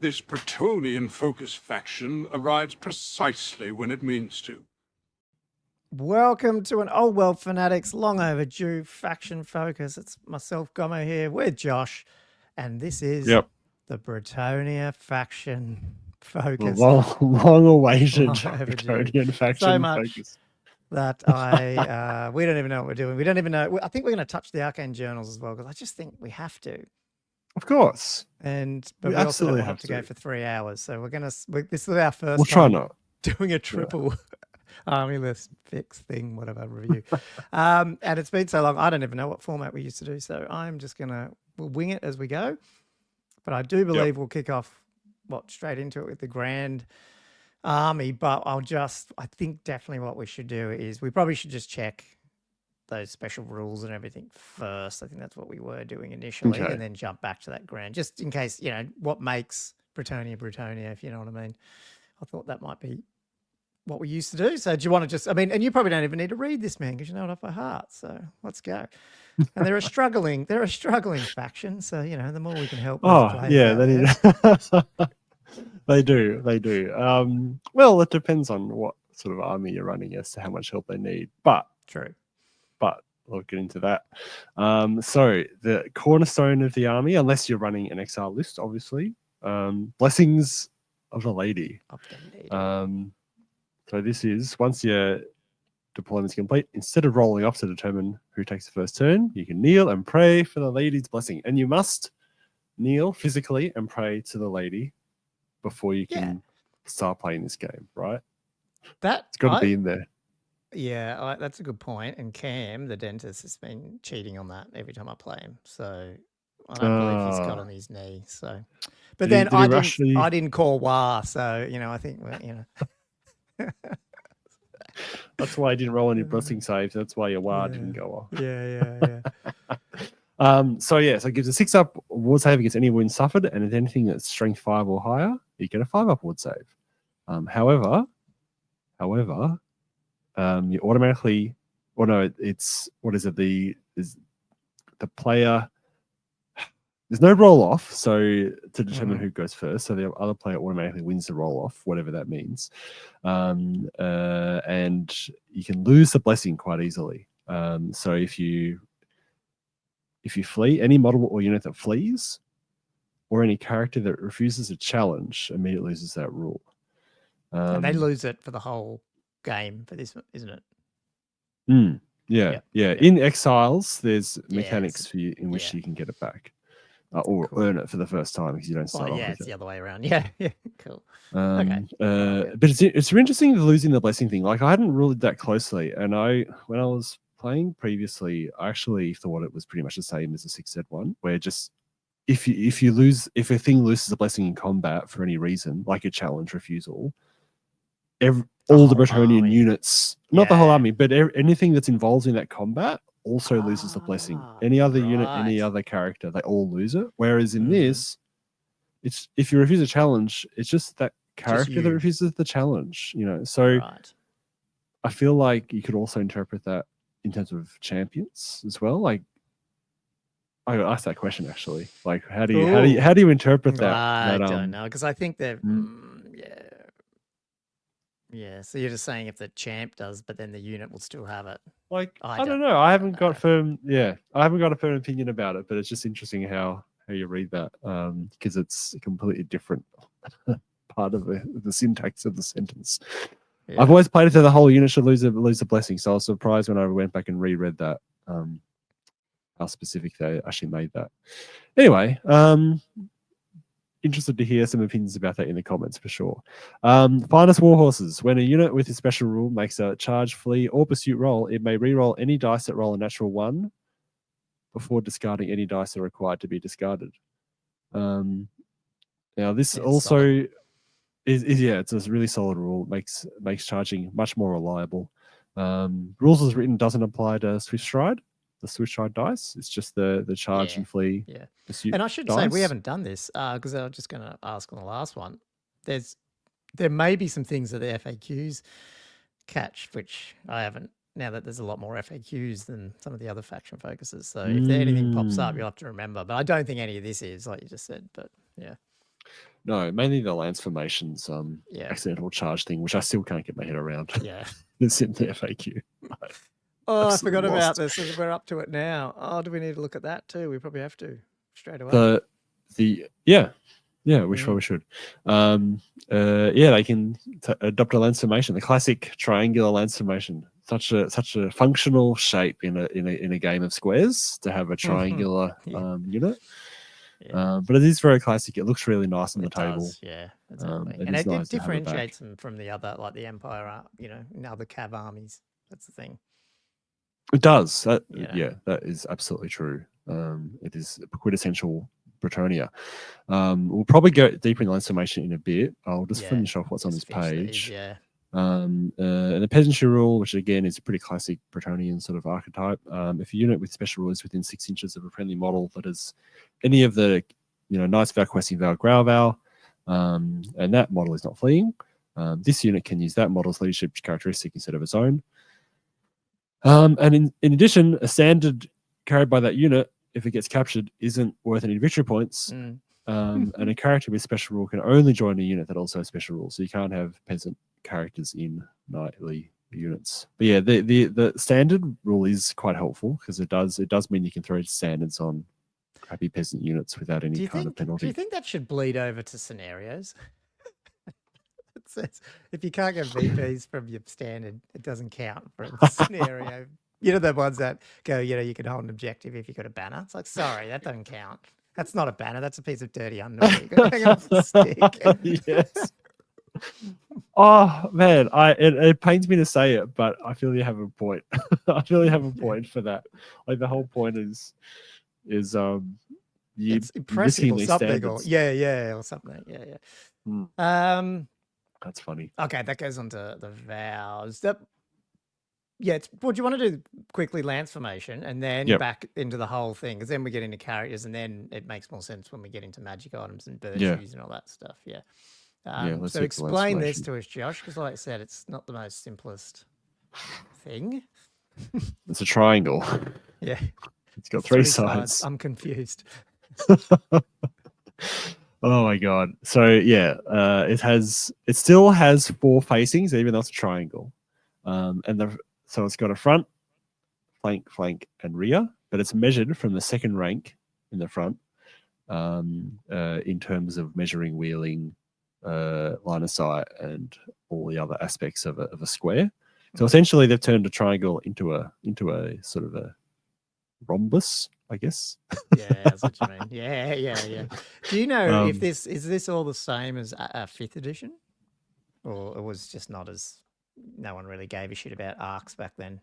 This Bretonnian-focused faction arrives precisely when it means to. Welcome to an Old World Fanatics long overdue faction focus. It's myself, Gomo, here with Josh, and this is the Bretonnia faction focus. Long awaited overdue. Bretonnian faction So much focus. that we don't even know what we're doing. We don't even know. I think we're going to touch the Arcane Journals as well because I just think we have to. Of course. But we also don't absolutely want have it to go for 3 hours. So we're going to. This is our first We'll try not. doing a triple army list fix thing, whatever review. And it's been so long, I don't even know what format we used to do. So I'm just we'll wing it as we go. But I do believe we'll kick off straight into it with the grand army. But I think definitely what we should do is we probably should just check those special rules and everything first. I think that's what we were doing initially, and then jump back to that grand, just in case, what makes Bretonnia, if you know what I mean. I thought that might be what we used to do. So do you want to and you probably don't even need to read this, man, because you know it off by heart. So let's go. And they're a struggling faction. So, the more we can help. They do. Well, it depends on what sort of army you're running as to how much help they need. But true. But we'll get into that. So the cornerstone of the army, unless you're running an exile list, obviously, Blessings of the Lady. So this is, once your deployment's complete, instead of rolling off to determine who takes the first turn, you can kneel and pray for the lady's blessing. And you must kneel physically and pray to the lady before you can start playing this game, right? It's got to be in there. Yeah, that's a good point. And Cam, the dentist, has been cheating on that every time I play him. So I don't believe he's got on his knee. So, but then I didn't call War. So I think That's why I didn't roll any blessing saves. That's why your War didn't go off. Yeah. So it gives a 6-up ward save against any wound suffered, and if anything that's strength 5 or higher, you get a 5-up ward save. However, you automatically, it's what is it? The player. There's no roll off, so to determine who goes first. So the other player automatically wins the roll off, whatever that means, and you can lose the blessing quite easily. So if you flee, any model or unit that flees, or any character that refuses a challenge, immediately loses that rule. And they lose it for the whole game for this, isn't it? Yeah. In Exiles, there's mechanics for you in which you can get it back. Or earn it for the first time because you don't start off with it. It's the other way around. Yeah, cool. But it's interesting the losing the blessing thing. Like, I hadn't ruled that closely, and when I was playing previously, I actually thought it was pretty much the same as the 6Z1, where just if a thing loses a blessing in combat for any reason, like a challenge refusal, all the Bretonnian units, not the whole army, but anything that's involved in that combat also loses the blessing. Any other unit, any other character, they all lose it. Whereas in this, it's if you refuse a challenge, it's just that character that refuses the challenge. So I feel like you could also interpret that in terms of champions as well. Like, I got asked that question actually. Like, how do you interpret that? I don't know, because I think they're Yeah, so you're just saying if the champ does, but then the unit will still have it. Like, I don't know. I haven't got a firm opinion about it, but it's just interesting how you read that, because it's a completely different part of the syntax of the sentence. Yeah. I've always played it to the whole unit should lose a blessing, so I was surprised when I went back and reread that, how specific they actually made that. Anyway, interested to hear some opinions about that in the comments for sure. Finest Warhorses. When a unit with a special rule makes a charge, flee, or pursuit roll, it may re-roll any dice that roll a natural 1 before discarding any dice that are required to be discarded. Now this also is it's a really solid rule. Makes charging much more reliable. Rules as written doesn't apply to Swift Stride. The Swift Stride dice. It's just the charge and flee. Yeah. And I should say we haven't done this because I was just going to ask on the last one. There may be some things that the FAQs catch, which I haven't. Now that there's a lot more FAQs than some of the other faction focuses, so if anything pops up, you'll have to remember. But I don't think any of this is like you just said. But yeah. No, mainly the lance formations, Yeah. accidental charge thing, which I still can't get my head around. Yeah. It's in the FAQ. Oh, I Absolutely forgot about lost. this. We're up to it now. Oh, do we need to look at that too? We probably have to straight away. The yeah, we probably should. Yeah, they can adopt a lance formation, the classic triangular lance formation. Such a functional shape in a game of squares to have a triangular unit. Yeah. But it is very classic. It looks really nice on the It table. does, yeah, exactly. It And is it nice to have it back. differentiates them from the other, like the Empire, in other Cav armies. That's the thing. It does. Yeah. Yeah, that is absolutely true. It is quintessential Bretonnia. We'll probably go deeper into information in a bit. I'll just finish off what's on this page. Yeah. And the peasantry rule, which again is a pretty classic Bretonnian sort of archetype. If a unit with special rule is within 6 inches of a friendly model that is any of the Knights Val, Questing Val, Grau Val, and that model is not fleeing, this unit can use that model's leadership characteristic instead of its own. And in addition, a standard carried by that unit, if it gets captured, isn't worth any victory points. And a character with special rule can only join a unit that also has special rules. So you can't have peasant characters in knightly units. But yeah, the standard rule is quite helpful because it does mean you can throw standards on crappy peasant units without any kind of penalty. Do you think that should bleed over to scenarios? It says if you can't get VPs from your standard, it doesn't count for a scenario. You know the ones that go, you can hold an objective if you got a banner. It's like, sorry, that doesn't count. That's not a banner. That's a piece of dirty underwear. You got to hang off the stick. Yes. Oh man, it pains me to say it, but I feel you have a point. I feel you have a point for that. Like the whole point is it's impressive or something, or or something. Yeah. That's funny. Okay, that goes on to the vows. Well, do you want to do quickly lance formation and then back into the whole thing? Because then we get into characters, and then it makes more sense when we get into magic items and virtues and all that stuff. So explain this to us, Josh, because like I said, it's not the most simplest thing. It's a triangle. Yeah. It's got three sides. I'm confused. Oh my god! So it still has 4 facings, even though it's a triangle, so it's got a front, flank, and rear, but it's measured from the second rank in the front, in terms of measuring wheeling, line of sight, and all the other aspects of a square. So essentially, they've turned a triangle into a sort of a rhombus, I guess. Yeah, that's what you mean. Yeah. Do you know if this all the same as a 5th edition, or it was just not as no one really gave a shit about arcs back then?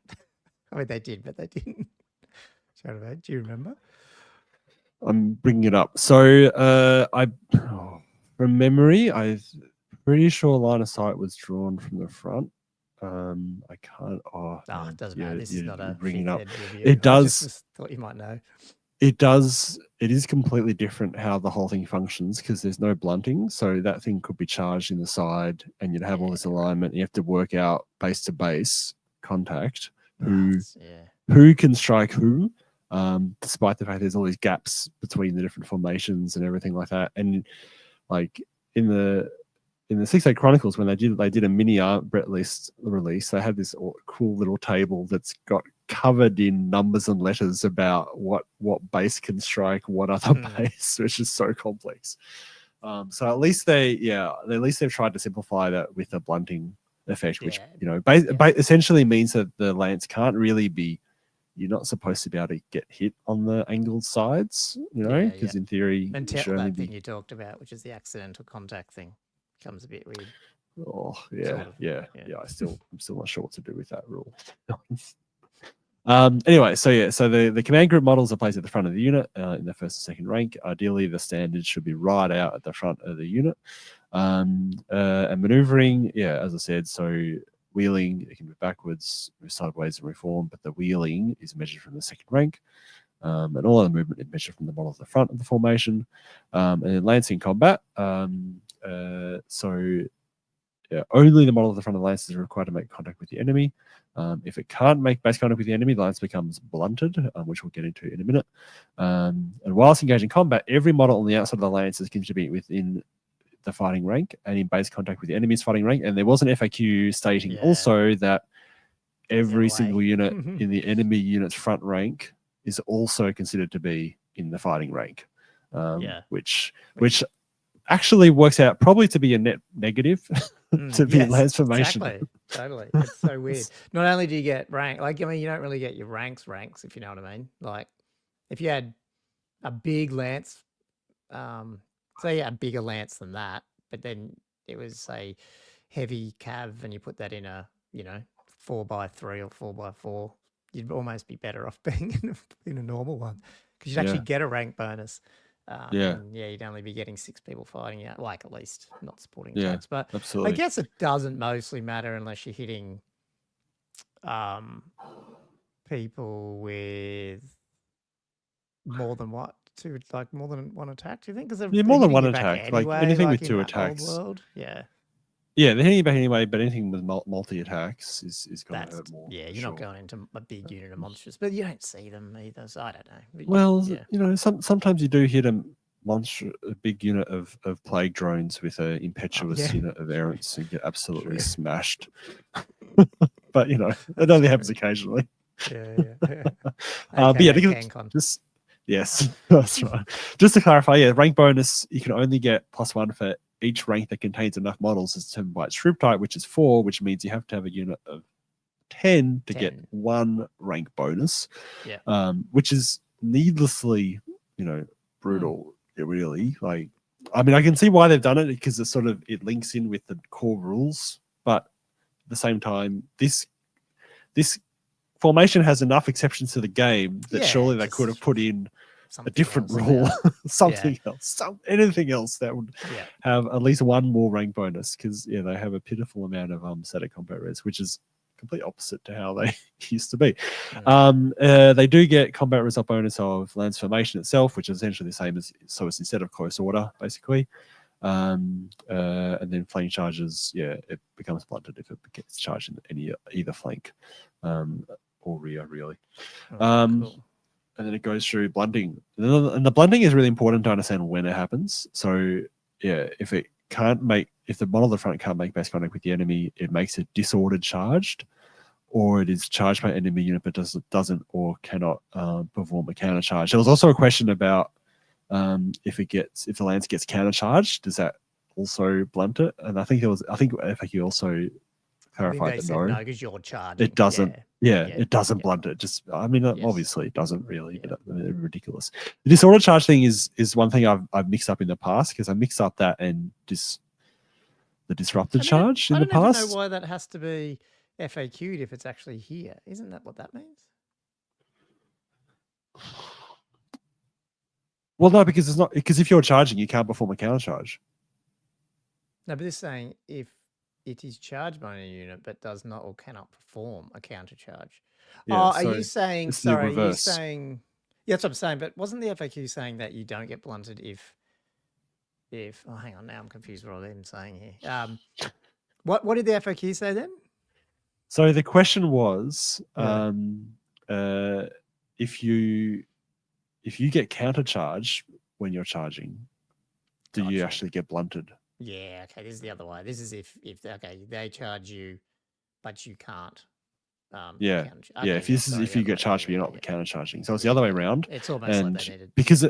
I mean, they did, but they didn't. Do you remember? I'm bringing it up. So from memory, I'm pretty sure line of sight was drawn from the front. I can't. It doesn't matter. This is not a bringing up. Review. It does. I just thought you might know. It does. It is completely different how the whole thing functions because there's no blunting, so that thing could be charged in the side, and you'd have all this alignment. You have to work out base to base contact who can strike who, despite the fact there's all these gaps between the different formations and everything like that. And like in the 6-8 Chronicles, when they did a mini Brett list release, they had this cool little table that's got covered in numbers and letters about what base can strike what other base, which is so complex. So at least they've tried to simplify that with a blunting effect, which essentially means that the lance can't really be. You're not supposed to be able to get hit on the angled sides, because in theory, until that thing you talked about, which is the accidental contact thing, becomes a bit weird. Oh yeah, I'm still not sure what to do with that rule. Anyway, so the command group models are placed at the front of the unit in the first and second rank. Ideally, the standards should be right out at the front of the unit. And maneuvering, as I said, so wheeling, it can move backwards, move sideways, and reform, but the wheeling is measured from the second rank. And all other movement is measured from the model at the front of the formation. And then lancing combat, only the model at the front of the lance is required to make contact with the enemy. If it can't make base contact with the enemy, the lance becomes blunted, which we'll get into in a minute. And whilst engaging combat, every model on the outside of the lance is contributing within the fighting rank and in base contact with the enemy's fighting rank. And there was an FAQ stating Yeah. also that every way. single unit in the enemy unit's front rank is also considered to be in the fighting rank, which actually works out probably to be a net negative to be lance formation. Exactly. Totally. It's so weird. Not only do you get rank, like, I mean, you don't really get your ranks, if you know what I mean. Like, if you had a big lance, say a bigger lance than that, but then it was, say, heavy cav and you put that in a, 4x3 or 4x4, you'd almost be better off being in a normal one because you'd actually get a rank bonus. And you'd only be getting 6 people fighting out, like, at least not supporting attacks. But absolutely. I guess it doesn't mostly matter unless you're hitting people with more than more than one attack. Do you think? Because more than one attack, anyway, like anything with in 2 the attacks. old world, yeah, they're hitting you back anyway. But anything with multi attacks is going to hurt more. Yeah, you're not going into a big unit of monsters, but you don't see them either. So I don't know. But well, sometimes you do hit a big unit of plague drones with an impetuous unit of errants and get absolutely smashed. But it only happens occasionally. Yes, that's right. Just to clarify, rank bonus, you can only get +1 for each rank that contains enough models as determined by its troop type, which is 4, which means you have to have a unit of 10 to get 1 rank bonus. Which is needlessly, brutal. Really, like, I mean, I can see why they've done it because it links in with the core rules, but at the same time, this formation has enough exceptions to the game that surely they could have put in a different rule, something else, anything else that would have at least 1 more rank bonus, because they have a pitiful amount of static combat res, which is complete opposite to how they used to be. They do get combat result bonus of lance formation itself, which is essentially the same as, so it's instead of close order basically. And then flank charges, it becomes blunted if it gets charged in either flank or rear, really. Cool. And then it goes through blunting, and the blunting is really important to understand when it happens. So if the model of the front can't make base contact with the enemy, it makes it disordered charged, or it is charged by enemy unit but doesn't or cannot perform a counter charge. There was also a question about if the lance gets counter charged, does that also blunt it? And I think FAQ also clarified that no, because you're charging. It doesn't. It doesn't blunt it. Just, I mean, obviously it doesn't really. But ridiculous. The disorder charge thing is one thing I've mixed up in the past, because I mixed up that and the disrupted charge in the past. I don't know why that has to be FAQ'd if it's actually here. Isn't that what that means? Well, no, because it's not. Because if you're charging, you can't perform a counter charge. No, but this is saying if it is charged by a unit but does not or cannot perform a counter charge. Are you saying? Sorry, are you saying? Yeah, that's what I'm saying. But wasn't the FAQ saying that you don't get blunted if? Oh, hang on. Now I'm confused what I'm saying here. What did the FAQ say then? So the question was, if you get counter charge when you're charging, do you actually get blunted? Yeah, okay. This is the other way. This is if they charge you, but you can't. If you get charged, but you're not counter charging. So it's the other way around. It's almost like they needed, because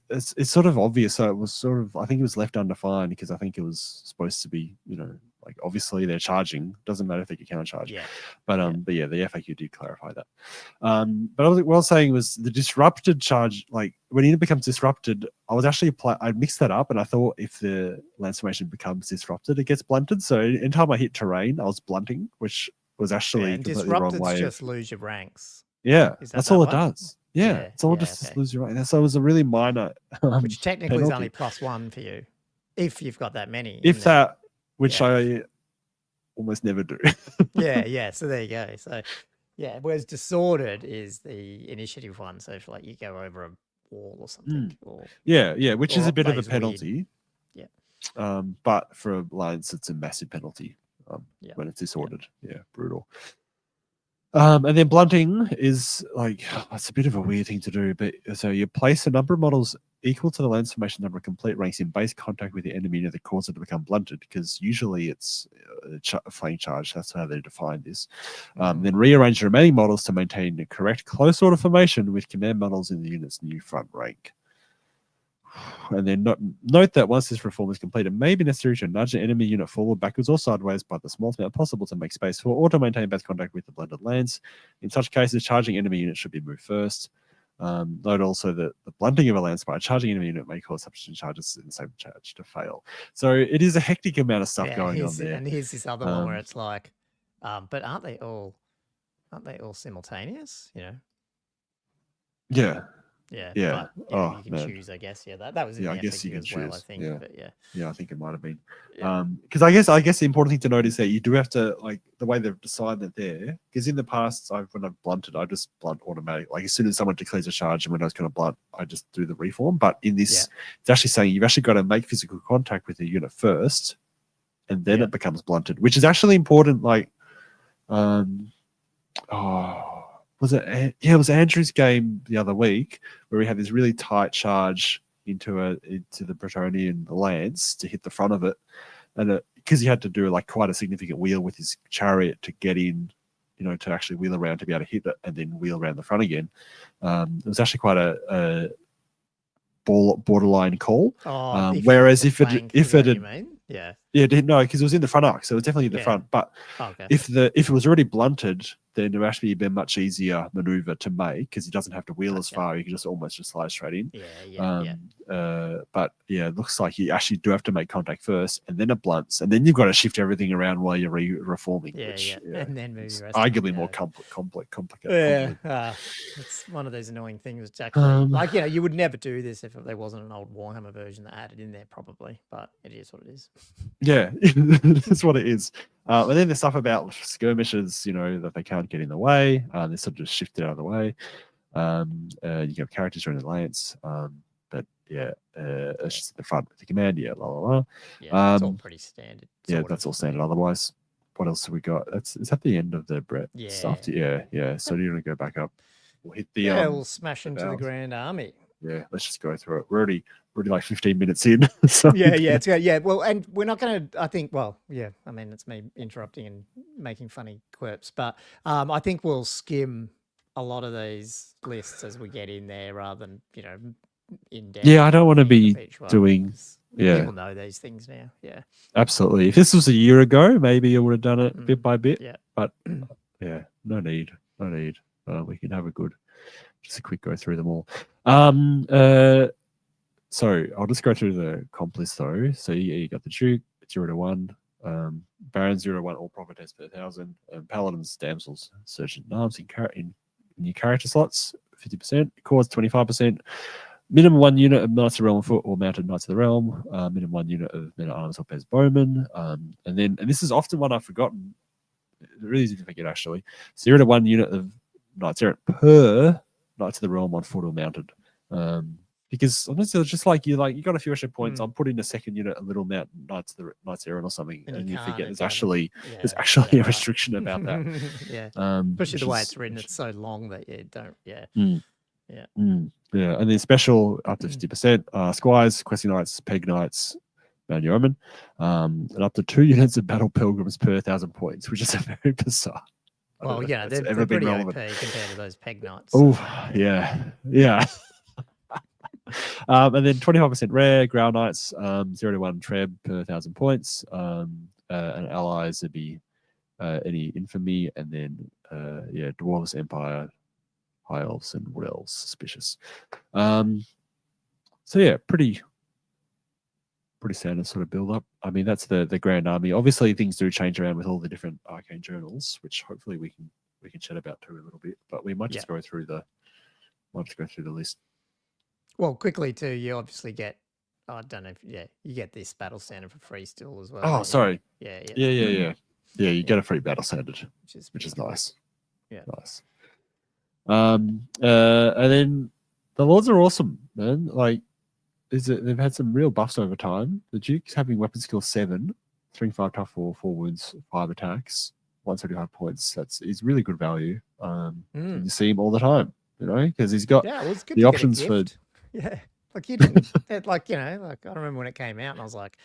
it's sort of obvious. So it was I think it was left undefined, because I think it was supposed to be, like, obviously they're charging. Doesn't matter if they get counter charge. But the FAQ did clarify that. But what I was saying was the disrupted charge, like when it becomes disrupted, I was actually I mixed that up, and I thought if the lance formation becomes disrupted, it gets blunted. So anytime I hit terrain, I was blunting, which was actually completely the wrong way. Just lose your ranks. Yeah, that's all it does. Yeah, it's all just lose your rank. So it was a really minor, which technically is only +1 for you if you've got that many. Which I almost never do. So there you go. So whereas disordered is the initiative one. So if, like, you go over a wall or something, which is a bit of a penalty. Weird. But for a lance, it's a massive penalty. When it's disordered. Brutal. And then blunting is like, it's a bit of a weird thing to do, but so you place a number of models equal to the lance formation number of complete ranks in base contact with the enemy unit that cause it to become blunted, because usually it's a flank charge. That's how they define this. Then rearrange the remaining models to maintain the correct close order formation with command models in the unit's new front rank. And then note that once this reform is complete, it may be necessary to nudge the enemy unit forward, backwards, or sideways by the smallest amount possible to make space for or to maintain base contact with the blended lance. In such cases, charging enemy units should be moved first. Note also that the blunting of a lance by a charging enemy unit may cause substitution charges in the same charge to fail. So it is a hectic amount of stuff going on there. And here's this other one where it's like, but aren't they all simultaneous? You know? Yeah. Yeah. Yeah. But, Oh, you can man. choose, I guess. Yeah, that was in Yeah, the I guess you FAQ can as well, I choose. think. Yeah. But yeah. Yeah, I think it might have been. Yeah. Because I guess the important thing to note is that you do have to, like, the way they've decided there, because in the past, when I've blunted, I just blunt automatic. Like, as soon as someone declares a charge and when I was going to blunt, I just do the reform. But in this, it's actually saying you've actually got to make physical contact with the unit first, and then it becomes blunted, which is actually important. Like, it was Andrew's game the other week where we had this really tight charge into the Bretonnian lance to hit the front of it, and because he had to do like quite a significant wheel with his chariot to get in, to actually wheel around to be able to hit it and then wheel around the front again. It was actually quite a borderline call. Whereas if it had, no, because it was in the front arc, so it was definitely in the front. But if it was already blunted, then it would actually be a much easier maneuver to make because he doesn't have to wheel as far. You can just almost slide straight in. But yeah, it looks like you actually do have to make contact first, and then it blunts, and then you've got to shift everything around while you're reforming. And then move the rest. Arguably more complicated. It's one of those annoying things. Exactly. You would never do this if there wasn't an old Warhammer version that added in there, probably. But it is what it is. Yeah, that's what it is. And then there's stuff about skirmishes, that they can't get in the way. They sort of just shifted out of the way. You have characters during the lance. But yeah, it's just at the front with the command. Yeah, la la la. Yeah, it's all pretty standard. Yeah, that's all standard. Otherwise, what else have we got? Is that the end of the Brett stuff? Yeah. So you're gonna go back up. We'll hit the we'll smash into the Grand Army. Yeah, let's just go through it. We're already like 15 minutes in. So yeah. Well, and we're not going to. I think. Well, yeah. I mean, it's me interrupting and making funny quirks, but I think we'll skim a lot of these lists as we get in there, rather than in depth. Yeah, I don't want to be doing. Yeah, people know these things now. Yeah, absolutely. If this was a year ago, maybe I would have done it bit by bit. Yeah, but yeah, no need. We can have just a quick go through them all. So I'll just go through the comp list though. So you got the Duke 0 to 1, Baron 0 to 1, all prophetess per 1,000, Paladins, Damsels, Sergeant Arms in new character slots 50%, Corps 25%, minimum 1 unit of Knights of the Realm foot or mounted Knights of the Realm, minimum 1 unit of Men at Arms or Pez Bowman, and this is often one I've forgotten. It really easy to forget actually. 0 to 1 unit of Knights errant per Knights of the Realm on foot or mounted. Because honestly, it's just like you got a few extra points. I'm putting a second unit, a little mount Knights errant or something, and you forget there's actually a restriction about that. Especially the way it's written, it's so long that you don't. Yeah, and then special up to 50%. Squires, Questing Knights, Peg Knights, Man Yeoman, and up to 2 units of Battle Pilgrims per 1,000 points, which is very bizarre. Well, they're pretty OP compared to those Peg Knights. Oh, yeah. And then 25% rare, Ground Knights, 0 to 1 Treb per 1,000 points, and allies would be any infamy, and then Dwarves, Empire, High Elves, and Wood Elves, suspicious. So yeah, pretty standard sort of build up. I mean, that's the Grand Army. Obviously, things do change around with all the different arcane journals, which hopefully we can chat about too a little bit. But we might just go through the list. Well, quickly too, you obviously get. I don't know if you get this battle standard for free still as well. Oh, sorry. Yeah. You get a free battle standard, which is nice. Yeah, nice. And then the Lords are awesome, man. Like. They've had some real buffs over time. The Duke's having weapon skill 7, 3-5 tough 4 wounds, 5 attacks, 175 points. He's really good value. You see him all the time, because he's got the options for. Yeah, Like you didn't, like like I remember when it came out, and I was like,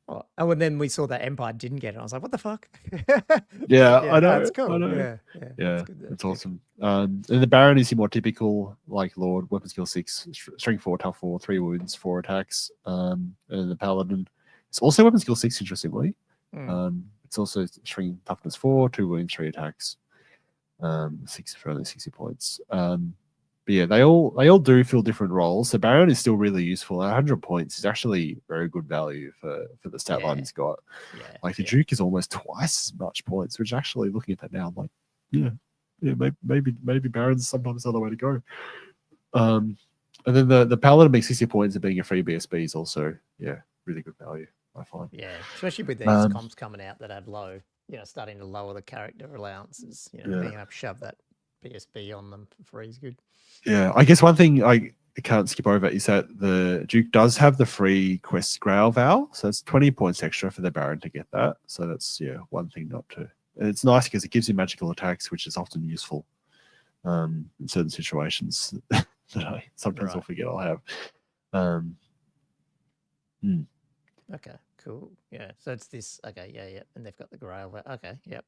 oh, and then we saw that Empire didn't get it. I was like, what the fuck? Yeah, Yeah, I no, know. it's I cool. know. Yeah, it's Yeah, good. that's awesome. And the Baron is your more typical, like Lord, weapon skill 6, strength 4, tough 4, 3 wounds, 4 attacks. And the Paladin, it's also weapon skill 6, interestingly. It's also strength toughness 4, 2 wounds, 3 attacks. 6 for only 60 points. But yeah, they all do fill different roles. So Baron is still really useful. 100 points is actually very good value for the stat line he's got. Yeah, like the Duke is almost twice as much points, which actually looking at that now, I'm like, yeah, maybe Baron's sometimes the other way to go. And then the Paladin makes 60 points and being a free BSB is also really good value, I find. Yeah, especially with these comps coming out that have low, starting to lower the character allowances. Being able to shove that BSB on them for free is good. Yeah, I guess one thing I can't skip over is that the Duke does have the free quest Grail Vow, so it's 20 points extra for the Baron to get that. So that's one thing not to. And it's nice because it gives you magical attacks, which is often useful in certain situations that I sometimes will forget I'll have. Okay, cool. Yeah, so it's this. Okay, yeah, and they've got the Grail Vow. Okay, yep,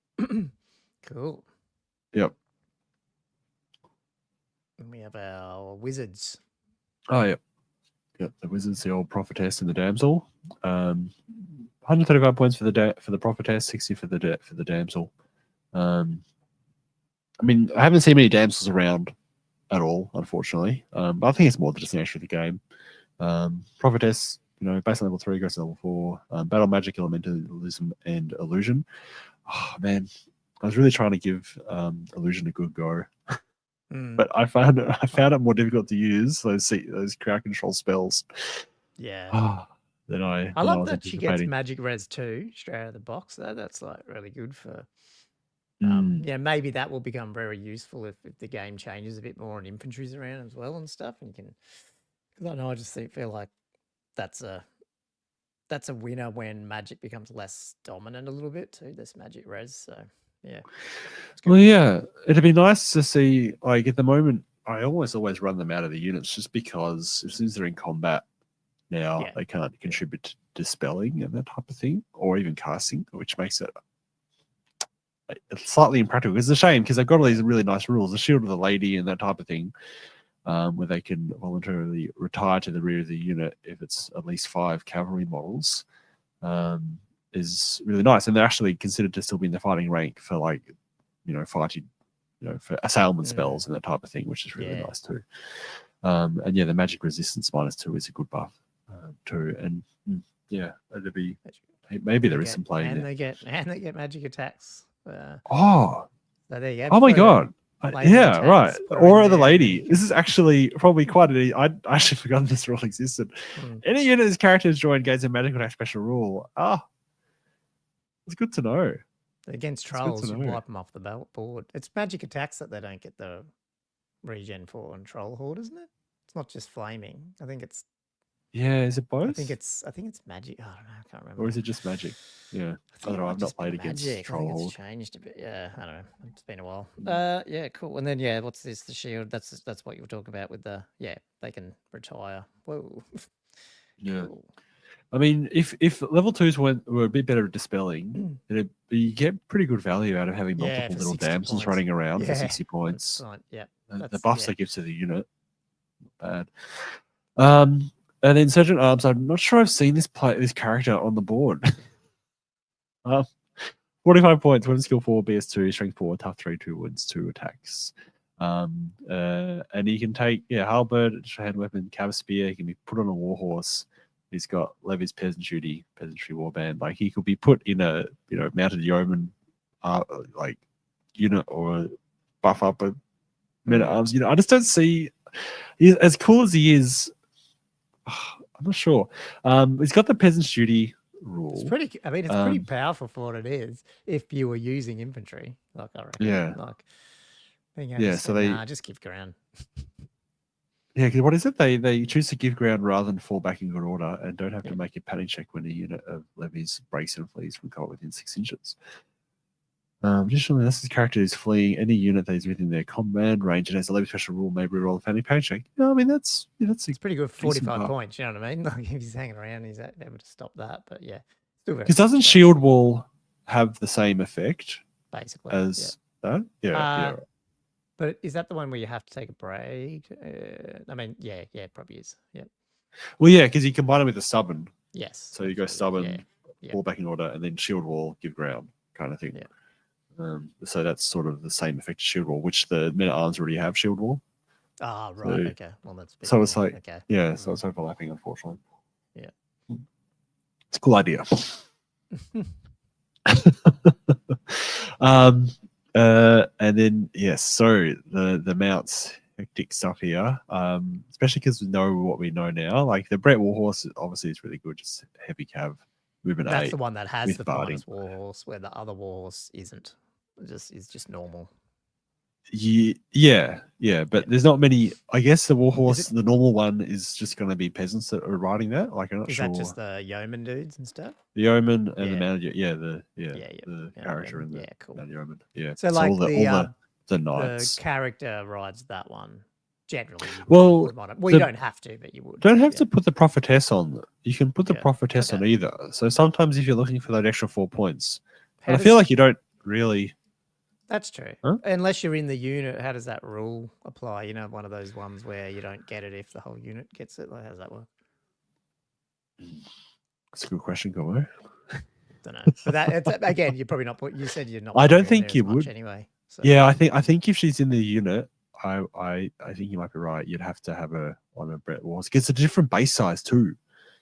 cool. Yep. And we have our wizards. Oh, yeah. Got the wizards, the old prophetess and the damsel. 135 points for the prophetess, 60 for the damsel. I mean, I haven't seen many damsels around at all, unfortunately. But I think it's more just the nature of the game. Prophetess, based on level 3, goes to level 4. Battle magic, elementalism, and illusion. Oh man, I was really trying to give illusion a good go. But I found it more difficult to use those crowd control spells. Yeah. Than I love was that she gets anticipating. magic res too, straight out of the box. That's like really good for. Maybe that will become very useful if the game changes a bit more and infantry's around as well and stuff. And you can, because I know I just feel like that's a winner when magic becomes less dominant a little bit too. This magic res, so yeah. Well, yeah, it'd be nice to see. Like at the moment, I always run them out of the units just because as soon as they're in combat now, they can't contribute to dispelling and that type of thing, or even casting, which makes it slightly impractical. It's a shame because they've got all these really nice rules, the Shield of the Lady and that type of thing, where they can voluntarily retire to the rear of the unit if it's at least 5 cavalry models. Is really nice, and they're actually considered to still be in the fighting rank for fighting, for assailment spells and that type of thing, which is really nice too. And the magic resistance -2 is a good buff too, and it'd be maybe there is some play in there. They get magic attacks. So there you go. Oh my god. Yeah, right. Or the lady. This is actually probably quite I'd actually forgotten this rule existed. Any unit whose characters join gains a magical attack special rule. It's good to know. Against trolls, you wipe them off the board. It's magic attacks that they don't get the regen for on Troll Horde, isn't it? It's not just flaming. I think it's. Yeah, is it both? I think it's magic. I don't know. I can't remember. Or is it just magic? Yeah. I don't know. I've not played against Troll Horde. It's changed a bit. Yeah, I don't know. It's been a while. Yeah, cool. And then what's this? The shield. That's what you were talking about with the they can retire. Whoa. Yeah. Cool. I mean, if level 2s were a bit better at dispelling, you get pretty good value out of having multiple little damsels running around for 60 points. Yeah. The buffs they give to the unit, not bad. And then Sergeant Arms, I'm not sure I've seen this character on the board. 45 points, weapon skill 4, BS2, strength 4, tough 3, 2 wounds, 2 attacks. And he can take halberd, hand weapon, cav spear. He can be put on a warhorse. He's got Levy's peasantry warband. Like he could be put in a mounted yeoman unit or buff up a men at arms. I just don't see as cool as he is. I'm not sure. He's got the peasant's duty rule. It's pretty. I mean, it's pretty powerful for what it is. If you were using infantry, I reckon. Yeah. Being able to say, just give ground. Yeah, because what is it? They choose to give ground rather than fall back in good order and don't have to make a panic check when a unit of levies breaks and flees from combat within 6 inches. Additionally, unless the character is fleeing any unit that is within their command range and has a level special rule, maybe roll a family power check. Yeah, I mean that's It's pretty good. 45 bar. points. You know what I mean? Like if he's hanging around, he's able to stop that. But yeah, still very. Because doesn't good, shield wall have the same effect basically as that? Yeah. But is that the one where you have to take a break? I mean, yeah, it probably is. Yeah. Well, yeah, because you combine it with the stubborn. Yes. So you go stubborn, Yeah. fall back in order, and then shield wall, give ground, kind of thing. Yeah. So that's sort of the same effect as shield wall, which the men at arms already have shield wall. Ah, right. Okay. Well, that's so it's like okay. Yeah, so it's overlapping, unfortunately. Yeah. It's a cool idea. And then yes, so the mounts hectic stuff here, especially because we know what we know now. Like the Brett Warhorse obviously is really good, just heavy cav, movement. That's 8 the one that has with the barding. finest warhorse, where the other warhorse isn't. Is just normal. Yeah, but there's not many. I guess the Warhorse, the normal one, is just going to be peasants that are riding that. Like I'm not sure. Is that just the yeoman dudes and stuff? The yeoman and the manager, the character and the cool. yeoman, yeah. So like all the knights. The character rides that one generally. Well, you don't have to, but you would. Don't have to put the prophetess on. You can put the prophetess on either. So sometimes if you're looking for that extra 4 points, and I feel like you don't really. That's true. Huh? Unless you're in the unit, how does that rule apply? You know, one of those ones where you don't get it if the whole unit gets it. Like, how does that work? That's a good question, Gomo. Don't know. But that again, you're probably not. You said you're not. I don't think you would anyway. So. Yeah, I think if she's in the unit, I think you might be right. You'd have to have her on a Brett Warhorse. It's a different base size too.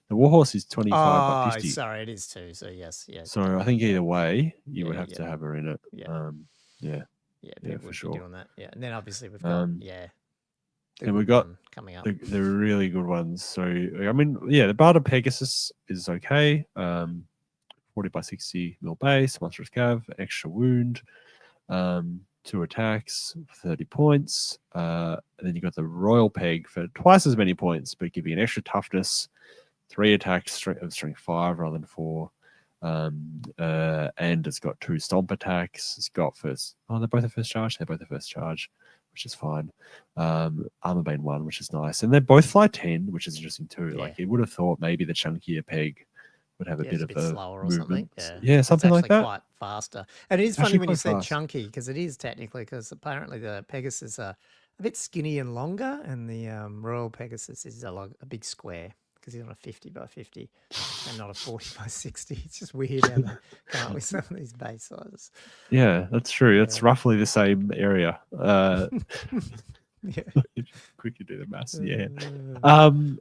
The Warhorse is 25 by 50. Sorry, it is too. So yes, So I think either way, you would have to have her in it. Yeah, for sure. Doing that. Yeah, and then obviously we've got and we've got coming up the really good ones. So I mean, the Barda Pegasus is okay. 40 by 60 mil base, monstrous cav, extra wound, 2 attacks, 30 points. And then you got the Royal Peg for twice as many points, but give you an extra toughness, 3 attacks, strength 5 rather than 4. And it's got 2 stomp attacks. It's got first. Oh, they're both the first charge. They're both the first charge, which is fine. Armor Bane 1, which is nice, and they both fly 10, which is interesting too. Like you would have thought maybe the chunkier peg would have a bit of a slower or movement. something. Yeah, something like that. Quite faster. And it is funny when you said chunky, because it is technically, because apparently the Pegasus are a bit skinny and longer, and the Royal Pegasus is a big square, because he's on a 50 by 50 and not a 40 by 60. It's just weird how they come up with some of these base sizes. Yeah, that's true. It's roughly the same area. Quickly do the maths. And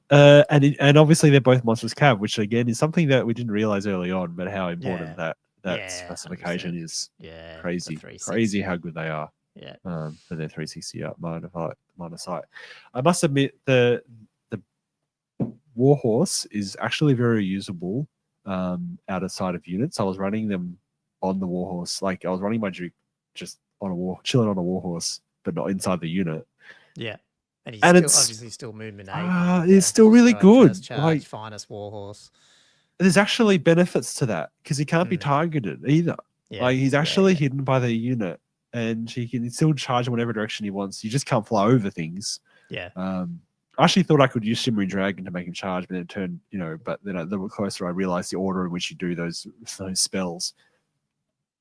obviously they're both monstrous cav, which again is something that we didn't realize early on, but how important that specification is. Crazy how good they are. For their 360 up line of sight. I must admit the Warhorse is actually very usable out of sight of units. I was running them on the Warhorse, like I was running my Duke just on chilling on a Warhorse, but not inside the unit. Yeah, and it's obviously still movement 8. It's still really good. Charge, finest Warhorse. There's actually benefits to that because he can't be targeted either. He's actually hidden by the unit, and he can still charge in whatever direction he wants. You just can't fly over things. Yeah. I actually thought I could use Shimmering Dragon to make him charge, but then it turned, but then the closer I realized the order in which you do those spells,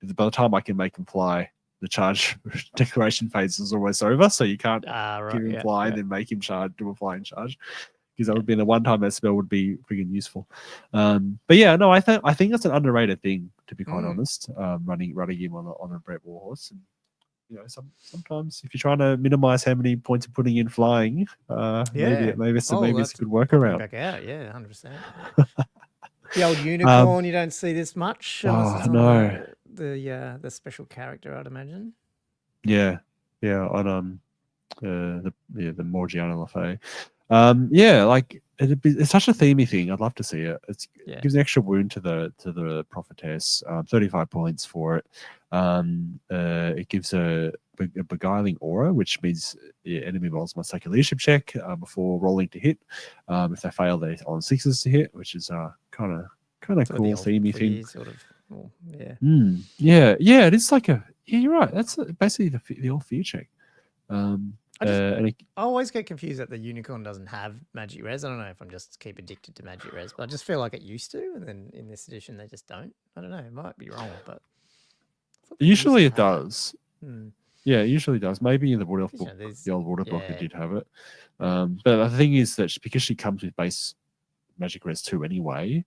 by the time I can make him fly, the charge declaration phase is almost over, so you can't give him fly and then make him charge, do a flying charge, because that would be the one time that spell would be freaking useful. But yeah, no, I think that's an underrated thing, to be quite honest. Running him on a Brett Warhorse, and sometimes if you're trying to minimize how many points you're putting in flying, maybe it's a good workaround. Back out, 100%. The old unicorn, you don't see this much. No. The special character, I'd imagine. Yeah, on the Morgiana Lafay. Like it's such a themey thing. I'd love to see it. It gives an extra wound to the prophetess. 35 points for it. It gives a beguiling aura, which means the enemy rolls must take a leadership check before rolling to hit. If they fail, they're on 6s to hit, which is kind of cool themey thing. Well, yeah. Yeah. It is like a. Yeah, you're right. That's basically the old fear check. And I always get confused that the unicorn doesn't have magic res. I don't know if I'm just keep addicted to magic res, but I just feel like it used to, and then in this edition they just don't. I don't know. It might be wrong, but I thought they used usually to it have it. does. Yeah, it usually does. Maybe in the Wood Elf You know, book, there's- the old Wood Elf book, it yeah. did have it. But the thing is that because she comes with base Magic Res 2 anyway,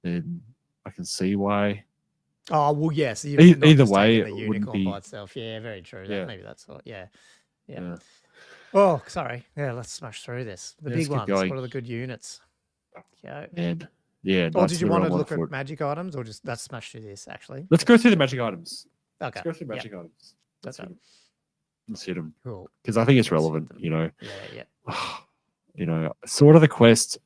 then I can see why. Oh well, yes. Either way, the it wouldn't unicorn by be. itself. Yeah, very true. Yeah. Maybe that's what. Yeah. Yeah. Oh, sorry. Yeah, let's smash through this. The Let's big keep ones. going. What are the good units? Yeah. And yeah. Or Knights did of you the want Realm to look on at foot. magic items, or just let's smash through this? Actually, Let's go through the magic items. Okay. Let's go through magic items. That's right. Let's hit them. Cool. Because I think it's Let's hit relevant. them. You know. Yeah. Sword of the Quest.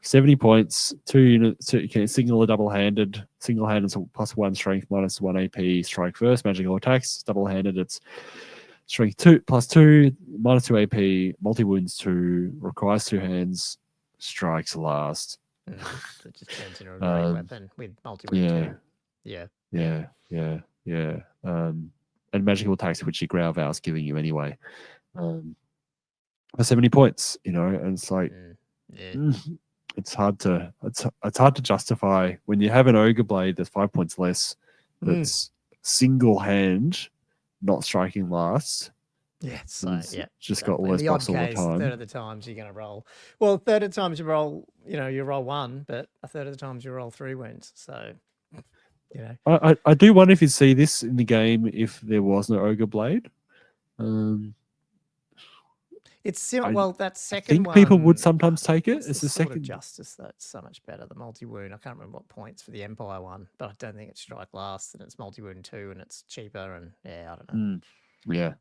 70 points, 2 units, single or double-handed, single-handed is +1 strength, -1 AP, strike first, magical attacks, double-handed it's strength 2, +2, -2 AP, multi-wounds 2, requires 2 hands, strikes last. So it just turns into a great weapon with multi-wound too. Yeah. And magical attacks, which your Growl Vow is giving you anyway. For 70 points, and it's like... It's hard to justify when you have an ogre blade that's 5 points less, that's single hand, not striking last. Yeah, just got all those buffs all the time. A third of the times you're going to roll. Well, a third of the times you roll, you roll 1, but a third of the times you roll 3 wounds. So, I do wonder if you'd see this in the game if there was no ogre blade. It's similar. Well, that second I think one. people would sometimes take it. It's the Sword of second. Justice, though. It's so much better. The multi-wound. I can't remember what points for the Empire one, but I don't think it's strike last, and it's multi-wound 2, and it's cheaper. And I don't know. Yeah.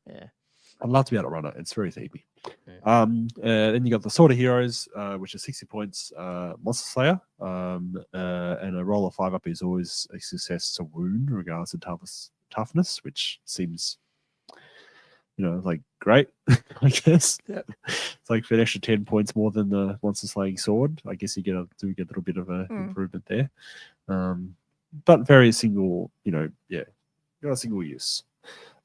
I'd love to be able to run it. It's very thievy. Then you got the Sword of Heroes, which is 60 points, Monster Slayer, and a roll of 5 up is always a success to wound, regardless of toughness, which seems. Like great, I guess. Yep. It's like for an extra 10 points more than the monster slaying sword. I guess you get a little bit of a improvement there. But very single, got a single use,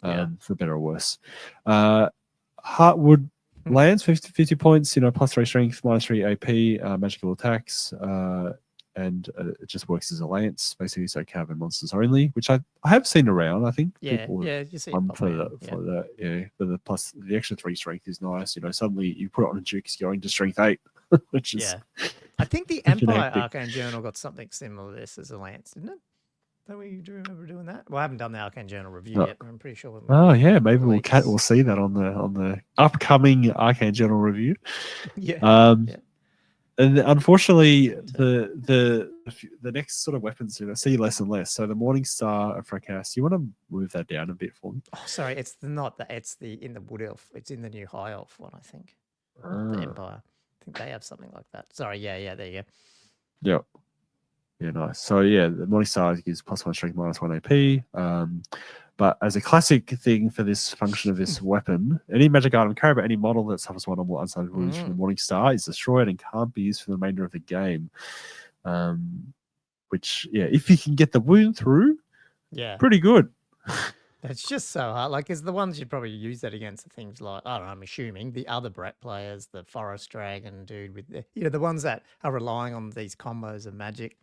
for better or worse. Heartwood lands 50 points, +3 strength, -3 AP, magical attacks, and it just works as a lance, basically, so cav and monsters only, which I have seen around. I think people you see for that, but the plus the extra 3 strength is nice. Suddenly you put it on a duke, it's going to strength 8, which is I think the Empire Arcane Journal got something similar to this as a lance, didn't it? Do you remember doing that? Well, I haven't done the Arcane Journal review yet, but I'm pretty sure. Maybe we'll see that on the upcoming Arcane Journal review. And unfortunately, the next sort of weapons I see less and less. So the Morningstar and Fracas, you want to move that down a bit for me? Oh, sorry, it's in the Wood Elf. It's in the new High Elf one, I think. The Empire. I think they have something like that. Sorry, there you go. Yep. Yeah, nice. So the Morningstar gives +1 strength, -1 AP. But as a classic thing for this function of this weapon, any magic item carried by any model that suffers 1 or more unsighted wounds from the Morningstar is destroyed and can't be used for the remainder of the game. Which, if you can get the wound through, pretty good. It's just so hard. Like, it's the ones you'd probably use that against things like, I don't know, I'm assuming the other Brett players, the Forest Dragon dude with the ones that are relying on these combos of magic.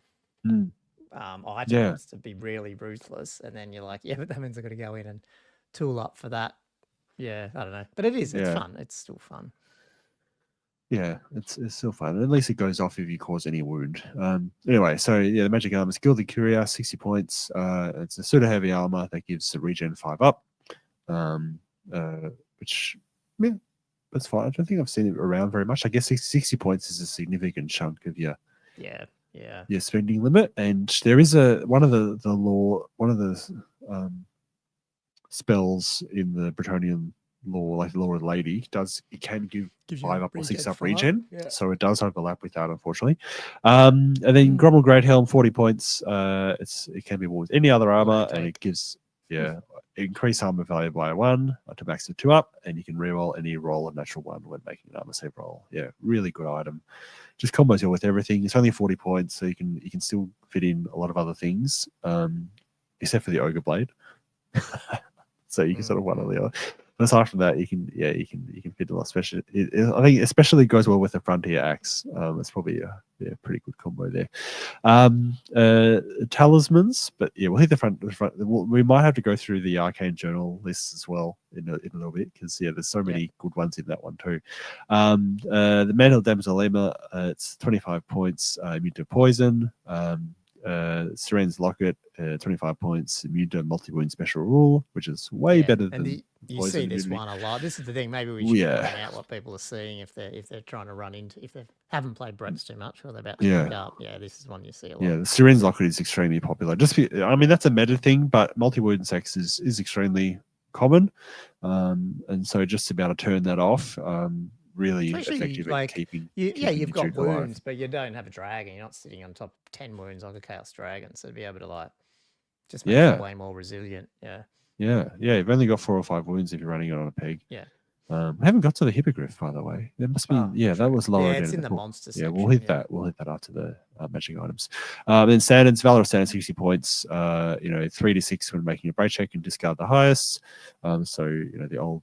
Items to be really ruthless, and then you're like, but that means I've got to go in and tool up for that. I don't know, but it's fun. It's still fun. It's still fun. At least it goes off if you cause any wound. Anyway, so the magic armor is Gilded Cuirass, 60 points. It's a pseudo heavy armor that gives the regen 5 up, which that's fine. I don't think I've seen it around very much. I guess 60 points is a significant chunk of your spending limit, and there is one of the spells in the Bretonnian lore, like the Lore of the Lady, it can give 5 up or 6 up regen, so it does overlap with that, unfortunately. And then Grommel Great Helm, 40 points. It can be worn with any other armor, and it gives Yeah, increase armor value by 1 to max of 2 up, and you can reroll any roll of natural 1 when making an armor save roll. Yeah, really good item. Just combos you with everything. It's only 40 points, so you can still fit in a lot of other things, except for the ogre blade. So you can sort of one or the other. But aside from that, you can fit a lot. Especially, I think especially goes well with the frontier axe. It's probably a pretty good combo there. Talismans, but yeah, we'll hit the front. We might have to go through the arcane journal lists as well in a little bit because there's so many good ones in that one too. The Mantle Damsel Lema, it's 25 points, immune to poison. Serene's Locket, 25 points, immune to multi-wound special rule, which is way better than you poison see this immunity. one a lot. This is the thing. Maybe we should point out what people are seeing if they're trying to run into, if they haven't played Brett's too much or they're about to pick up. Yeah, this is one you see a lot. Yeah, the Serene's Locket is extremely popular. I mean, that's a meta thing, but multi-wound sex is extremely common, and so just to be able to turn that off. Really effective at keeping you've got Duke wounds, alive. but you don't have a dragon. You're not sitting on top of 10 wounds like a Chaos Dragon, so to be able to just make it way more resilient. You've only got 4 or 5 wounds if you're running it on a peg. I haven't got to the Hippogriff, by the way. There must be that was lower down. It's in the monster section. We'll hit that. We'll hit that after the matching items. Then standards, Valor of Standards, 60 points. 3 to 6 when making a break check and discard the highest. So the old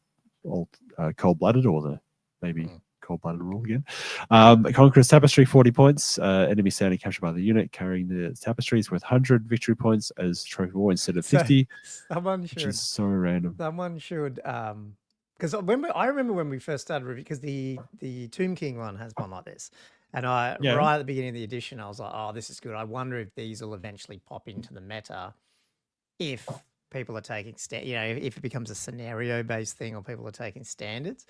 cold-blooded or the maybe cold-blooded rule again. Conqueror's Tapestry, 40 points. Enemy standing captured by the unit carrying the tapestries worth 100 victory points as trophy war instead of 50. Which is so random. Someone should because I remember when we first started review, because the Tomb King one has one like this, and right at the beginning of the edition, I was like, oh, this is good. I wonder if these will eventually pop into the meta if people are taking if it becomes a scenario based thing or people are taking standards.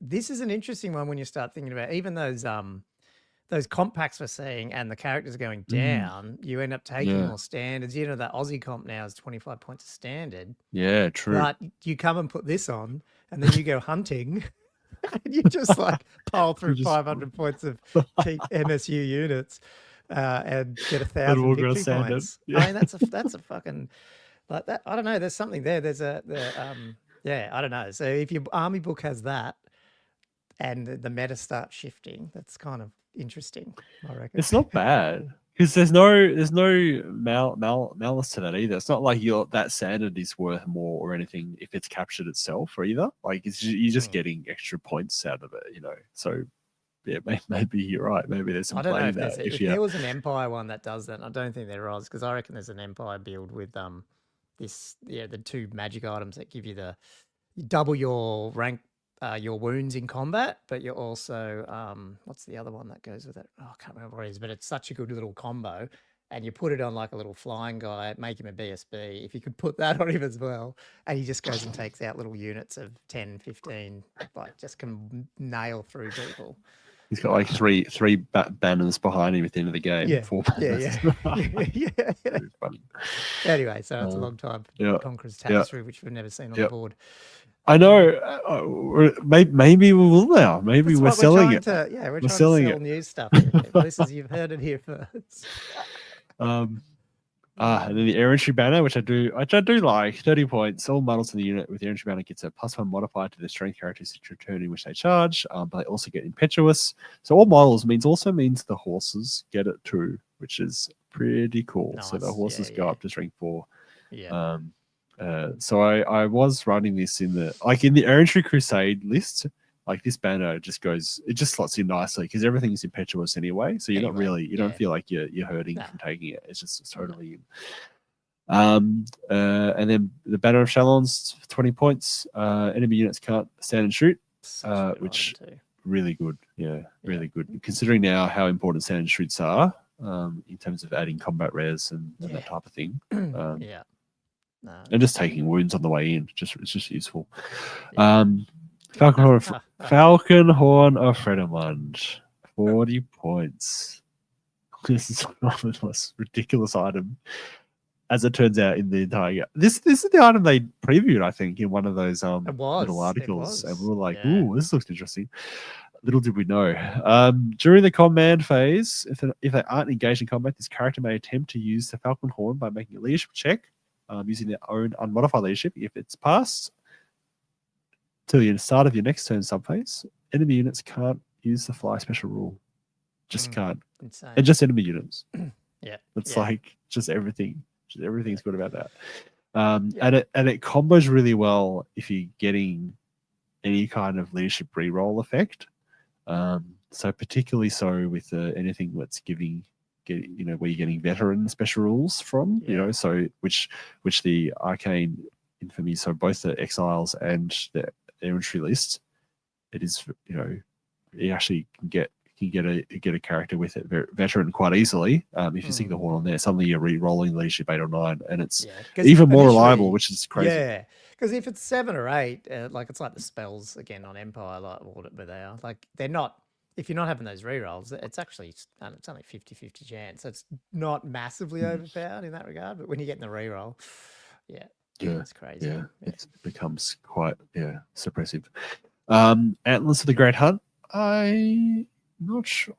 This is an interesting one when you start thinking about even those comp packs we're seeing and the characters going down, you end up taking more standards. That Aussie comp now is 25 points of standard. Yeah, true. But you come and put this on and then you go hunting and you just pile through 500 points of cheap MSU units and get 1,000 victory points. I mean, that's a fucking that. I don't know. There's something there. There's I don't know. So if your army book has that and the meta starts shifting, that's kind of interesting, I reckon. It's not bad because there's no malice to that either. It's not like that standard is worth more or anything if it's captured itself or either. You're just getting extra points out of it, So yeah, maybe you're right. Maybe there's some play in that. If there was an Empire one that does that, I don't think there was, because I reckon there's an Empire build with the 2 magic items that give you you double your rank. Your wounds in combat, but you're also what's the other one that goes with it? Oh, I can't remember what it is, but it's such a good little combo. And you put it on like a little flying guy, make him a BSB. If you could put that on him as well, and he just goes and takes out little units of 10, 15, just can nail through people. He's got three banners behind him at the end of the game. Yeah, 4 banners. yeah. Funny. Anyway, so it's a long time for Conqueror's Tapestry, which we've never seen on the board. I know. Maybe we will now. Maybe we're selling it. We're trying to sell new stuff. You've heard it here first. And then the air entry banner, which I do like, 30 points. All models in the unit with the air entry banner gets a +1 modifier to the strength characteristic turn in which they charge, but they also get impetuous. So all models also means the horses get it too, which is pretty cool. Nice. So the horses go up to strength 4. Yeah. So I was running this in the Air Entry Crusade list. This banner it just slots in nicely because everything is impetuous anyway. So you're not really, you don't feel like you're hurting from taking it. It's totally in. And then the Banner of Shalons, 20 points. Enemy units can't stand and shoot, which really good. Yeah, really good. Considering now how important stand and shoots are in terms of adding combat rares and that type of thing. And just taking wounds on the way in, it's just useful. Falcon Horn of Fredemund, 40 points. This is one of the most ridiculous item, as it turns out, in the entire. This is the item they previewed, I think, in one of those little articles, and we were like, "Ooh, this looks interesting." Little did we know. During the command phase, if they aren't engaged in combat, this character may attempt to use the Falcon Horn by making a leadership check using their own unmodified leadership. If it's passed till the start of your next turn subphase, enemy units can't use the fly special rule. Just can't. Insane. And just enemy units. Yeah. It's yeah. like just everything. Just everything's good about that. Yeah. And it combos really well if you're getting any kind of leadership reroll effect. So particularly so with anything that's giving, where you're getting veteran special rules from, so which the arcane infamy, so both the exiles and the infantry list, it is, you actually can get a character with it veteran quite easily. If you stick the horn on there, suddenly you're re-rolling leadership 8 or 9, and it's even more reliable, which is crazy. Yeah, because if it's 7 or 8, like it's like the spells again on Empire, like where they are, like they're not. If you're not having those rerolls, it's actually it's only 50-50 chance. So it's not massively overpowered in that regard. But when you get in the reroll, it's crazy. Yeah, it becomes quite suppressive. Antlers of the Great Hunt. I'm not sure.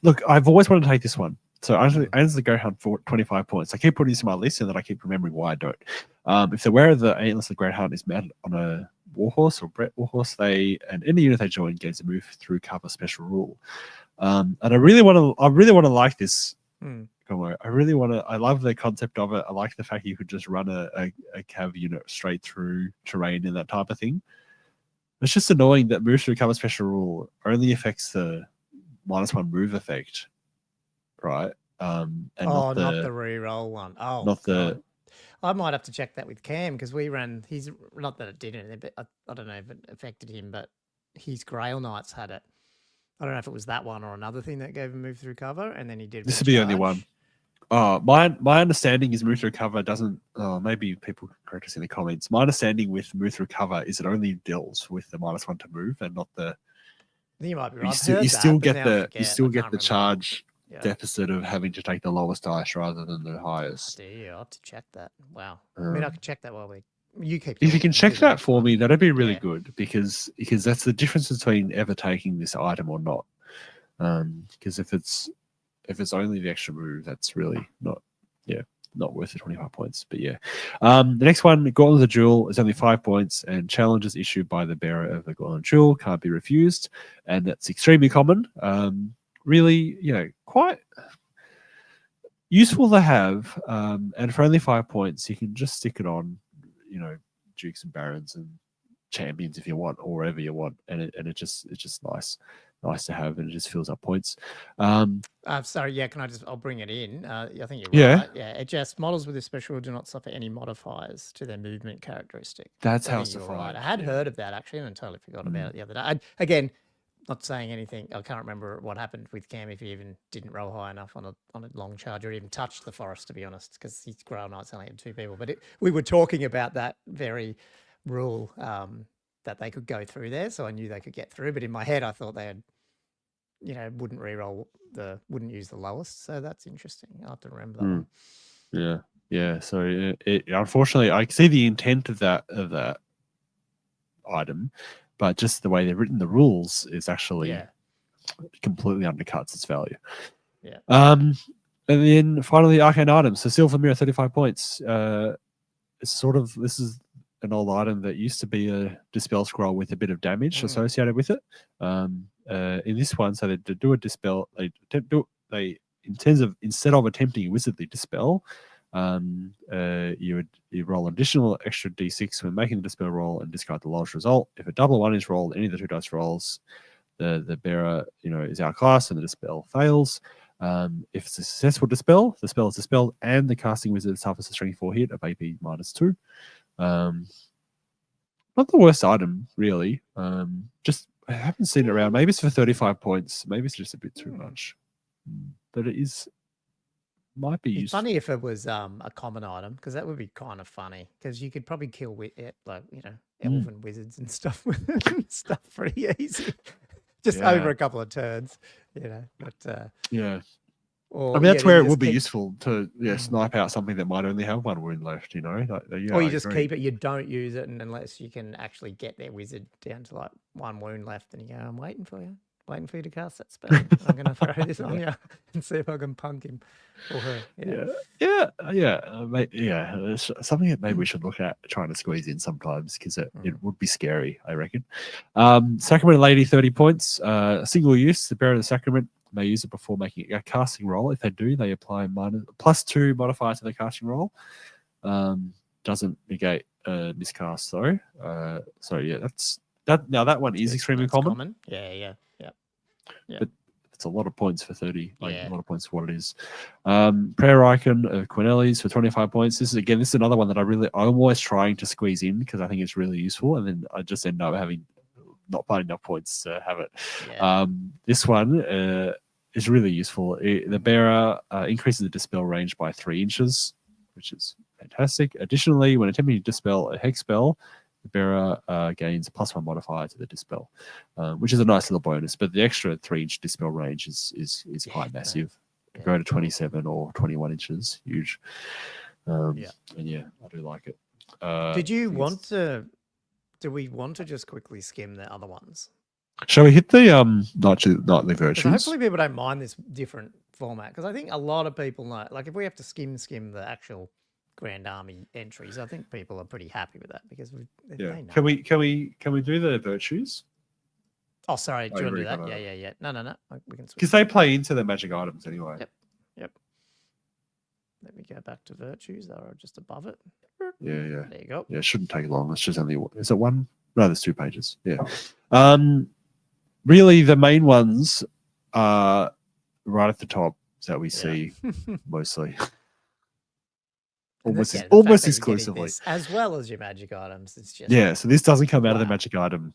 Look, I've always wanted to take this one. So Antlers of the Great Hunt for 25 points. I keep putting this in my list, and then I keep remembering why I don't. If the wearer of the Antlers of the Great Hunt is mounted on a warhorse or Brett warhorse, and any unit they join gains a move through cover special rule. And I really want to like this. I love the concept of it. I like the fact you could just run a cav unit straight through terrain and that type of thing. It's just annoying that move through cover special rule only affects the -1 move effect, right? And not the reroll one. Oh, not the. I might have to check that with Cam because we ran. He's not that it did anything, but I don't know if it affected him. But his Grail Knights had it. I don't know if it was that one or another thing that gave him move through cover, and then he did. This would be the only one. Oh, my understanding is move through cover doesn't. Oh, maybe people can correct us in the comments. My understanding with move through cover is it only deals with the -1 to move and not the. You might be right. You still get the charge deficit of having to take the lowest dice rather than the highest. Do you? I'll have to check that. Wow. I mean, I can check that while you keep. If you can check that for me, that'd be really good because that's the difference between ever taking this item or not. Because if it's only the extra move, that's really not worth the 25 points. But the next one, Gauntlet of the Jewel, is only 5 points, and challenges issued by the bearer of the Gauntlet of the Jewel can't be refused, and that's extremely common. Really, quite useful to have, and for only 5 points, you can just stick it on, Dukes and Barons and Champions if you want, or wherever you want, and it's just nice to have, and it just fills up points. Sorry, I'll bring it in. I think you're right. Yeah, it just models with this special rule do not suffer any modifiers to their movement characteristic. That's how it's defined. Right. I had heard of that actually, and I totally forgot about it the other day. Again, not saying anything. I can't remember what happened with Cam if he even didn't roll high enough on a long charge or even touched the forest, to be honest, because his Grail Knights only had 2 people. But we were talking about that very rule that they could go through there, so I knew they could get through. But in my head, I thought they had, wouldn't use the lowest. So that's interesting. I'll have to remember that one. Yeah. So unfortunately, I see the intent of that item, but just the way they've written the rules is actually completely undercuts its value. Yeah. And then finally, arcane items. So Silver Mirror, 35 points. This is an old item that used to be a dispel scroll with a bit of damage associated with it. In this one, so they do a dispel. Instead of attempting a wizardly dispel, you roll an additional extra d6 when making the dispel roll and discard the lowest result. If a double 1 is rolled, any of the 2 dice rolls, the bearer is outclassed and the dispel fails. If it's a successful dispel, the spell is dispelled and the casting wizard suffers a strength 4 hit of AP -2. Not the worst item, really. Just I haven't seen it around. Maybe it's for 35 points. Maybe it's just a bit too much. But it might be useful. It's funny if it was a common item, because that would be kind of funny. Because you could probably kill elven wizards and stuff with it, stuff pretty easy, just over a couple of turns, But Or, that's where it would be useful to snipe out something that might only have 1 wound left, or you just keep it, you don't use it, and unless you can actually get their wizard down to 1 wound left, and you go, I'm waiting for you. waiting for you to cast that spell. I'm going to throw this on you and see if I can punk him or her. It's something that maybe we should look at trying to squeeze in sometimes because it would be scary, I reckon. Sacrament Lady, 30 points. Single use. The bearer of the sacrament may use it before making a casting roll. If they do, they apply +2 modifier to the casting roll. Doesn't negate miscast though. So yeah, that's that. Now that one is extremely common. Yeah. But it's a lot of points for 30. A lot of points for what it is. Prayer icon of Quinelli's for 25 points. This is another one that I'm always trying to squeeze in because I think it's really useful, and then I just end up not finding enough points to have it. Yeah. This one is really useful. The bearer increases the dispel range by 3 inches, which is fantastic. Additionally, when attempting to dispel a hex spell, the bearer gains a +1 modifier to the dispel, which is a nice little bonus. But the extra 3-inch dispel range is quite massive. Go to 27 or 21 inches, huge. And yeah, I do like it. Do we want to just quickly skim the other ones? Shall we hit the nightly virtues? Hopefully people don't mind this different format because I think a lot of people know. Like if we have to skim the actual Grand Army entries, I think people are pretty happy with that because they know. Can we do the virtues? Oh, sorry. Do you want to do that? Yeah. No. We can switch. Because they play into the magic items anyway. Yep. Let me go back to virtues. They are just above it. Yeah. There you go. Yeah, it shouldn't take long. It's just only, is it one? No, there's 2 pages. Yeah. Really, the main ones are right at the top that we see mostly. Almost exclusively. As well as your magic items. It's just so this doesn't come out of the magic item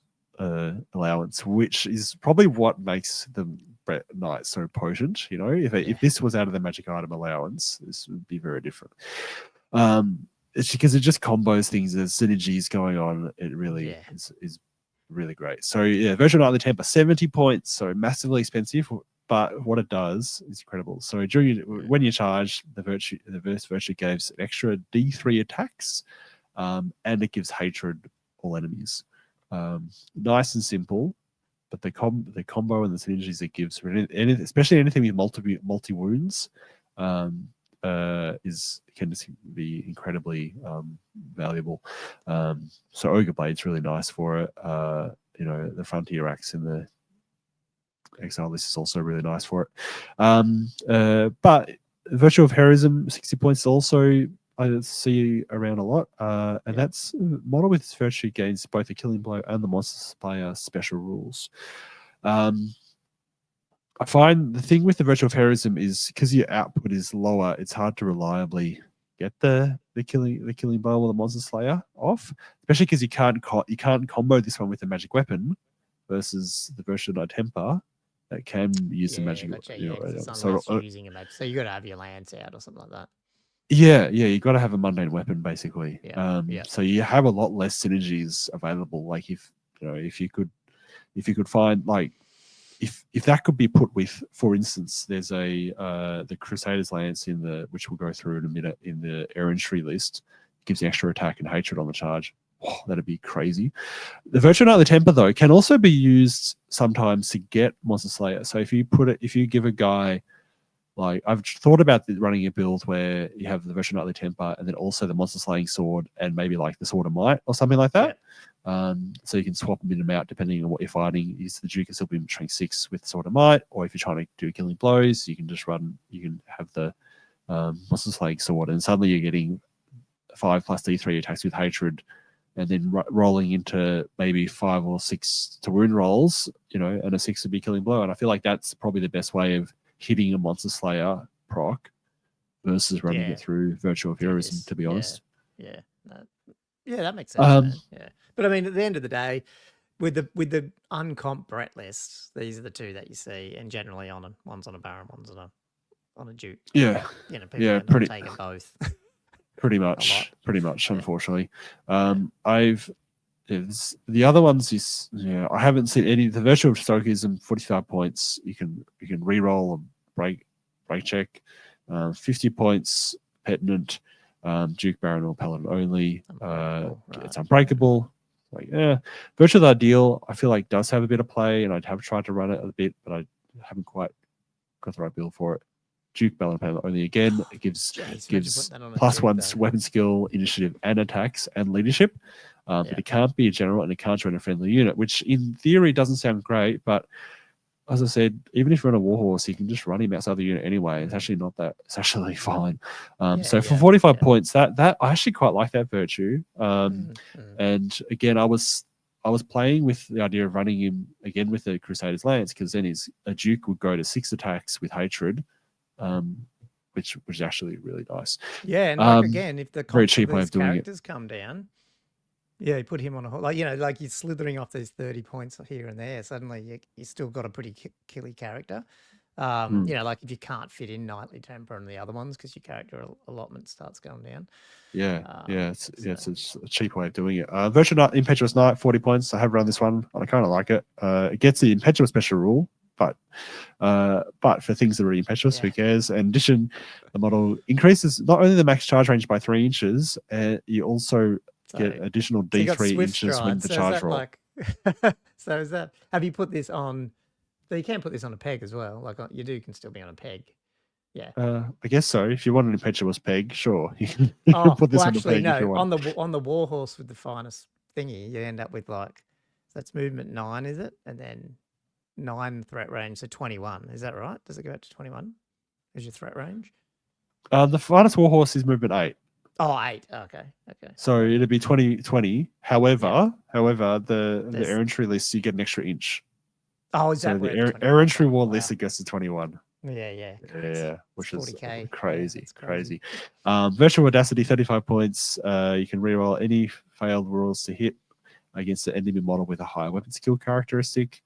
allowance, which is probably what makes the Brett Knight so potent. You know, if this was out of the magic item allowance, this would be very different. It's because it just combos things. There's synergies going on. It really is really great. So yeah, Virtual Knightly Temper, 70 points. So massively expensive, but what it does is incredible. So when you charge, the virtue gives an extra D3 attacks, and it gives hatred all enemies. Nice and simple, but the combo and the synergies it gives, especially anything with multi wounds, can just be incredibly valuable. So Ogre Blade's really nice for it. The Frontier Axe in the Exile list is also really nice for it. But Virtue of Heroism, 60 points also I see around a lot. And that's model with its virtue gains both the Killing Blow and the Monster Slayer special rules. I find the thing with the Virtue of Heroism is because your output is lower, it's hard to reliably get the killing blow or the Monster Slayer off, especially because you can't combo this one with the magic weapon versus the Virtue of Temper that can use the magic. So using a magic, so you got to have your lance out or something like that. Yeah, you got to have a mundane weapon basically. Yeah. So you have a lot less synergies available. Like if you could find like. If that could be put with, for instance, there's the Crusader's Lance which we'll go through in a minute in the errantry list, gives extra attack and hatred on the charge. Oh, that'd be crazy. The Virtual Knightly Temper though can also be used sometimes to get Monster Slayer. So if you give a guy, like I've thought about running a build where you have the Virtual Knightly Temper and then also the Monster Slaying Sword and maybe like the Sword of Might or something like that. So you can swap them in and out depending on what you're fighting. Is the Duke of Silver strength 6 with Sword of Might, or if you're trying to do Killing Blows, you can have the Monster Slaying Sword, and suddenly you're getting 5 plus D3 attacks with hatred, and then rolling into maybe 5 or 6 to wound rolls, and a 6 would be Killing Blow. And I feel like that's probably the best way of hitting a Monster Slayer proc versus running it through Virtue of Heroism, to be honest. Yeah, that makes sense. Yeah. But I mean, at the end of the day, with the uncomp Brett list, these are the two that you see, and generally one's on a Baron, one's on a Duke. Yeah, people end up taking both. Pretty much, unfortunately. The other ones is I haven't seen any. The Virtual Stoicism, 45 points. You can re-roll and break check. 50 points, Petinent, Duke, Baron, or Paladin only. It's unbreakable. like, Virtual Ideal, I feel like does have a bit of play, and I'd have tried to run it a bit, but I haven't quite got the right build for it. Duke Bell and Panel only again, it gives Jeez, imagine gives putting that on a +1 Duke, though. weapon skill, initiative, and attacks and leadership. But Yeah. it can't be a general and it can't join a friendly unit, which in theory doesn't sound great, but as I said, even if you're on a warhorse, you can just run him outside the unit anyway. It's actually not that. It's actually fine. So for 45 points, that I actually quite like that virtue. And again, I was playing with the idea of running him again with the Crusader's Lance, because then a Duke would go to 6 attacks with hatred, which was actually really nice. Yeah, and like again, if the very cheap way of doing characters come down, yeah, you put him on a like like you're slithering off these 30 points here and there. Suddenly you still got a pretty killy character. Like if you can't fit in Knightly Temper and the other ones because your character allotment starts going down. It's a cheap way of doing it. Virtual Knight, Impetuous Knight, 40 points. I have run this one, and I kind of like it. It gets the Impetuous special rule, but for things that are really impetuous, who cares? In addition, the model increases not only the max charge range by 3 inches, you also get additional D3 inches when the charge roll. So is that? Have you put this on? So you can put this on a peg as well. Like you can still be on a peg. Yeah. I guess so. If you want an impetuous peg, sure, you can put this on a peg if you want. On the warhorse with the finest thingy, you end up with like that's movement 9, is it? And then 9 threat range, so 21. Is that right? Does it go out to 21? Is your threat range? The finest warhorse is movement 8. Oh, 8. Okay. So it'd be 20. However, the errantry list, you get an extra inch. Oh, is that so the errantry war list, it goes to 21. Yeah, which is 40K. crazy. Virtual Audacity, 35 points. You can reroll any failed rolls to hit against the enemy model with a higher weapon skill characteristic,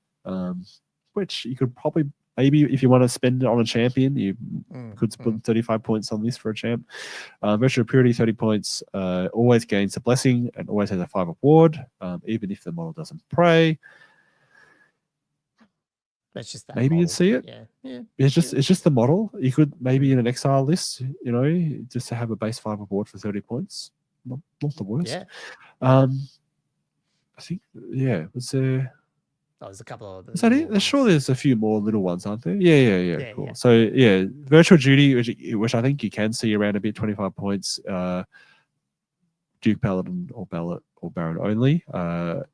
which you could probably, maybe if you want to spend it on a champion, you could spend 35 points on this for a champ. Virtual Purity, 30 points. Always gains a blessing and always has a 5 ward, even if the model doesn't pray. That's just that maybe model. You'd see it. Yeah. It's just the model. You could maybe in an exile list, just to have a base 5 award for 30 points. Not the worst. Yeah. I think was there. Oh, there's a couple of. Is that it? Sure, there's a few more little ones, aren't there? Yeah. Cool. So Virtual Duty, which I think you can see around a bit, 25 points. Duke Paladin or Baron only.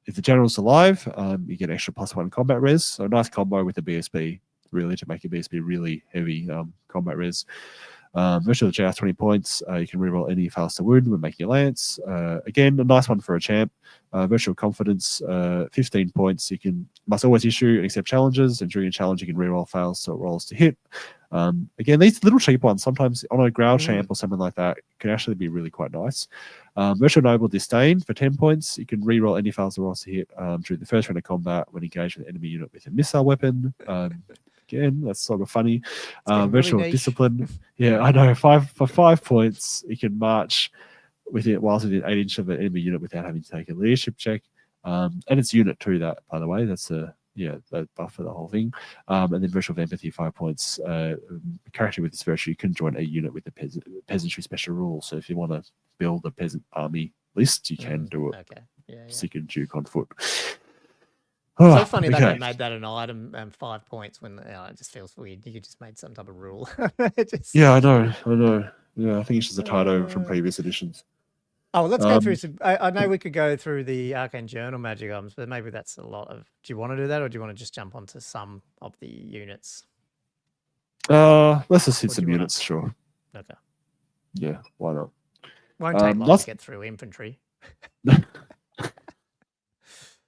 If the general's alive, you get extra +1 combat res. So a nice combo with the BSB, really, to make your BSB really heavy combat res. Virtual JR, 20 points. You can reroll any faster wound when making a lance. Again, a nice one for a champ. Virtual Confidence, 15 points. You must always issue and accept challenges, and during a challenge, you can reroll fails so it rolls to hit. Again, these little cheap ones, sometimes on a Growl champ or something like that, can actually be really quite nice. Virtual Noble Disdain for 10 points. You can reroll any fails or rolls to hit during the first round of combat when engaged with an enemy unit with a missile weapon. Again, that's sort of funny. Virtual really Discipline. Yeah, I know. For 5 points, you can march with it whilst within 8 inches of an enemy unit without having to take a leadership check. And it's unit 2, that, by the way. That's that buff for the whole thing. And then Virtual Empathy, 5 points. Character with this virtue, you can join a unit with the peasantry special rule. So if you want to build a peasant army list, you can do it. Okay. Yeah. Stick and Duke on foot. So funny that they made that an item 5 points when it just feels weird. You just made some type of rule. Yeah, I know. Yeah, I think it's just a title from previous editions. Oh, let's go through some. I know we could go through the Arcane Journal magic items, but maybe that's a lot of. Do you want to do that, or do you want to just jump onto some of the units? Let's just hit some units, sure. Okay. Yeah, why not? Won't take long to get through infantry.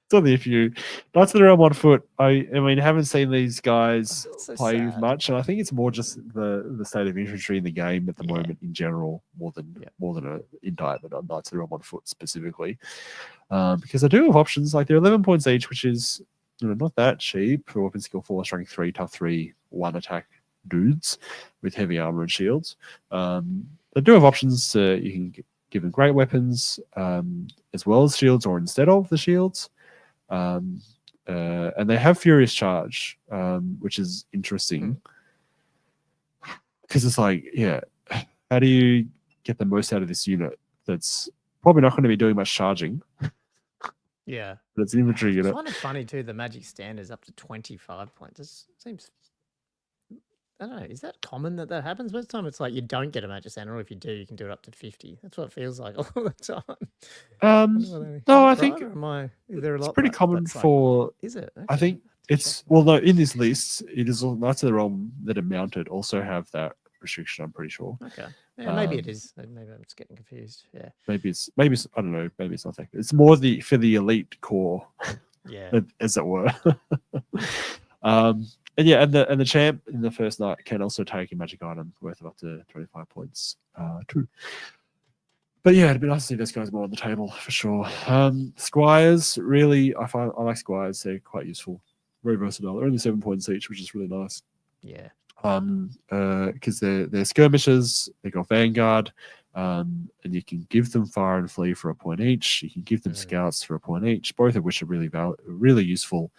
It's only a few. Knights of the Realm on foot. I mean, haven't seen these guys play much, and I think it's more just the state of infantry in the game at the moment in general, more than an indictment on Knights of the Realm on foot specifically. Because I do have options, like they're 11 points each, which is not that cheap for weapon skill 4, strength 3, tough 3, 1 attack dudes with heavy armor and shields. They do have options. You can give them great weapons as well as shields, or instead of the shields. And they have Furious Charge, which is interesting because it's like, how do you get the most out of this unit that's probably not going to be doing much charging? Yeah. but it's an infantry I unit. find it funny too. The magic standard is up to 25 points. This seems, I don't know. Is that common that happens? Most of the time, it's like you don't get a magic standard, or if you do, you can do it up to 50. That's what it feels like all the time. Um, Is no, it I think right, or am I? Is there a it's lot pretty that, common that's like? for. Is it? I Okay. think Have to check it's that. well, no, in this list, it is all Knights of the Realm that are mounted also have that restriction. I'm pretty sure. Okay. Yeah, maybe it Um, is. Maybe I'm just getting confused. Yeah. maybe it's, I don't know. Maybe it's not that. It's more for the elite core, Yeah. as it were. And yeah, and the champ in the first night can also take a magic item worth of up to 25 points too. But yeah, it'd be nice to see those guys more on the table for sure. Squires, really, I like squires. They're quite useful, very versatile. They're only 7 points each, which is really nice. Yeah. Because they're skirmishers, they got vanguard, and you can give them fire and flee for a point each. You can give them scouts for a point each, both of which are really useful.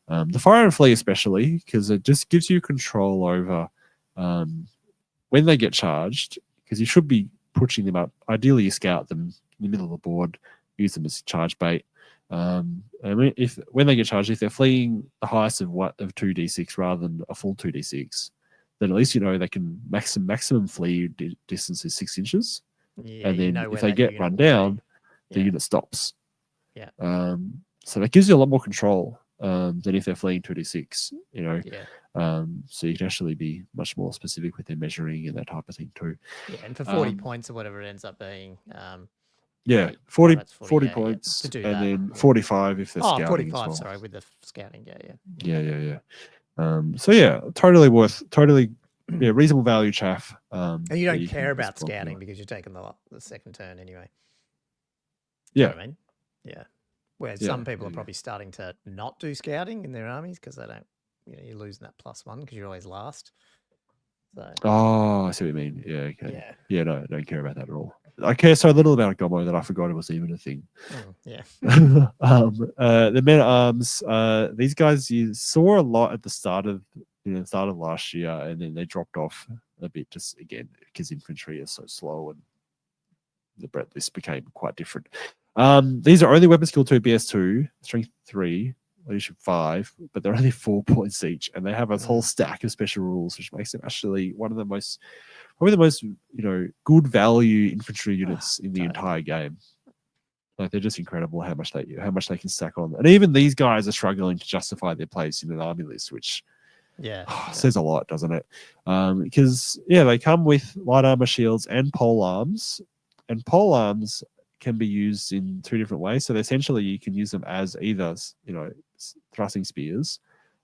The fire and flee especially, because it just gives you control over when they get charged, because you should be pushing them up. Ideally, you scout them in the middle of the board, use them as charge bait. And when they get charged, if they're fleeing the highest of 2d6 rather than a full 2d6, then at least you know they can maximum flee distance is 6 inches. Yeah. And You then know if where they that get unit run will be. down, the Yeah. unit stops. Yeah. So that gives you a lot more control than if they're fleeing 2d6, you know. Yeah. So you can actually be much more specific with their measuring and that type of thing too. Yeah. And for 40 points or whatever it ends up being, yeah, 40 40 yeah, points, to do and that. then Yeah. 45 if they're Oh, scouting 45, as well. sorry, with the scouting. Yeah. Yeah. So yeah, reasonable value chaff. And you that don't can care just about plonk scouting away. because you're taking the second turn anyway. Yeah. You know what I mean? Yeah. Whereas some people are probably starting to not do scouting in their armies because they don't, you're losing that +1 because you're always last. So. Oh, I see what you mean. Yeah, okay. Yeah. Yeah, no, I don't care about that at all. I care so little about Gommo that I forgot it was even a thing. Yeah. The men at arms, these guys you saw a lot at the start of last year, and then they dropped off a bit just again because infantry is so slow and the breadth list became quite different. These are only weapon skill 2, BS2, strength 3, leadership 5, but they're only 4 points each, and they have a whole stack of special rules, which makes them actually probably the most good value infantry units in the entire game. Like they're just incredible how much they can stack on, and even these guys are struggling to justify their place in an army list, which says a lot, doesn't it? Because they come with light armor shields and pole arms, and pole arms can be used in 2 different ways. So essentially, you can use them as either thrusting spears,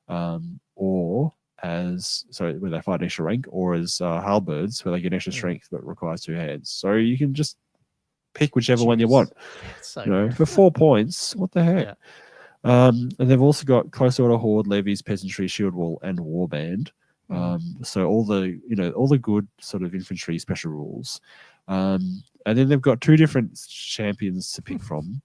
or as where they fight extra rank, or as halberds where they get extra strength but requires 2 hands. So you can just pick whichever one you want. For 4 points, what the heck? Yeah. And they've also got close order, horde, levies, peasantry, shield wall, and warband. So all the good sort of infantry special rules. And then they've got 2 different champions to pick from.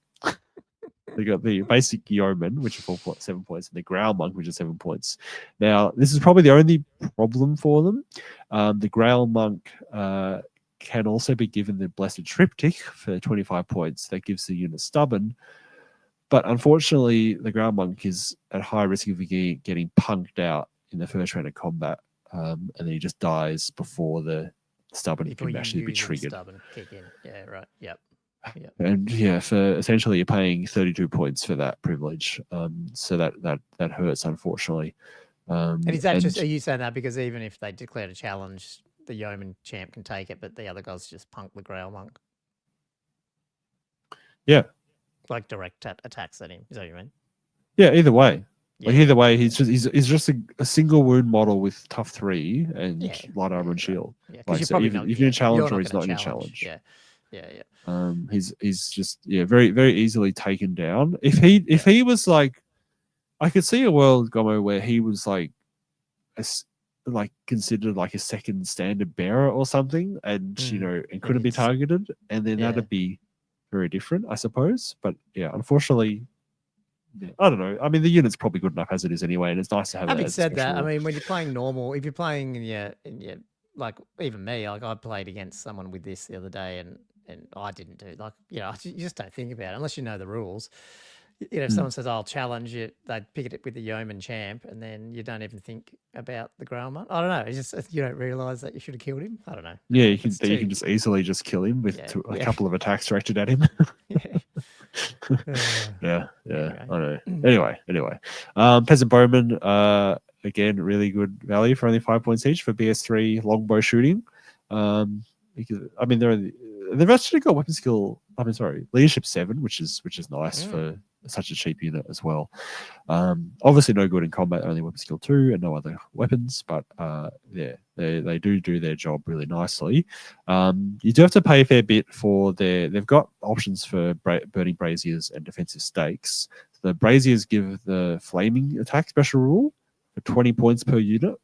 They got the basic yeoman, which are 7 points, and the Grail Monk, which is 7 points. Now, this is probably the only problem for them. The Grail Monk can also be given the Blessed Triptych for 25 points. That gives the unit stubborn. But unfortunately, the Grail Monk is at high risk of getting punked out in the first round of combat, and then he just dies before the stubborn can actually be triggered. Stubborn kick in. Yeah, right. Yep. And for essentially you're paying 32 points for that privilege. So that hurts, unfortunately. And is that are you saying that because even if they declared a challenge, the yeoman champ can take it, but the other guys just punk the Grail Monk? Yeah. Like direct attacks at him. Is that what you mean? Yeah, either way. Either way, he's just a single wound model with tough 3 and light armor and shield. Right. So even if you're in challenge or he's not in challenge. Yeah. He's just very very easily taken down. If he was like, I could see a world, Gomo, where he was like considered like a second standard bearer or something, and and couldn't be targeted, and then that'd be very different, I suppose. But unfortunately, I don't know. I mean, the unit's probably good enough as it is anyway, and it's nice to have. Having said that, I mean, when you're playing normal, if you're playing like even me, like I played against someone with this the other day, and I didn't do you just don't think about it unless you know the rules. You know, if someone says, "I'll challenge it," they pick it up with the yeoman champ, and then you don't even think about the Growlmon. I don't know. It's just you don't realise that you should have killed him. I don't know. Yeah, Anyway, you can it's you too- can just easily just kill him with Yeah, a yeah. couple of attacks directed at him. yeah. yeah, Anyway. I know. Anyway, Peasant Bowman, again, really good value for only 5 points each for BS3 longbow shooting. Because I mean, they've actually got weapon skill. I mean, sorry, leadership 7, which is nice for such a cheap unit as well. Obviously, no good in combat, only weapon skill 2 and no other weapons. But yeah, they do their job really nicely. You do have to pay a fair bit for they've got options for burning braziers and defensive stakes. The braziers give the flaming attack special rule for 20 points per unit,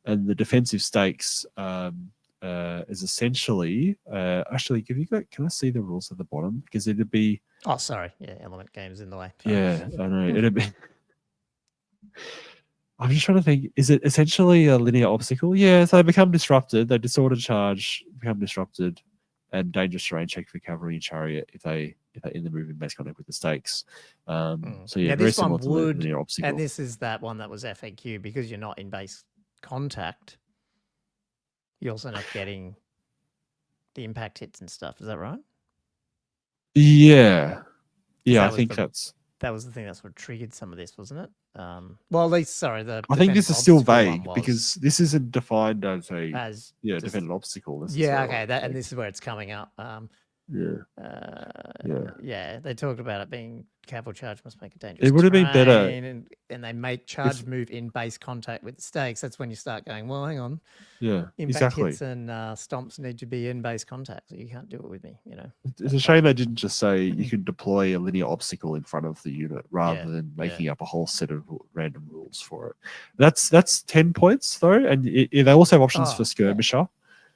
and the defensive stakes is essentially actually can I see the rules at the bottom, because it'd be Oh, sorry. Yeah, element game's in the way. Sorry. yeah, I know it'd be. I'm just trying to think. Is it essentially a linear obstacle? Yeah, so they become disrupted. They disorder charge, become disrupted, and dangerous terrain check for cavalry and chariot if they're in the movement based contact with the stakes. So yeah, very this one similar to the linear obstacle. and this is that one that was FAQ, because you're not in base contact. You're also not getting the impact hits and stuff. Is that right? Yeah, I was think the- that's. That was the thing that sort of triggered some of this, wasn't it? Well, at least, sorry, the I think this defensive is still obstacle one vague was because this isn't defined as a as just- defendant obstacle. This is yeah, sort of okay, like and vague. this is where it's coming up. Yeah. Yeah, they talked about it being cavalry charge must make a dangerous. It would have been better. terrain, and they make charge move in base contact with the stakes. That's when you start going, well, hang on, Yeah, impact exactly. hits and stomps need to be in base contact, so you can't do it with me. You know, It's a shame they didn't just say you can deploy a linear obstacle in front of the unit rather Yeah, than making up a whole set of random rules for it. That's 10 points though, and they also have options for skirmisher.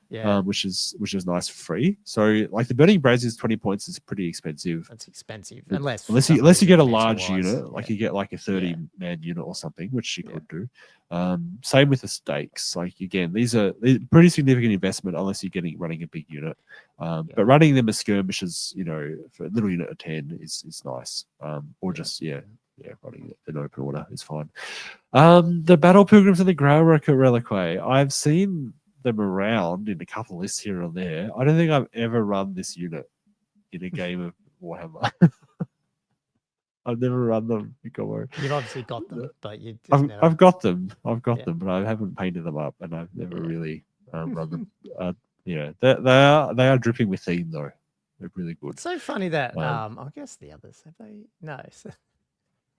Yeah, Which is nice for free. So like the burning braziers 20 points is pretty expensive. that's expensive unless you get a large meta-wise, unit, like you get like a 30-man unit or something, which you could do. Same with the stakes. Like again, these are pretty significant investment unless you're running a big unit. But running them as skirmishes, for a little unit of 10 is nice. Or just running it in open order is fine. The battle pilgrims and the Grail Reliquae. I've seen them around in a couple of lists here and there. I don't think I've ever run this unit in a game of Warhammer. I've never run them. You've obviously got them, but you just I've got them. Them, but I haven't painted them up, and I've never really run them. They are dripping with theme though. They're really good. It's so funny that I guess the others have they no.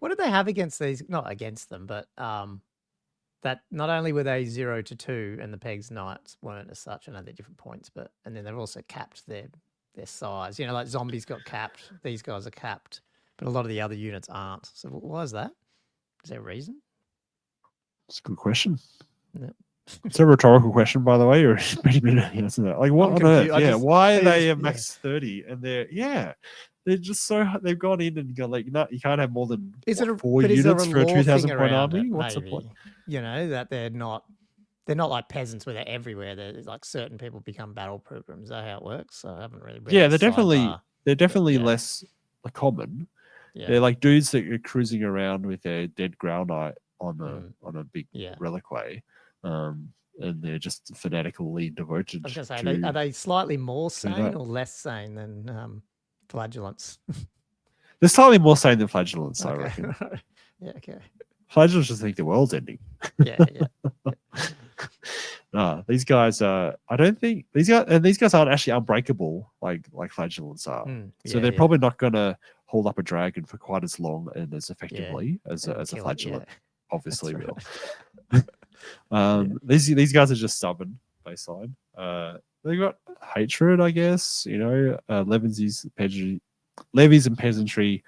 What did they have against these? Not against them, but that not only were they 0 to 2 and the Pegs Knights weren't as such, I know they're different points, and then they've also capped their size. Like zombies got capped, these guys are capped, but a lot of the other units aren't. So why is that? Is there a reason? It's a good question. Yeah. It's a rhetorical question, by the way. You're pretty good at answering that. Like, what on earth? Yeah, why are they max 30 and they're just so they've gone in and gone like, no, you can't have more than 4 units for a 2,000 point army. What's the point? That they're not like peasants where they're everywhere. They're like certain people become battle pilgrims. Is that how it works? So I haven't really read. Yeah, they're definitely less common. Yeah. They're like dudes that are cruising around with their dead Grail Knight on a big reliquary. And they're just fanatically devoted. I was going to say, are they slightly more sane or less sane than flagellants? They're slightly more sane than flagellants, I reckon. Yeah, okay. Flagellants just think the world's ending. Yeah. No, these guys I don't think these guys aren't actually unbreakable like flagellants are. So they're probably not gonna hold up a dragon for quite as long and as effectively as a flagellant. Obviously real. These guys are just stubborn baseline. They got hatred, I guess. Levies and peasantry.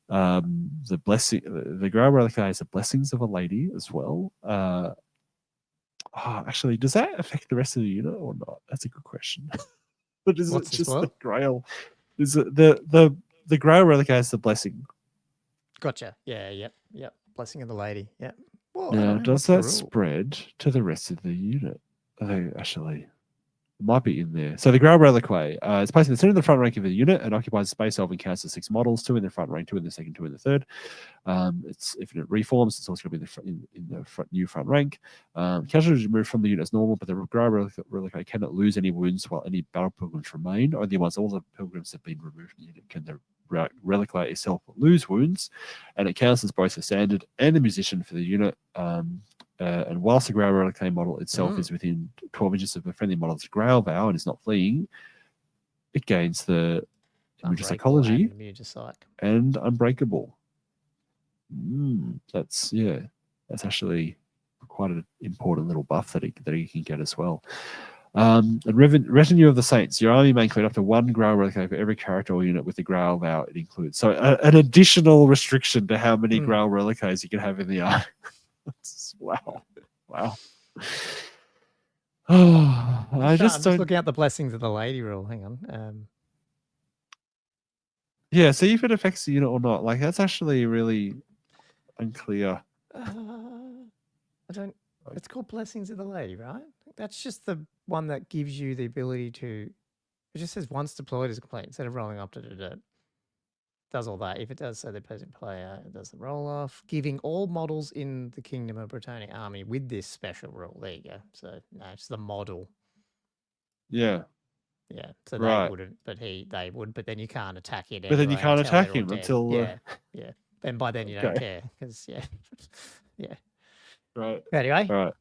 The Grail Relic has the blessings of a lady as well. Actually, does that affect the rest of the unit or not? That's a good question. But is it just the Grail? Is it the Grail Relic has the blessing? Gotcha. Yeah. Yep. Blessing of the lady. Yeah. Well, now, does that spread to the rest of the unit? Actually, It might be in there. So the Grail Reliquary. It's placed in the center of the front rank of the unit and occupies space over and counts as 6 models, 2 in the front rank, 2 in the second, 2 in the third. It's if it reforms, it's also going to be in the new front rank. Casualties removed from the unit as normal, but the Grail Reliquary cannot lose any wounds while any battle pilgrims remain. Only once all the pilgrims have been removed from the unit can the Reliquary itself lose wounds, and it counts as both the standard and the musician for the unit. And whilst the Grail Reliquary model itself is within 12 inches of a friendly model's Grail Vow and is not fleeing, it gains the Immune Psychology and Unbreakable. That's actually quite an important little buff that he can get as well. And Retinue of the Saints. Your army may include up to 1 Grail Reliquary for every character or unit with the Grail Vow it includes. So an additional restriction to how many Grail Reliquaries you can have in the army. Wow. Oh, I'm just looking at the blessings of the lady rule. Hang on. Yeah, see if it affects the unit or not. Like, that's actually really unclear. It's called Blessings of the Lady, right? That's just the one that gives you the ability to. It just says once deployed is complete instead of rolling up to does all that. If it does so, the present player it does the roll off, giving all models in the Kingdom of Bretonnia army with this special rule. There you go. So no, it's the model. Yeah. Yeah. So right. they wouldn't, but they would. But then you can't attack it. But then you can't attack him until. Yeah. And by then you don't care because yeah. Right. Anyway. All right.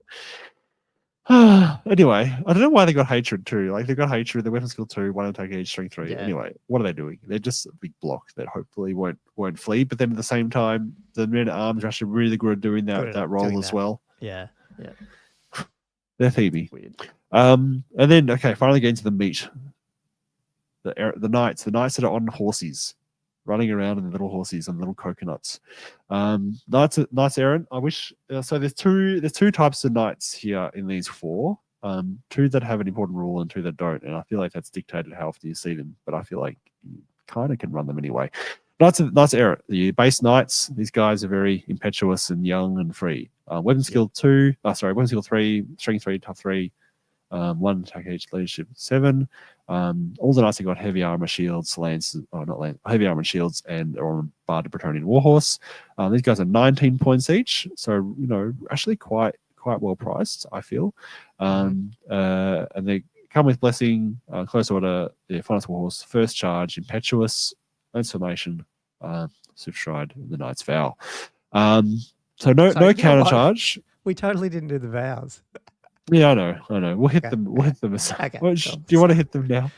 Anyway, I don't know why they got hatred too. Like, they got hatred, the weapon skill 2, 1 attack each, strength 3. Yeah. Anyway, what are they doing? They're just a big block that hopefully won't flee. But then at the same time, the men at arms are actually really good at doing that role as well. Yeah. They're Phoebe. Weird. And then finally getting to the meat. The knights that are on horses, running around in the little horses and little coconuts. Knights errant. I wish so. There's two types of knights here in these 4. 2 that have an important rule and 2 that don't. And I feel like that's dictated how often you see them. But I feel like you kind of can run them anyway. Knights errant. The base knights. These guys are very impetuous and young and free. Weapon skill 2. Weapon skill 3. Strength 3. Tough 3. 1 attack each, leadership 7. All the knights have got heavy armor, shields, heavy armor and shields, and are on Bard Bretonnian Warhorse. These guys are 19 points each, so actually quite well priced, I feel. And they come with blessing, close order, the Finest Warhorse, first charge, impetuous, transformation, swift stride, the Knight's Vow. So no counter charge. We totally didn't do the vows. Yeah, I know. We'll hit them. We'll hit them. Okay, cool. Do you want to hit them now?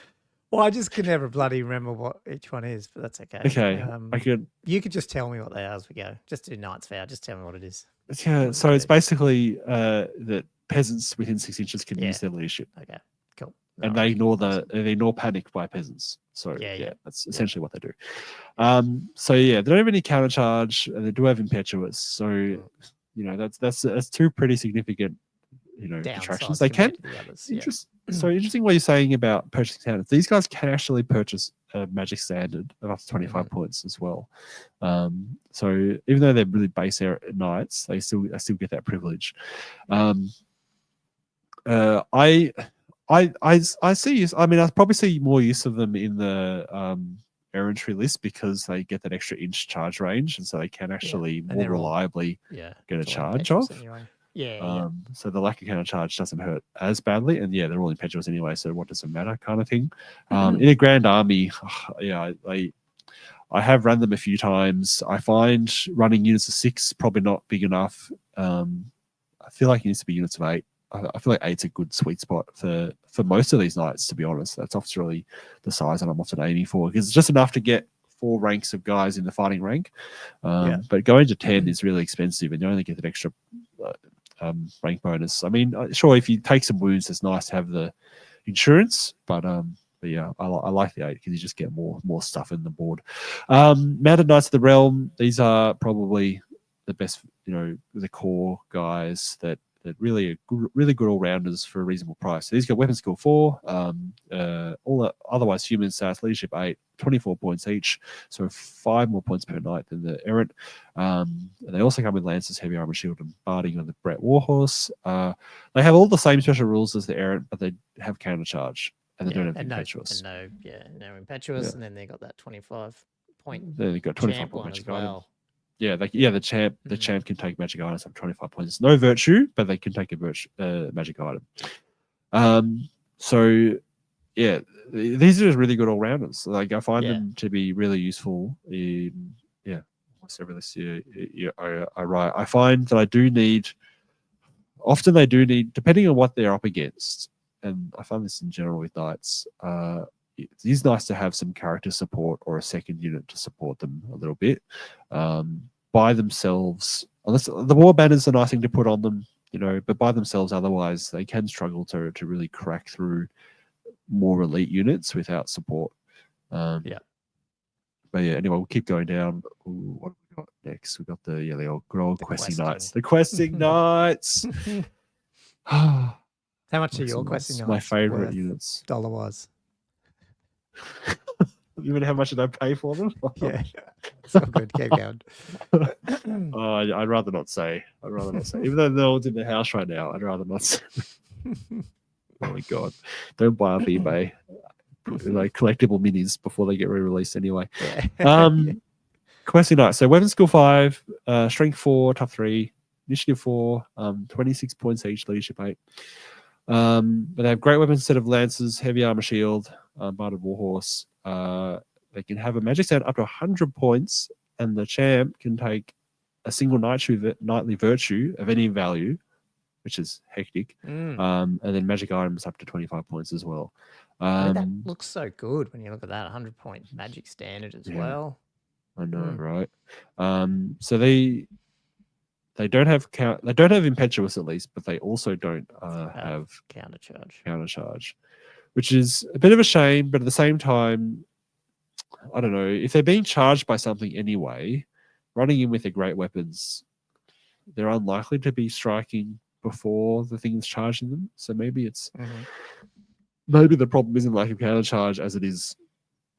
Well, I just can never bloody remember what each one is, but that's okay. Okay, You could just tell me what they are as we go. Just do Knight's Vow. Just tell me what it is. Yeah. So it's basically that peasants within 6 inches can use their leadership. Okay. Cool. And they ignore panic by peasants. So that's essentially what they do. They don't have any counter charge, and they do have impetuous. So that's 2 pretty significant. Attractions. They can. So interesting what you're saying about purchasing standards. These guys can actually purchase a magic standard of up to 25 points as well. So even though they're really base knights, they still get that privilege. I see use. I mean, I probably see more use of them in the errantry list because they get that extra inch charge range, and so they can actually more reliably get a charge off. Anyway. So the lack of counter charge doesn't hurt as badly, and they're all impetuous anyway, so what does it matter kind of thing. In a grand army, I have run them a few times. I find running units of 6 probably not big enough. I feel like it needs to be units of 8. I feel like 8's a good sweet spot for most of these knights, to be honest. That's often really the size that I'm often aiming for, because it's just enough to get 4 ranks of guys in the fighting rank. But going to 10 is really expensive, and you only get that extra rank bonus. I mean, sure, if you take some wounds, it's nice to have the insurance, but yeah, I like the 8 because you just get more stuff in the board. Mounted Knights of the Realm, these are probably the best, the core guys that they're really really good all rounders for a reasonable price. So these got weapon skill 4, all the otherwise human stats, leadership 8, 24 points each, so 5 more points per knight than the errant. And they also come with lances, heavy armor, shield, and barding on the Brett Warhorse. They have all the same special rules as the errant, but they have counter charge. And they don't have impetuous. No impetuous, and then they got that 25 point. Then they got 25 champ point one magic as item. well. Yeah, the champ can take magic items up 25 points. No virtue, but they can take a magic item. So yeah, these are just really good all rounders. Like I find them to be really useful in almost every list I write. I find that often they do need, depending on what they're up against, and I find this in general with knights, it is nice to have some character support or a second unit to support them a little bit. By themselves, unless the war banners are a nice thing to put on them, but by themselves, otherwise they can struggle to really crack through more elite units without support. But yeah, anyway, we'll keep going down. Ooh, what have we got next? We got the old good old questing knights. The questing knights. How much are your questing knights? My favorite units. $wise. Even how much did I pay for them? Yeah, so good. Keep going. I'd rather not say. Even though no one's in the house right now, I'd rather not say. Oh my god! Don't buy up eBay like collectible minis before they get re-released anyway. Questing knights. So weapon skill 5, strength 4, tough 3, initiative 4, 26 points each, leadership 8. But they have great weapons instead of lances, heavy armor, shield, barded warhorse. They can have a magic stand up to 100 points, and the champ can take a single knightly virtue of any value, which is hectic. And then magic items up to 25 points as well. That looks so good when you look at that 100-point magic standard as well. I know, right? So they don't have they don't have impetuous at least, but they also don't have counter charge, which is a bit of a shame. But at the same time, I don't know, if they're being charged by something anyway, running in with their great weapons, they're unlikely to be striking before the thing's charging them. So maybe it's maybe the problem isn't lack of counter charge as it is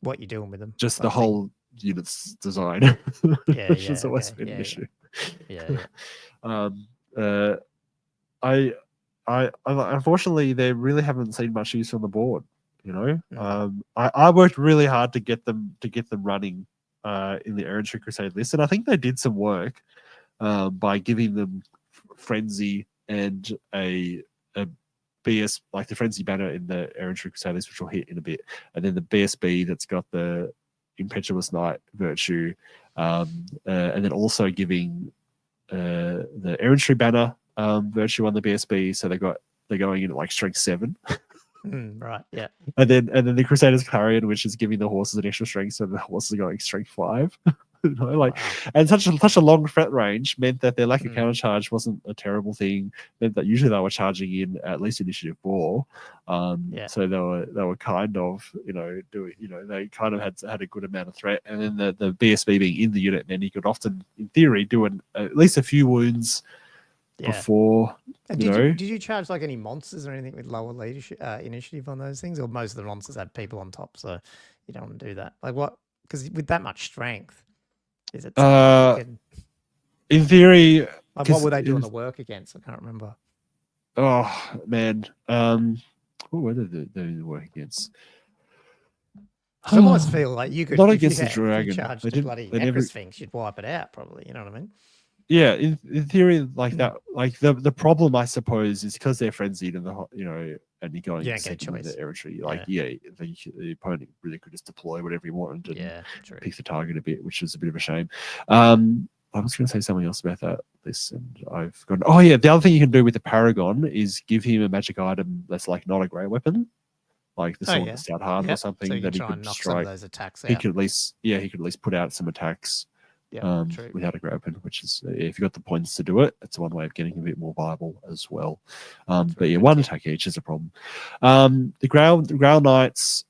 what you're doing with them. Just the whole unit's design. Which has always been an issue. I unfortunately they really haven't seen much use on the board. I worked really hard to get them running in the Errantry Crusade list, and I think they did some work by giving them Frenzy and a BS, like the Frenzy banner in the Errantry Crusade list, which we'll hit in a bit, and then the BSB that's got the Impetuous Knight virtue, and then also giving the Errantry banner virtue on the BSB, so they're going in at like strength 7. Right, yeah. And then the Crusaders Clarion, which is giving the horses an extra strength, so the horses are going strength 5. And such a long threat range meant that their lack of counter charge wasn't a terrible thing. Meant that usually they were charging in at least initiative 4. So they were kind of they kind of had a good amount of threat. And then the BSB being in the unit meant he could often, in theory, do at least a few wounds before. Did you charge like any monsters or anything with lower leadership initiative on those things, or most of the monsters had people on top, so you don't want to do that? Like what? Because with that much strength, is it? In theory, like what would they do on the work against? I can't remember. Oh man, what were they work against? I almost feel like you could not against the dragon. If you charged the bloody Necrosphinx, you'd wipe it out probably. You know what I mean? Yeah, in theory, like that, like the problem, I suppose, is because they're frenzied and and you're going second with the Errantry. Like, the opponent really could just deploy whatever he wanted and pick the target a bit, which is a bit of a shame. I was going to say something else about that list, and I've forgotten. Oh yeah, the other thing you can do with the Paragon is give him a magic item that's like not a great weapon, like the sword that's out hard or something, so that he could knock strike. Some of those attacks out. He could at least put out some attacks. Without a great weapon, which is if you've got the points to do it, it's one way of getting a bit more viable as well. But yeah, one attack each is a problem. The Grail Knights,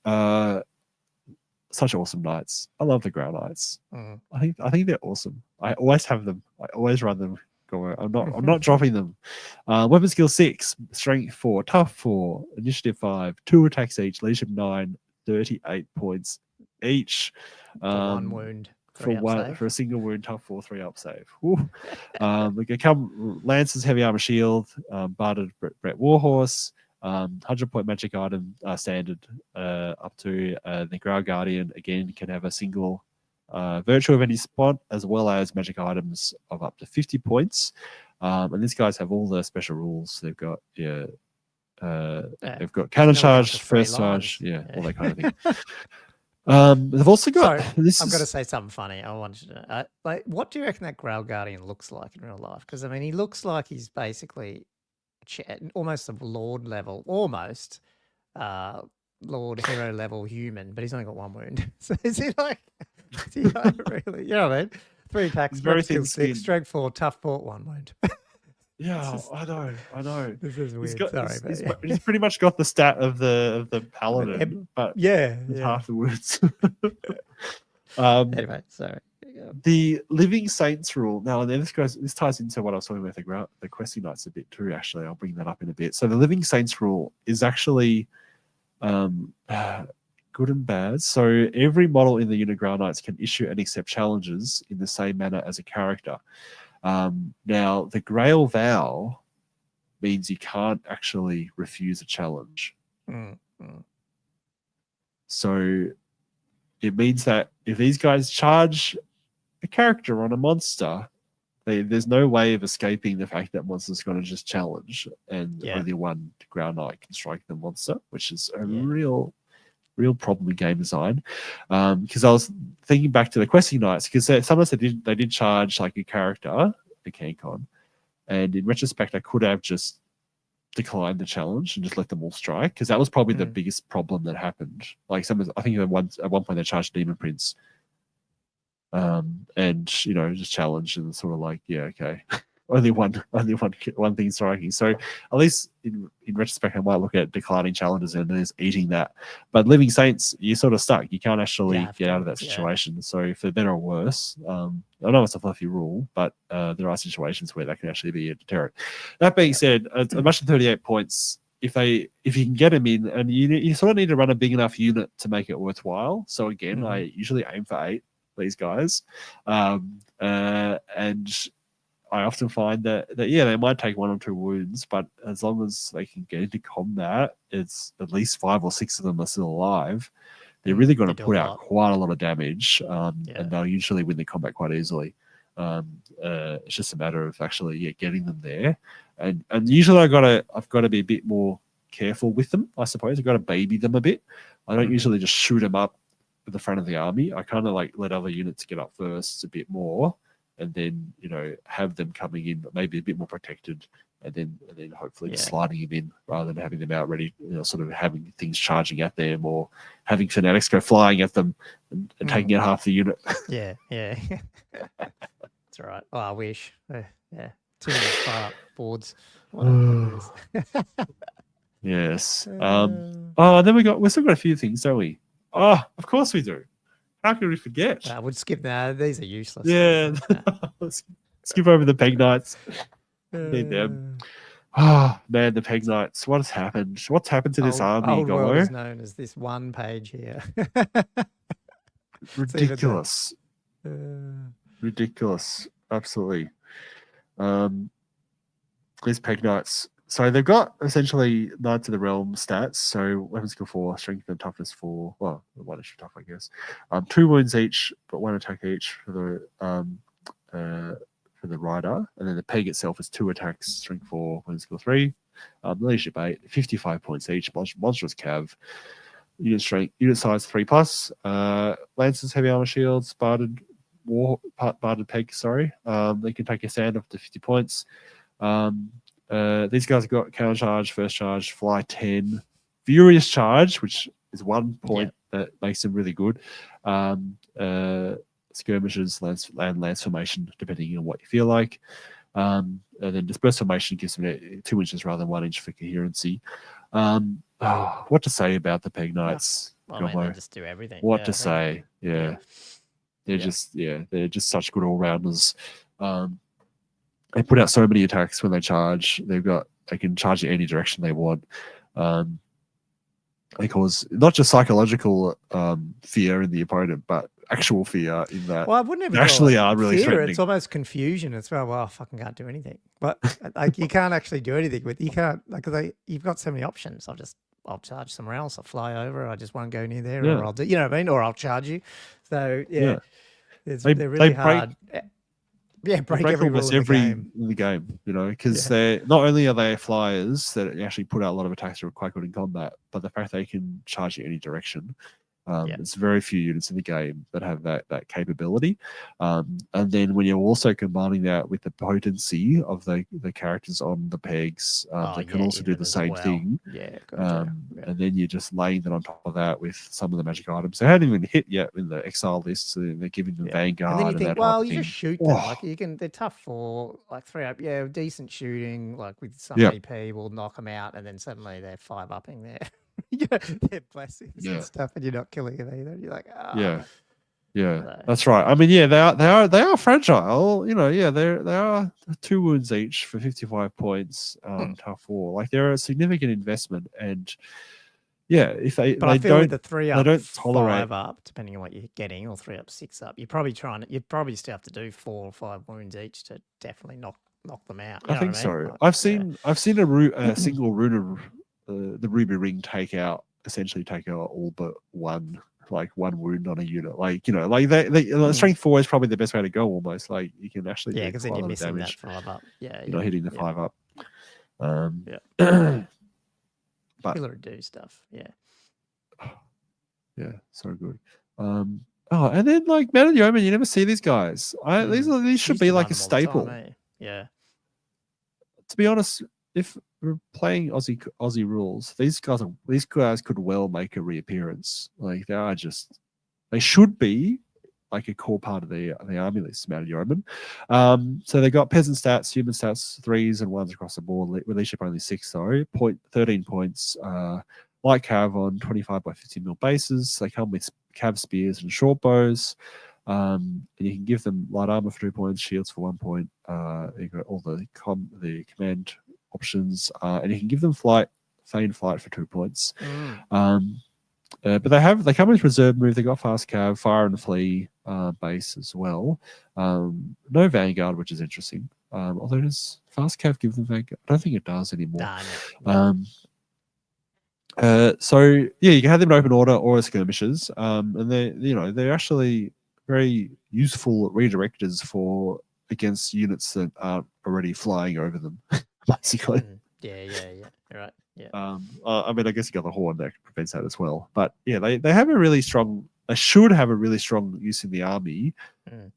such awesome knights. I love the Grail Knights. I think they're awesome. I always have them. I always run them. I'm not dropping them. Weapon skill 6, strength 4, tough 4, initiative 5, 2 attacks each, leadership 9, 38 points each. For one wound, For a single wound, tough 4, 3 up save. We can come Lance's heavy armor shield, Barded Brett Warhorse, 100-point magic item standard up to the Grau Guardian. Again, can have a single virtue of any spot, as well as magic items of up to 50 points. And these guys have all the special rules. They've got they've got cannon charge, first charge, all that kind of thing. They've also got. Sorry, I'm going to say something funny. I want you to know. Like, what do you reckon that Grail Guardian looks like in real life? Because I mean, he looks like he's basically almost a Lord level, almost Lord hero level human, but he's only got one wound. So is he like? Is he like really? You know what I mean? 3 attacks, very skill thin 6, strength 4, tough 4, 1 wound. Yeah, I know. This is weird. He's pretty much got the stat of the paladin, but half the words. Anyway, sorry. The Living Saints rule. Now, this ties into what I was talking about the questing knights a bit too. Actually, I'll bring that up in a bit. So the Living Saints rule is actually good and bad. So every model in the unit Grail Knights can issue and accept challenges in the same manner as a character. Now, the Grail Vow means you can't actually refuse a challenge. So it means that if these guys charge a character on a monster, there's no way of escaping the fact that monster's going to just challenge, and only one Grail Knight can strike the monster, which is a real problem in game design. Because I was thinking back to the questing knights, because sometimes they did charge like a character, the CanCon, and in retrospect I could have just declined the challenge and just let them all strike, because that was probably the biggest problem that happened. Like I think at one point they charged Demon Prince, and just challenged and sort of like, okay. Only one thing striking. So at least in retrospect, I might look at declining challenges and just eating that. But Living Saints, you're sort of stuck. You can't actually get out of that situation. So for better or worse, I know it's a fluffy rule, but there are situations where that can actually be a deterrent. That being said, a match of 38 points, if you can get them in, and you sort of need to run a big enough unit to make it worthwhile. So again, I usually aim for 8, these guys, and I often find that they might take 1 or 2 wounds, but as long as they can get into combat, it's at least 5 or 6 of them are still alive. They're really going to put out quite a lot of damage, and they'll usually win the combat quite easily. It's just a matter of actually getting them there, and usually I've got to be a bit more careful with them. I suppose I've got to baby them a bit. I don't usually just shoot them up at the front of the army. I kind of like let other units get up first a bit more, and then have them coming in maybe a bit more protected, and then hopefully just sliding them in rather than having them out ready, sort of having things charging at them, or having fanatics go flying at them and taking out half the unit. Yeah. That's all right. Oh, I wish. Too many far up boards. Yes. Then we've still got a few things, don't we? Oh, of course we do. How could we forget? I would skip that. These are useless. Yeah. Let's skip over the Peg Knights. Need them. Oh, man, the Peg Knights. What has happened? What's happened to this army, Old Golo? world is known as this one page here. Ridiculous. Ridiculous. Absolutely. These Peg Knights. So they've got essentially Knights of the Realm stats. So weapon skill 4, strength and toughness 4. Well, 1 extra tough, I guess. 2 wounds each, but 1 attack each for the rider. And then the Peg itself is 2 attacks, strength 4, weapon skill 3. Leadership 8, 55 points each. Monstrous cav. Unit strength, unit size 3+. Lancers, heavy armor shields, barded Peg. Sorry. They can take a stand up to 50 points. These guys have got counter charge, first charge, fly 10, furious charge, which is 1 point that makes them really good. Skirmishes, lance formation, depending on what you feel like. And then disperse formation gives them 2 inches rather than 1 inch for coherency. What to say about the Peg Knights? They just do everything. What to say? Yeah. They're just such good all rounders. they put out so many attacks when they charge. They can charge in any direction they want. They cause not just psychological fear in the opponent, but actual fear in that Well, I wouldn't even they actually call it are really fear. threatening. It's almost confusion as well. Well, I fucking can't do anything. But like, you can't actually do anything with. You can't like you've got so many options. I'll charge somewhere else. I'll fly over. I just won't go near there, Yeah. or I'll do. You know what I mean? Or I'll charge you. So yeah, They they're really break- hard. Yeah, They break every rule almost in the every game. in the game, because they're not only are they flyers that actually put out a lot of attacks that are quite good in combat, but the fact they can charge in any direction. There's very few units in the game that have that capability. And then when you're also combining that with the potency of the characters on the pegs, they can also do the same thing. Yeah, gotcha. And then you're just laying that on top of that with some of the magic items. They haven't even hit yet in the exile list, so they're giving them Vanguard. And then you think, that well, type of you thing. just shoot them. Like they're tough for like 3-up. Yeah, decent shooting. Like with some AP, we'll knock them out, and then suddenly they're 5-upping there. They're blessings and stuff, and you're not killing them either. You're like, that's right. I mean, they are fragile. They are 2 wounds each for 55 points. Tough war. Like they're a significant investment, and if they I feel with the 3-up, they don't tolerate 5-up, depending on what you're getting, or 3-up, 6-up. You're probably you'd probably still have to do 4 or 5 wounds each to definitely knock them out. I think so. Like, I've seen a single rune of the ruby ring essentially take out all but one wound on a unit. Strength 4 is probably the best way to go. Almost like you can actually because then you're missing that 5-up. You're not hitting the 5-up. But killer do stuff. So good. And then like Man of the Omen, you never see these guys. These should be like a staple. Yeah. To be honest, if we're playing Aussie rules, these guys could well make a reappearance. Like they should be like a core part of the army list, Man of the Omen. So they got peasant stats, human stats, 3s and 1s across the board. Leadership only 6, 13 points. Light cav on 25 by 50 mil bases. They come with cav spears and short bows. And you can give them light armor for 2 points, shields for 1 point. You got all the command options, and you can give them feign flight for 2 points. But they come with reserve move. They got fast cav, fire and flee base as well. No Vanguard, which is interesting. Although does fast cav give them Vanguard? I don't think it does anymore. So you can have them in open order or as skirmishers, and they're actually very useful redirectors against units that aren't already flying over them, basically. Yeah. You're right. Yeah. I mean, I guess you got the horn that prevents that as well. But they have a really strong. They should have a really strong use in the army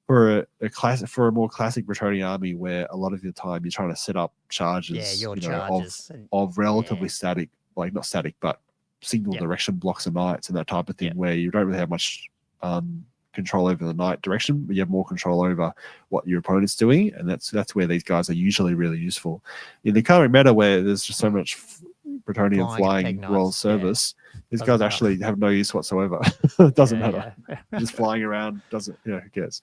for a more classic Bretonnian army, where a lot of the time you're trying to set up charges. Charges of relatively static, like not static, but single direction blocks of knights and that type of thing, where you don't really have much control over the knight direction, but you have more control over what your opponent's doing, and that's where these guys are usually really useful. In the current meta, where there's just so much Bretonnian flying royal service, these guys actually have no use whatsoever. It doesn't matter. Just flying around doesn't. Who cares?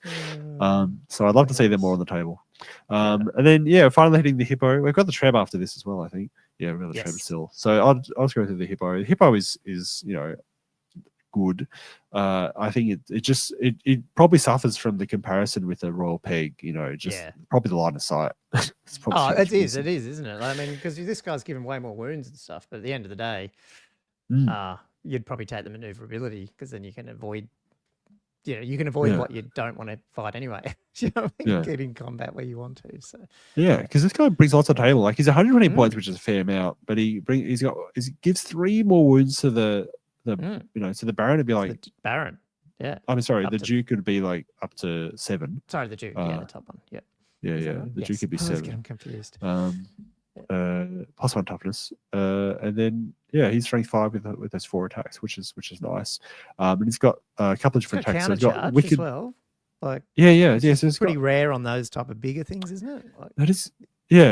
So I'd love to see them more on the table. And then finally hitting the hippo. We've got the Treb after this as well, I think. Yeah, we've got the Treb still. So I'll just go through the hippo. The hippo is good. I think it probably suffers from the comparison with the royal peg. Probably the line of sight. It is, isn't it? I mean, because this guy's given way more wounds and stuff, but at the end of the day, you'd probably take the maneuverability, because then you can avoid. You can avoid what you don't want to fight anyway. Get in combat where you want to. So because this guy brings lots to the table. Like he's 120 points, which is a fair amount, but he gives 3 more wounds to the so the Baron would be like the Baron. Yeah. I'm sorry, the Duke would be like up to 7. Sorry, the Duke. The top one. Yeah. The Duke could be 7. I'm confused. Plus 1 toughness, and then he's strength 5 with those 4 attacks, which is nice. And he's got a couple of different attacks. So he's got wicked as well. Like so it's pretty rare on those type of bigger things, isn't it? That is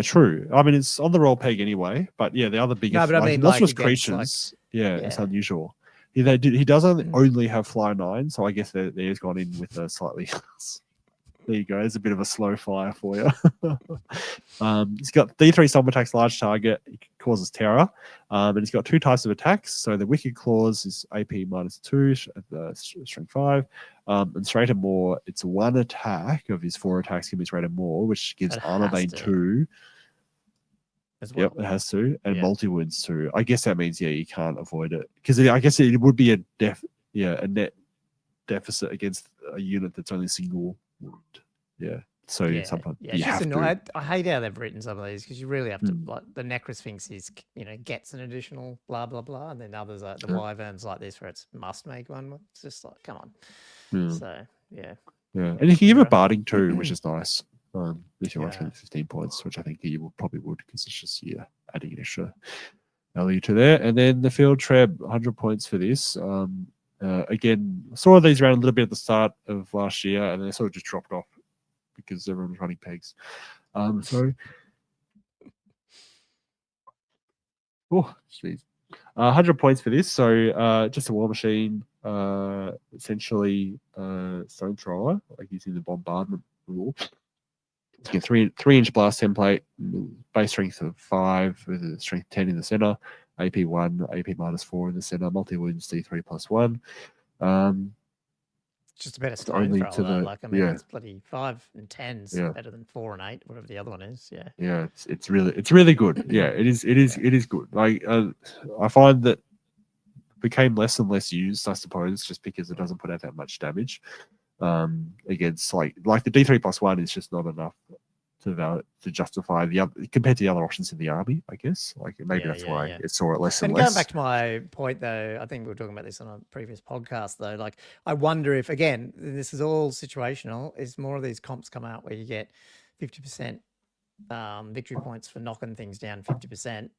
true. I mean, it's on the roll peg anyway, but the other bigger monstrous creatures. It's unusual. He does only have fly 9, so I guess they've gone in with a slightly There you go. There's a bit of a slow fire for you. He's got D3 stomp attacks, large target, it causes terror. And he's got 2 types of attacks. So the Wicked Claws is AP -2, strength 5. And Straight and More, it's 1 attack of his 4 attacks can be Straight and More, which gives Armor Bane 2. As well. Yep, it has to. And Yeah. multi-wounds 2. I guess that means, you can't avoid it. Because I guess it would be a net deficit against a unit that's only single wound. Yeah. So sometimes it's you just have annoying. to. I hate how they've written some of these because you really have to, like, the Necrosphinx is, gets an additional blah, blah, blah. And then others, like the Wyverns like this, where it's must make one. It's just like, come on. So, yeah. Yeah. And you can give a barding too, which is nice. If you want to spend 15 points, which I think you probably would, because it's just, adding an extra value to there. And then the Field Treb, 100 points for this. Again, saw these around a little bit at the start of last year, and they sort of just dropped off because everyone was running pegs. So, oh, jeez. 100 points for this. So, just a war machine, essentially, stone thrower, like using the bombardment rule. You get 3-inch blast template, base strength of 5 with a strength 10 in the center, AP 1, AP -4 in the center, multi wounds D3 +1. Just a better stone only thrower, to though. the- Like, I mean, yeah. it's bloody 5 and 10's Yeah. better than 4 and 8, whatever the other one is. Yeah. Yeah, it's really good. Yeah, it is good. Like, I find that became less and less used, I suppose, just because it doesn't put out that much damage. Against like the D3 +1 is just not enough to justify the other compared to the other options in the army, I guess. Like, maybe that's why it saw it less and And less. going back to my point, though, I think we were talking about this on a previous podcast, though. Like, I wonder if, again, this is all situational, is more of these comps come out where you get 50% victory points for knocking things down 50%.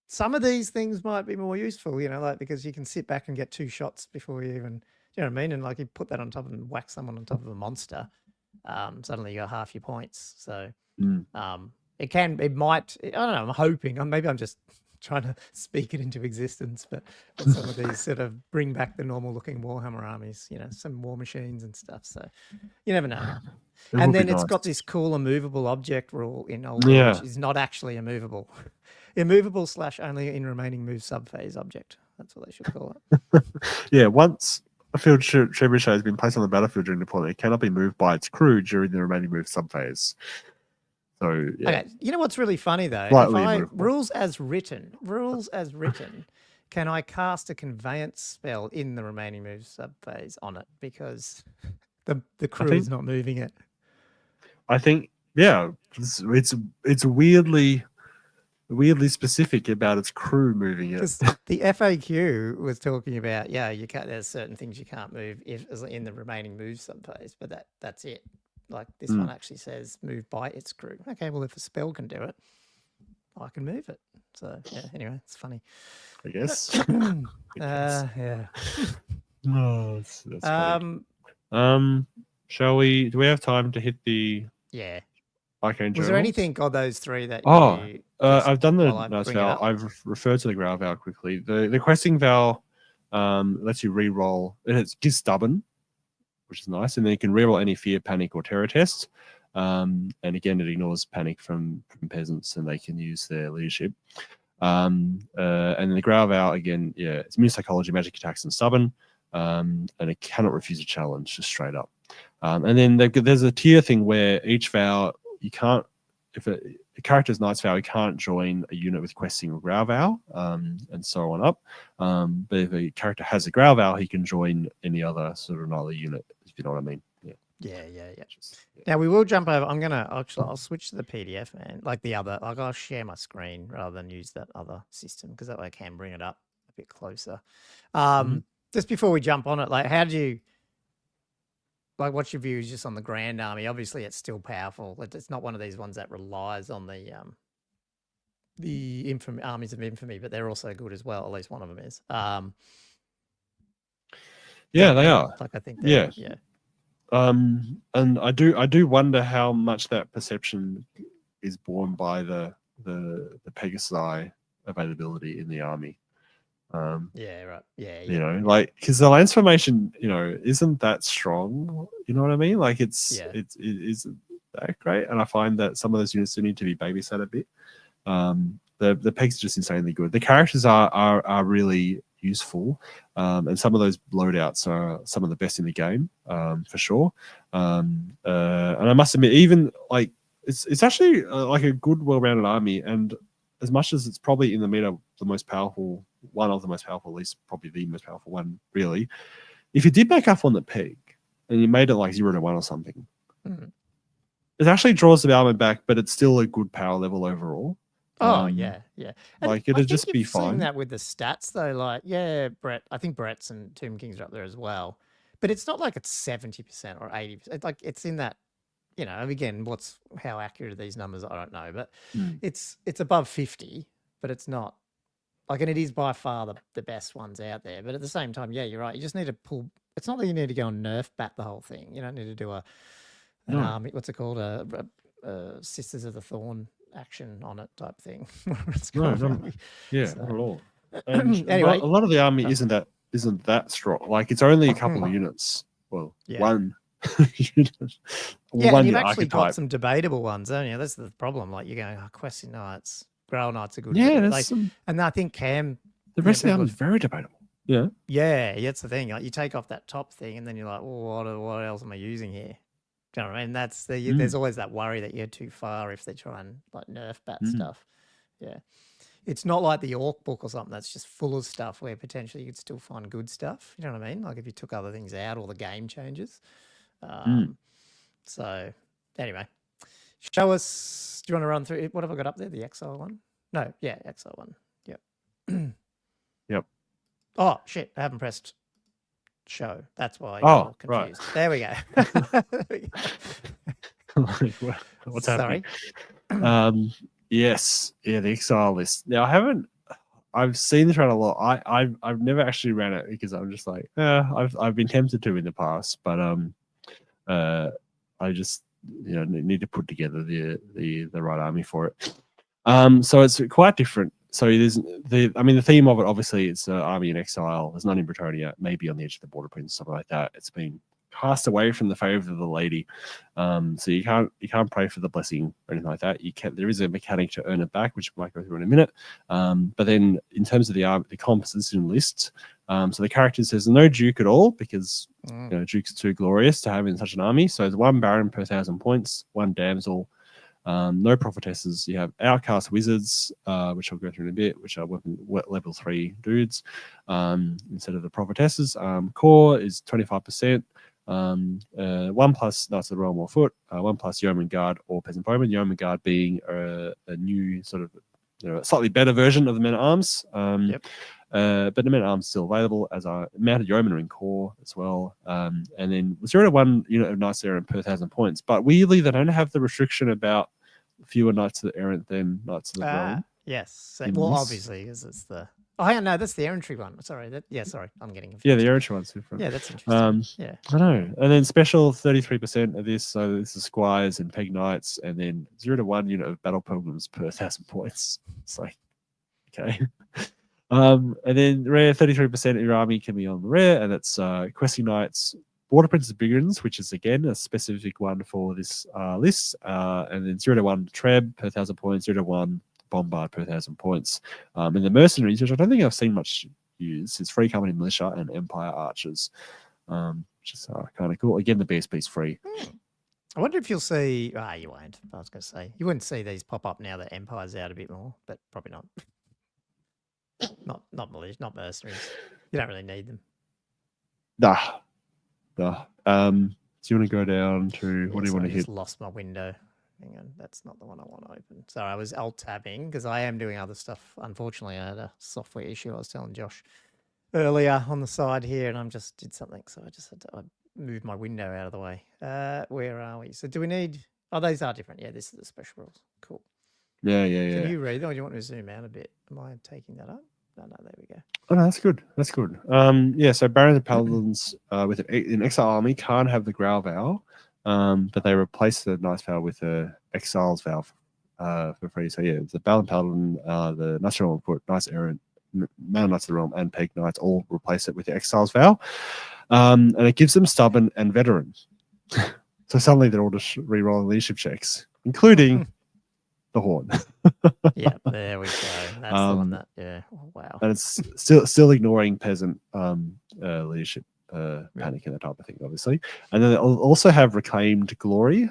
Some of these things might be more useful, like, because you can sit back and get 2 shots before you even, you know what I mean? And like, you put that on top and whack someone on top of a monster, suddenly you got half your points. So it might, I don't know, I'm hoping, maybe I'm just trying to speak it into existence, but some of these sort of bring back the normal looking Warhammer armies, some war machines and stuff. So you never know. And then it's got this cool immovable object rule in Old World, which is not actually immovable. Immovable / only in remaining move subphase object. That's what they should call it. Yeah, once a field trebuchet has been placed on the battlefield during deployment, it cannot be moved by its crew during the remaining move subphase. So, yeah. Okay, you know what's really funny, though? Rules as written, can I cast a conveyance spell in the remaining move subphase on it? Because the crew is not moving it. I think, it's weirdly specific about its crew moving it. Because the FAQ was talking about, you can't. There's certain things you can't move in the remaining move subphase, but that's it. Like, this one actually says move by its crew. Okay, well, if a spell can do it, I can move it. So anyway, it's funny. I guess. Yeah. No, that's funny. Shall we? Do we have time to hit the? Yeah. Arcane Was there journals? anything of those 3 that? I've done the Nurse Vow. I've referred to the Growl Vow quickly. The Questing Vow lets you re-roll. It gives Stubborn, which is nice, and then you can re-roll any Fear, Panic, or Terror test. And again, it ignores Panic from peasants, and they can use their leadership. And then the Growl Vow, again, it's immune psychology, magic attacks, and Stubborn. And it cannot refuse a challenge, just straight up. And then there's a tier thing where each vow, you can't, if a character's Knight's Vow, he can't join a unit with Questing or Growl Vow, and so on up. But if a character has a Growl Vow, he can join any other sort of another unit, if you know what I mean. Yeah. Now we will jump over. I'll switch to the PDF, man. I'll share my screen rather than use that other system, because that way I can bring it up a bit closer. Just before we jump on it, what's your views just on the Grand Army? Obviously, it's still powerful. It's not one of these ones that relies on the armies of infamy, but they're also good as well. At least one of them is. Yeah, they are. I think. Yeah. And I do wonder how much that perception is borne by the Pegasi availability in the army. Yeah, right. Yeah, You know, like because the lance formation, you know, isn't that strong. You know what I mean? Like it isn't that great, and I find that some of those units do need to be babysat a bit. The pegs are just insanely good. The characters are really useful, and some of those loadouts are some of the best in the game, for sure. And I must admit, even like it's actually like a good, well-rounded army, and as much as it's probably in the meta the most powerful, one of the most powerful, at least probably the most powerful one, really. If you did back up on the peg and you made it like 0 to 1 or something, it actually draws the armor back, but it's still a good power level overall. Oh yeah. And like I it'd think just be you've seen fine. that with the stats though. Like, yeah, Brett. I think Brett's and Tomb Kings are up there as well. But it's not like it's 70% or 80%. Like it's in that, you know, again, how accurate are these numbers? I don't know, but it's above 50, but it's not like, and it is by far the best ones out there. But at the same time, yeah, you're right. You just need to pull. It's not that you need to go and nerf bat the whole thing. You don't need to do an army. What's it called? A Sisters of the Thorn action on it type thing. Not at all. And Anyway, a lot of the army isn't that strong. Like it's only a couple of units. Well, one unit. Yeah, one and you've actually archetype. got some debatable ones, haven't you? That's the problem. Like you're going, Questing Knights, Grail Knights are good. Yeah, and I think Cam. The rest of the army is very debatable. Yeah. Yeah, that's the thing. Like you take off that top thing, and then you're like, well, what else am I using here? Do you know what I mean? That's there's always that worry that you're too far if they try and like nerf bat stuff. Yeah. It's not like the Orc book or something that's just full of stuff where potentially you could still find good stuff. You know what I mean? Like if you took other things out or the game changes. So anyway, show us. Do you want to run through what have I got up there? The Exile one? No, yeah, Exile one. Yep. Yep. Oh shit! I haven't pressed show. That's why you're confused. Right. There we go. What's Sorry. happening? Yes. Yeah, the Exile list. Now I've seen this run a lot. I've never actually ran it because I'm just like, I've been tempted to in the past, but I just need to put together the right army for it. So it's quite different. So there's the theme of it, obviously, it's an army in exile. There's none in Bretonnia, maybe on the edge of the border prince, something like that. It's been cast away from the favor of the lady. So you can't pray for the blessing or anything like that. There is a mechanic to earn it back, which we might go through in a minute. But then in terms of the composition list, so the characters, there's no duke at all because duke's too glorious to have in such an army. So there's 1 baron per 1,000 points, 1 damsel. No prophetesses. You have outcast wizards, which I'll go through in a bit, which are level 3 dudes instead of the prophetesses. Core is 25%. 1+ Knights of the Royal War Foot, 1+ Yeoman Guard or Peasant Bowman. Yeoman Guard being a new sort of slightly better version of the Men at Arms. But the Men at Arms is still available as a mounted yeoman are in core as well. And then 0 to 1 unit of Knights Errant per 1,000 points. But weirdly, they don't have the restriction about fewer Knights of the Errant than Knights of the Realm. Yes. So, obviously, because it's the. Oh, yeah, no, that's the errantry one. Sorry. Sorry. I'm getting confused. Yeah, the errantry one's different. Yeah, that's interesting. Yeah. I know. And then special 33% of this. So this is Squires and Peg Knights. And then 0 to 1 unit of Battle Pilgrims per 1,000 points. It's like, okay. And then rare 33% of your army can be on the rare. And that's Questing Knights, Border Prince's Brigands, which is again a specific one for this list. And then 0 to 1 Treb per 1,000 points, 0 to 1 Bombard per 1,000 points. And the Mercenaries, which I don't think I've seen much used, is Free Company Militia and Empire Archers, which is kind of cool. Again, the BSP is free. I wonder if you'll see. You won't. I was going to say you wouldn't see these pop up now that Empire's out a bit more, but probably not. Not militia, not mercenaries. You don't really need them. Nah. Do you want to go down to what do you want to hit? I just lost my window. Hang on, that's not the one I want to open. Sorry, I was alt-tabbing because I am doing other stuff. Unfortunately, I had a software issue. I was telling Josh earlier on the side here, and I just did something, so I just had to move my window out of the way. Where are we? So do we need... Oh, these are different. Yeah, this is the special rules. Cool. Yeah. Can you read them, or do you want me to zoom out a bit? Am I taking that up? No, there we go. Oh, no, that's good. That's good. So Barons and Paladins with an exile army can't have the Growl Vow, but they replace the Nice Vow with the Exiles Vow for free. So yeah, it's the Baron Paladin, the Natural Foot, Nice Errant, Mana Knights of the Realm and Peak Knights all replace it with the Exile's Vow. And it gives them Stubborn and Veteran. So suddenly they're all just re-rolling leadership checks, including the Horn. Yeah, there we go. That's the one that, yeah. Oh, wow. And it's still ignoring Peasant leadership panic and that type of thing, obviously. And then they'll also have Reclaimed Glory.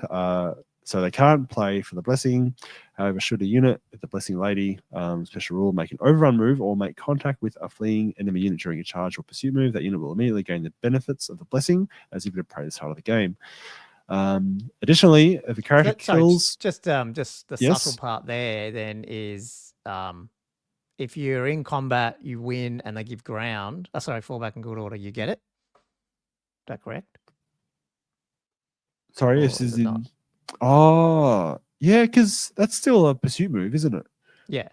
So they can't play for the Blessing. However, should a unit with the Blessing Lady special rule make an overrun move or make contact with a fleeing enemy unit during a charge or pursuit move, that unit will immediately gain the benefits of the Blessing as if it had prayed at the start of the game. Additionally, if a character kills... Just the subtle part there then is if you're in combat, you win and they give ground. Fall back in good order, you get it. Is that correct? Sorry, this is in... Not? Oh, yeah, because that's still a pursuit move, isn't it? Yeah.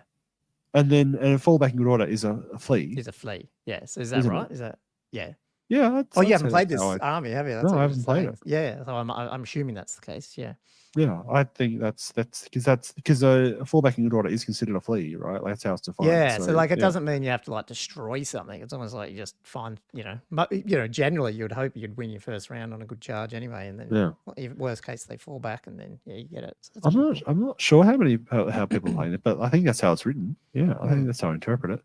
And then a fallback in good order is a flee. Is a flee, yes. Is that right? Is that... Yeah. Yeah. You haven't played this army, have you? That's no, I haven't played it. Yeah, so I'm assuming that's the case. Yeah. Yeah, I think that's because a fallback in good order is considered a flee, right? Like that's how it's defined. Yeah, so it doesn't mean you have to destroy something. It's almost like you just find, but generally you'd hope you'd win your first round on a good charge anyway, and then worst case they fall back and then you get it. So I'm not sure how people play it, but I think that's how it's written. Yeah, I think that's how I interpret it.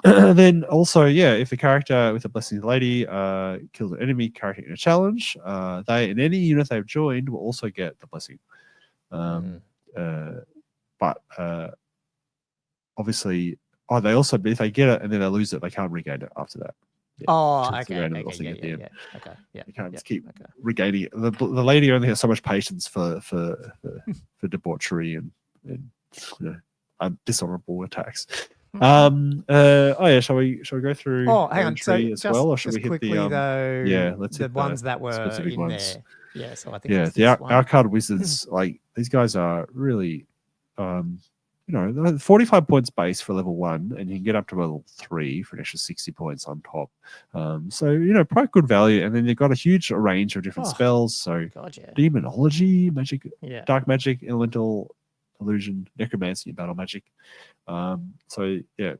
Then also, if a character with a Blessing Lady kills an enemy character in a challenge, they in any unit they've joined will also get the Blessing. But obviously, they also, if they get it and then they lose it, they can't regain it after that. Okay. You can't just keep regaining it. The lady only has so much patience for debauchery and dishonorable attacks. Shall we go through hang on, as well, or should we hit quickly, let's hit the ones that were specific in ones. there. Yeah, so I think the Outcard Wizards, these guys are really 45 points base for level 1, and you can get up to level 3 for an extra 60 points on top. So quite good value, and then they've got a huge range of different spells. So Demonology, magic, dark magic, elemental, illusion, necromancy, and battle magic. So a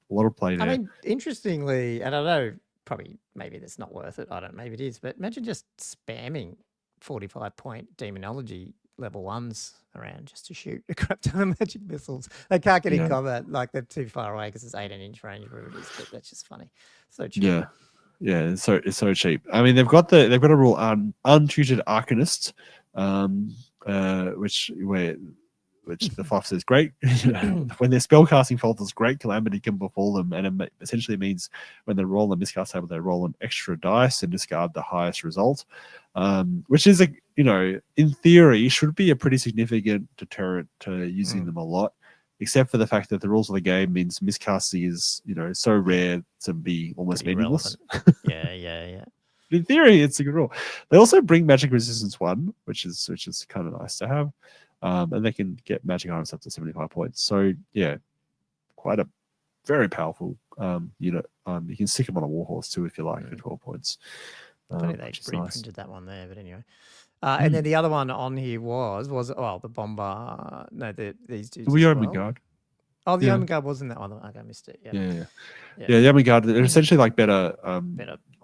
lot of play there. I mean, interestingly, and I know maybe that's not worth it. I don't know, maybe it is, but imagine just spamming 45-point demonology level 1s around just to shoot a crap ton of magic missiles. They can't get in combat, they're too far away because it's 18-inch range, whatever it is, but that's just funny. So cheap. Yeah, it's so cheap. I mean, they've got a rule untutored Arcanist, which the FOF says great. When their spellcasting falters, great calamity can befall them, and it essentially means when they roll a miscast table, they roll an extra dice and discard the highest result, which is in theory should be a pretty significant deterrent to using them a lot. Except for the fact that the rules of the game means miscasting is so rare to be almost meaningless. Yeah. In theory, it's a good rule. They also bring Magic Resistance 1, which is kind of nice to have. And they can get magic items up to 75 points. So quite a very powerful unit. You can stick them on a warhorse too if you like for 12 points. Funny they reprinted that one there, but anyway. And then the other one on here was the bomber. No, these dudes. The Yeoman Guard. Oh, the Yeoman Guard was in that one. Okay, I missed it. Yeah, the Yeoman Guard. They're essentially like better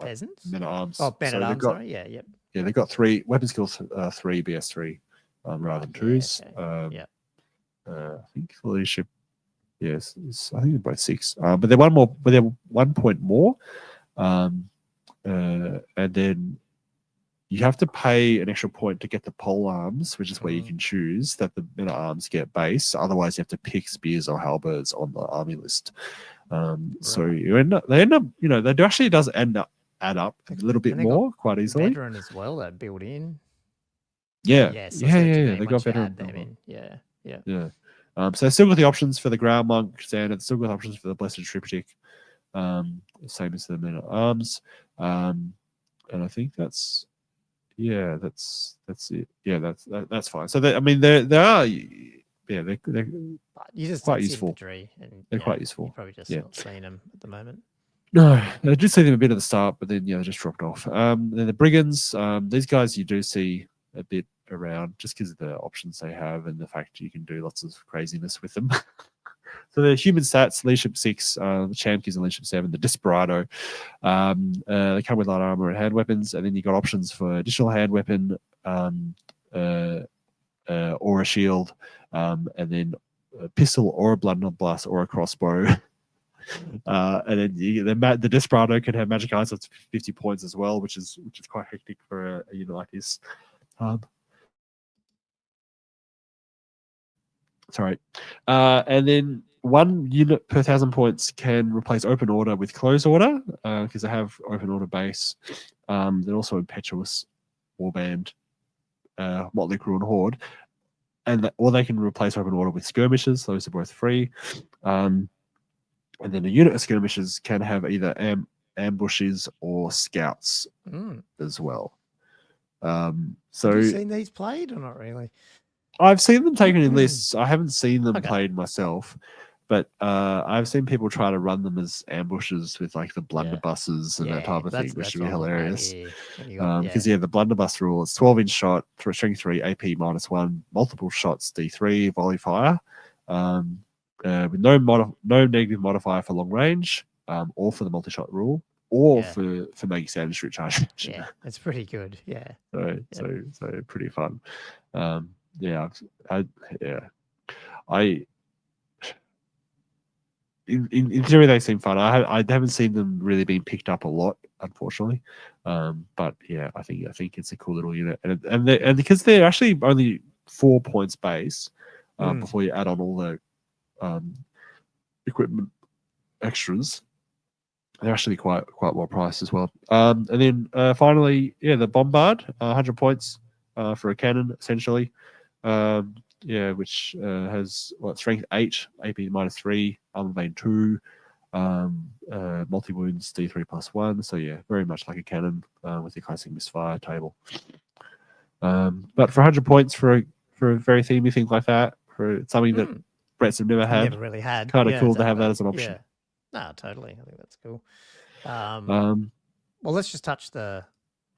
peasants. Men at arms. Oh, men at arms. Sorry. Yeah. Yeah, they've got 3 weapon skills, 3 BS3. Rather than 2s. I think for leadership, yes, I think they're both 6. But they're 1 point more. And then you have to pay an extra point to get the pole arms, which is where you can choose that the men at arms get base. Otherwise, you have to pick spears or halberds on the army list. So they does add up a little bit more quite easily. Veteran as well, that built in. Yeah. They got veteran. Yeah. So still got the options for the Ground Monk standard. Still got options for the Blessed Triptych. Same as the Men at Arms. And I think that's it. Yeah, that's fine. So they are. Yeah, they're you just quite useful. They're quite useful. You've probably just not seen them at the moment. No, I did see them a bit at the start, but then they just dropped off. Then the Brigands, these guys you do see a bit around just because of the options they have and the fact you can do lots of craziness with them. So the human stats, leadership 6, the champ gives a leadership 7, the Desperado. They come with light armor and hand weapons, and then you got options for additional hand weapon, or a shield, and then a pistol or a blood and blast or a crossbow. And then the Desperado can have magic items up to 50 points as well, which is quite hectic for a unit like this. Sorry. And then 1 unit per 1,000 points can replace open order with closed order, because they have open order base. Then also impetuous, warband, motley crew, and horde, or they can replace open order with skirmishers. Those are both free. And then a unit of skirmishers can have either ambushes or scouts as well. Have So you seen these played or not really? I've seen them taken in lists. I haven't seen them Okay. played myself, but I've seen people try to run them as ambushes with like the blunderbusses and that type of thing, which would be hilarious. Because the blunderbuss rule is 12-inch shot, strength 3, AP -1, multiple shots, D3, volley fire, with no negative modifier for long range, or for the multi-shot rule, or for making standard street charge. Yeah, it's pretty good. Yeah. So pretty fun. In theory they seem fun. I haven't seen them really being picked up a lot, unfortunately. But yeah, I think it's a cool little unit, and because they're actually only 4 points base, before you add on all the equipment extras, they're actually quite well priced as well. And then finally, the Bombard, 100 points for a cannon essentially. Which has strength 8, AP -3, armor vein 2, multi wounds D3 +1. So yeah, very much like a cannon with the classic misfire table. But for 100 points for a very themey thing like that, for something that Bretts have never had, Never really had. Kind of cool to have that as an option. Yeah. No, totally. I think that's cool. Well, let's just touch the.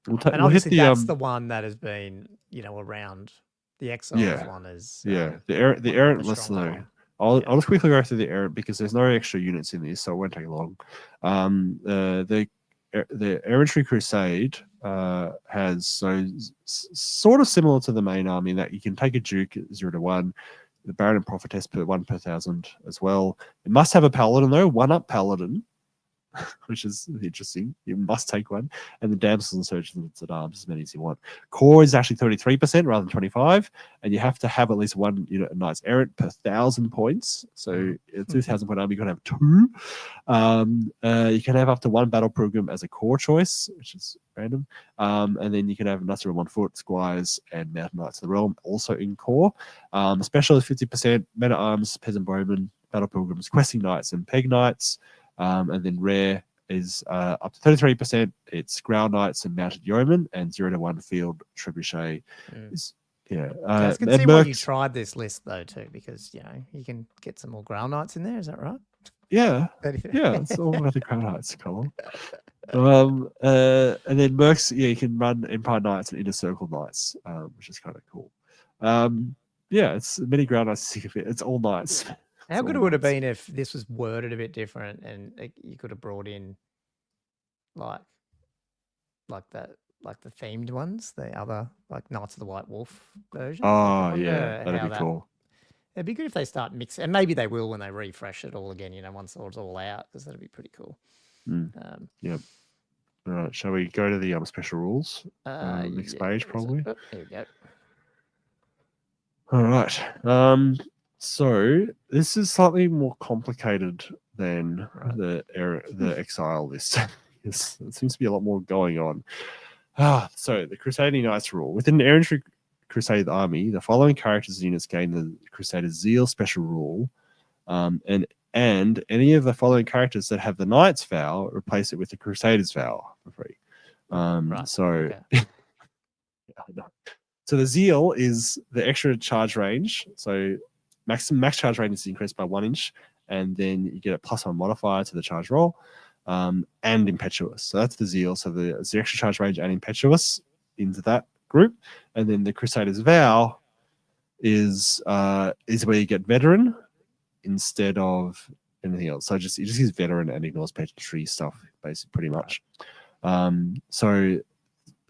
And obviously, that's the one that has been, around. The Exiles one is the errant list though. I'll just quickly go through the errant because there's no extra units in this, so it won't take long. The Errantry Crusade has sort of similar to the main army in that you can take a Duke 0 to 1, the Baron and Prophetess 1 per 1,000 as well. It must have a Paladin though, 1-up Paladin, which is interesting. You must take one. And the Damsels and Surgeons at Arms, as many as you want. Core is actually 33% rather than 25%, and you have to have at least 1 unit of Knights Errant per 1,000 points. So a 2,000 point army, you can have 2. You can have up to 1 battle program as a core choice, which is random. And then you can have Knights of 1 foot, Squires, and Mountain Knights of the Realm also in core. Special is 50%, Men at Arms, Peasant Bowmen, Battle Pilgrims, Questing Knights, and Peg Knights. And then rare is up to 33%. It's Ground Knights and Mounted Yeomen, and 0 to 1 Field Trebuchet. I can see why you tried this list though too, because you can get some more Ground Knights in there. Is that right? Yeah, it's all about the Ground Knights column. And then Mercs, you can run Empire Knights and Inner Circle Knights, which is kind of cool. It's many Ground Knights. It's all Knights. How good it would have been if this was worded a bit different and you could have brought in like the themed ones, the other like Knights of the White Wolf version. Oh that'd be cool. It'd be good if they start mixing, and maybe they will when they refresh it all again. Once it's all out, because that'd be pretty cool. Yep. All right, shall we go to the special rules? Next page, probably. Here we go. All right. So this is slightly more complicated than the Exile list. There seems to be a lot more going on. So the Crusading Knights rule. Within the Errantry Crusade army, the following characters and units gain the Crusader's Zeal special rule, and any of the following characters that have the Knight's vow, replace it with the Crusader's vow for free. So the Zeal is the extra charge range. So max charge range is increased by 1 inch, and then you get a +1 modifier to the charge roll, and Impetuous. So that's the Zeal. So the extra charge range and Impetuous into that group, and then the Crusader's Vow is where you get Veteran instead of anything else. So it just is veteran and ignores peasantry stuff, basically, pretty much. So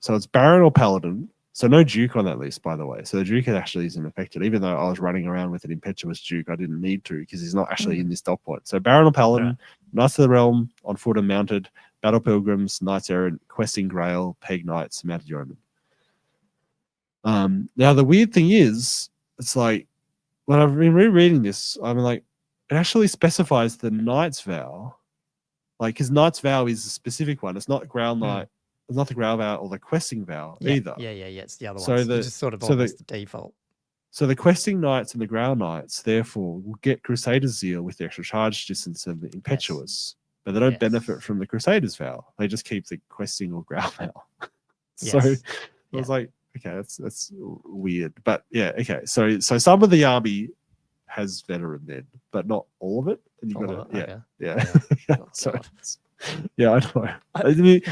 it's Baron or Paladin. So no Duke on that list, by the way. So the Duke actually isn't affected, even though I was running around with an Impetuous Duke. I didn't need to because he's not actually in this dot point. So Baron or Paladin, Knights of the Realm, on foot and mounted, Battle Pilgrims, Knights Errant, Questing Grail, Peg Knights, Mounted Yeoman. Now the weird thing is, it's like when I've been rereading this, I'm like, it actually specifies the Knight's Vow, like because Knight's Vow is a specific one. It's not Grail Knight. It's not the Grail Vow or the Questing Vow either. Yeah. It's the other So ones. the- It's just sort of so the- almost the default. So the Questing Knights and the Grail Knights, therefore, will get Crusader's Zeal with the extra charge distance and the Impetuous, but they don't benefit from the Crusader's Vow. They just keep the Questing or Grail Vow. So I was like, okay, that's weird. But yeah, okay. So some of the army has veteran then, but not all of it. And you got to, Oh, So God. yeah, I know. I mean,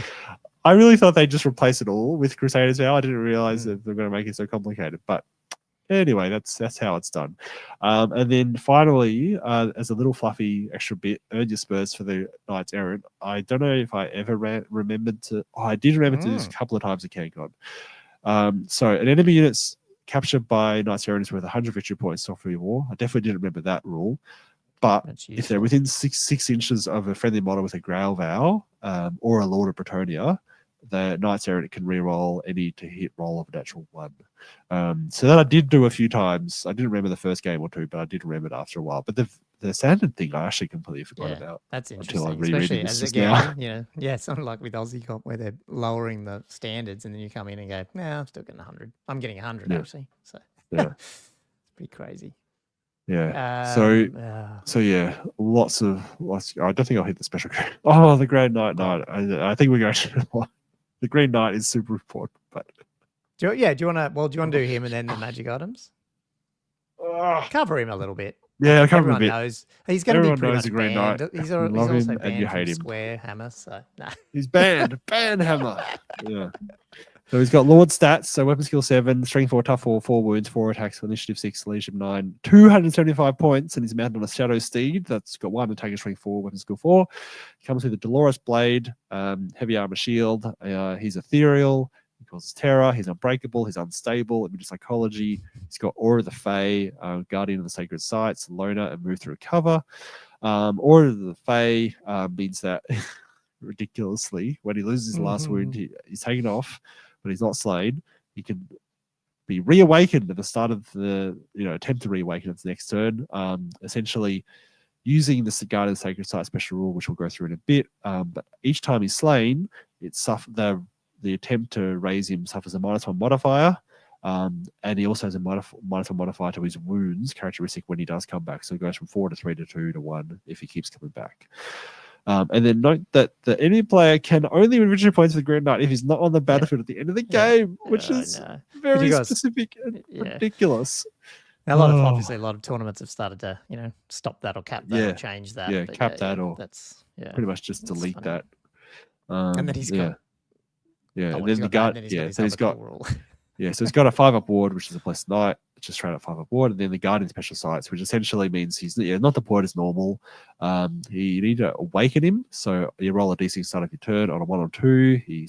I really thought they'd just replace it all with Crusaders Vow. I didn't realize that they're going to make it so complicated. But anyway, that's how it's done. And then finally, as a little fluffy extra bit, earn your spurs for the Knights Errant. I don't know if I ever remembered to. Oh, I did remember to do this a couple of times at CanCon. So an enemy unit's captured by Knights Errant is worth 100 victory points off free war. I definitely didn't remember that rule. But if they're within six inches of a friendly model with a Grail Vow or a Lord of Bretonnia, the Knights Errant can reroll any to hit roll of a natural 1. So that I did do a few times. I didn't remember the first game or two, but I did remember it after a while. But the standard thing I actually completely forgot about. That's until interesting, I'm rereading especially this as just again, now. it's not like with Aussie Comp where they're lowering the standards and then you come in and go, nah, I'm still getting 100. I'm getting 100 actually. So it's pretty crazy. Yeah. So yeah, lots. I don't think I'll hit the special. Oh, the Grand Knight. I think we're going to. The Green Knight is super important, but do you want to do him and then the magic items? Cover him a little bit. Yeah, cover him a everyone bit. knows he's going to be pretty much the Green banned. Knight. He's You love also him and you banned hate from him. Square Hammer. So he's banned. Ban Hammer. Yeah. So he's got Lord stats, so weapon skill 7, strength 4, tough 4, 4 wounds, 4 attacks, initiative 6, leadership 9, 275 points, and he's mounted on a shadow steed that's got 1 attack and strength 4, weapon skill 4. He comes with a Dolores blade, heavy armor shield. He's ethereal. He causes terror. He's unbreakable. He's unstable. Immune psychology. He's got Aura of the Fae, Guardian of the Sacred Sites, Loner, and move through cover. Aura of the Fae means that ridiculously, when he loses his last wound, he's taken off, but he's not slain. He can be reawakened at the start of the attempt to reawaken at the next turn. Essentially, using the Guardian of the Sacred Site special rule, which we'll go through in a bit. But each time he's slain, the attempt to raise him suffers a -1 modifier. And he also has a -1 modifier to his wounds characteristic when he does come back. So it goes from 4 to 3 to 2 to 1 if he keeps coming back. And then note that the enemy player can only win victory points with the Grand Knight if he's not on the battlefield at the end of the game, which is very specific and ridiculous. A lot of tournaments have started to stop that or cap that or change that. Yeah, but cap that or that's pretty much just delete that. And then he's got and then the guard so he's got rule. So he's got a 5-up ward, which is a Blessed Knight, just straight up 5-up ward, and then the Guardian Special Sights, which essentially means he's not deployed as normal. You need to awaken him, so you roll a DC start of your turn on a 1 or 2. He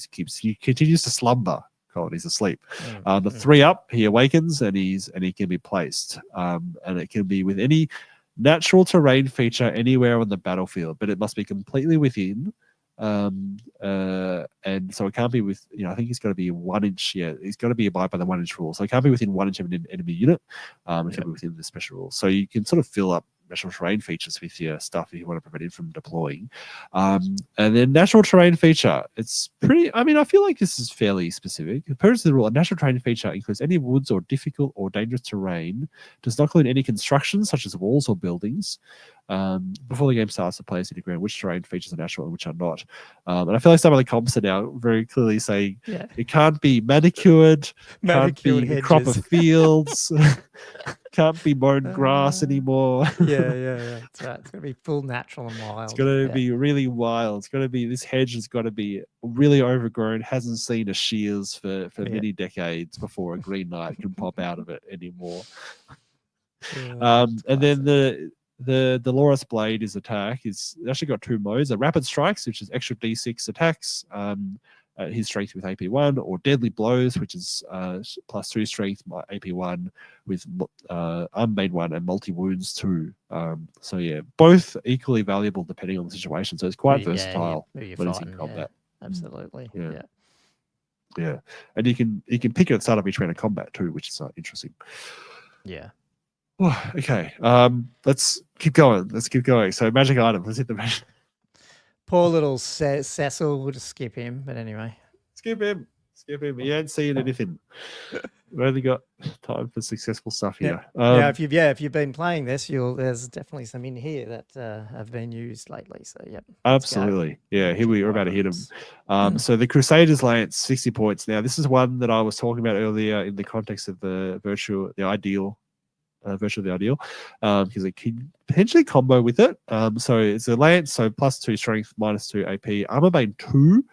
continues to slumber. He's asleep. The 3-up, he awakens and he can be placed, and it can be with any natural terrain feature anywhere on the battlefield, but it must be completely within. And so it can't be with I think it's got to be 1 inch. It's got to be abide by the 1 inch rule, so it can't be within 1 inch of an enemy unit. It can be within the special rule, so you can sort of fill up natural terrain features with your stuff if you want to prevent it from deploying. And then natural terrain feature, it's pretty, I feel like this is fairly specific. Per the rule, a natural terrain feature includes any woods or difficult or dangerous terrain, does not include any construction such as walls or buildings. Before the game starts, the players need to agree on which terrain features are natural and which are not. And I feel like some of the comps are now very clearly saying it can't be manicured, can't be a crop of fields, can't be mown grass anymore. That's right. It's going to be full natural and wild. It's going to be really wild. It's going to be, this hedge has got to be really overgrown, hasn't seen a shears for many decades before a Green Knight can pop out of it anymore. And then the Dolores Blade is attack. It's actually got 2 modes: a Rapid Strikes, which is extra D6 attacks, his strength with AP1, or Deadly Blows, which is +2 strength, AP1 with Unmade 1 and multi wounds 2. So yeah, both equally valuable depending on the situation. So it's quite versatile who you're when it's fighting, in combat. Absolutely. Yeah. Yeah, and you can pick it at the start of each round of combat too, which is interesting. Yeah. Oh, okay. Let's keep going. So magic item. Let's hit the magic. Poor little Cecil. We'll just skip him. But anyway. Skip him. He ain't seeing anything. We've only got time for successful stuff here. If you've been playing this, there's definitely some in here that have been used lately. So absolutely. Yeah, here we're about to hit them. So the Crusaders Lance, 60 points. Now this is one that I was talking about earlier in the context of the ideal, because it can potentially combo with it. So it's a lance, so +2 strength, -2 AP, armor bane 2,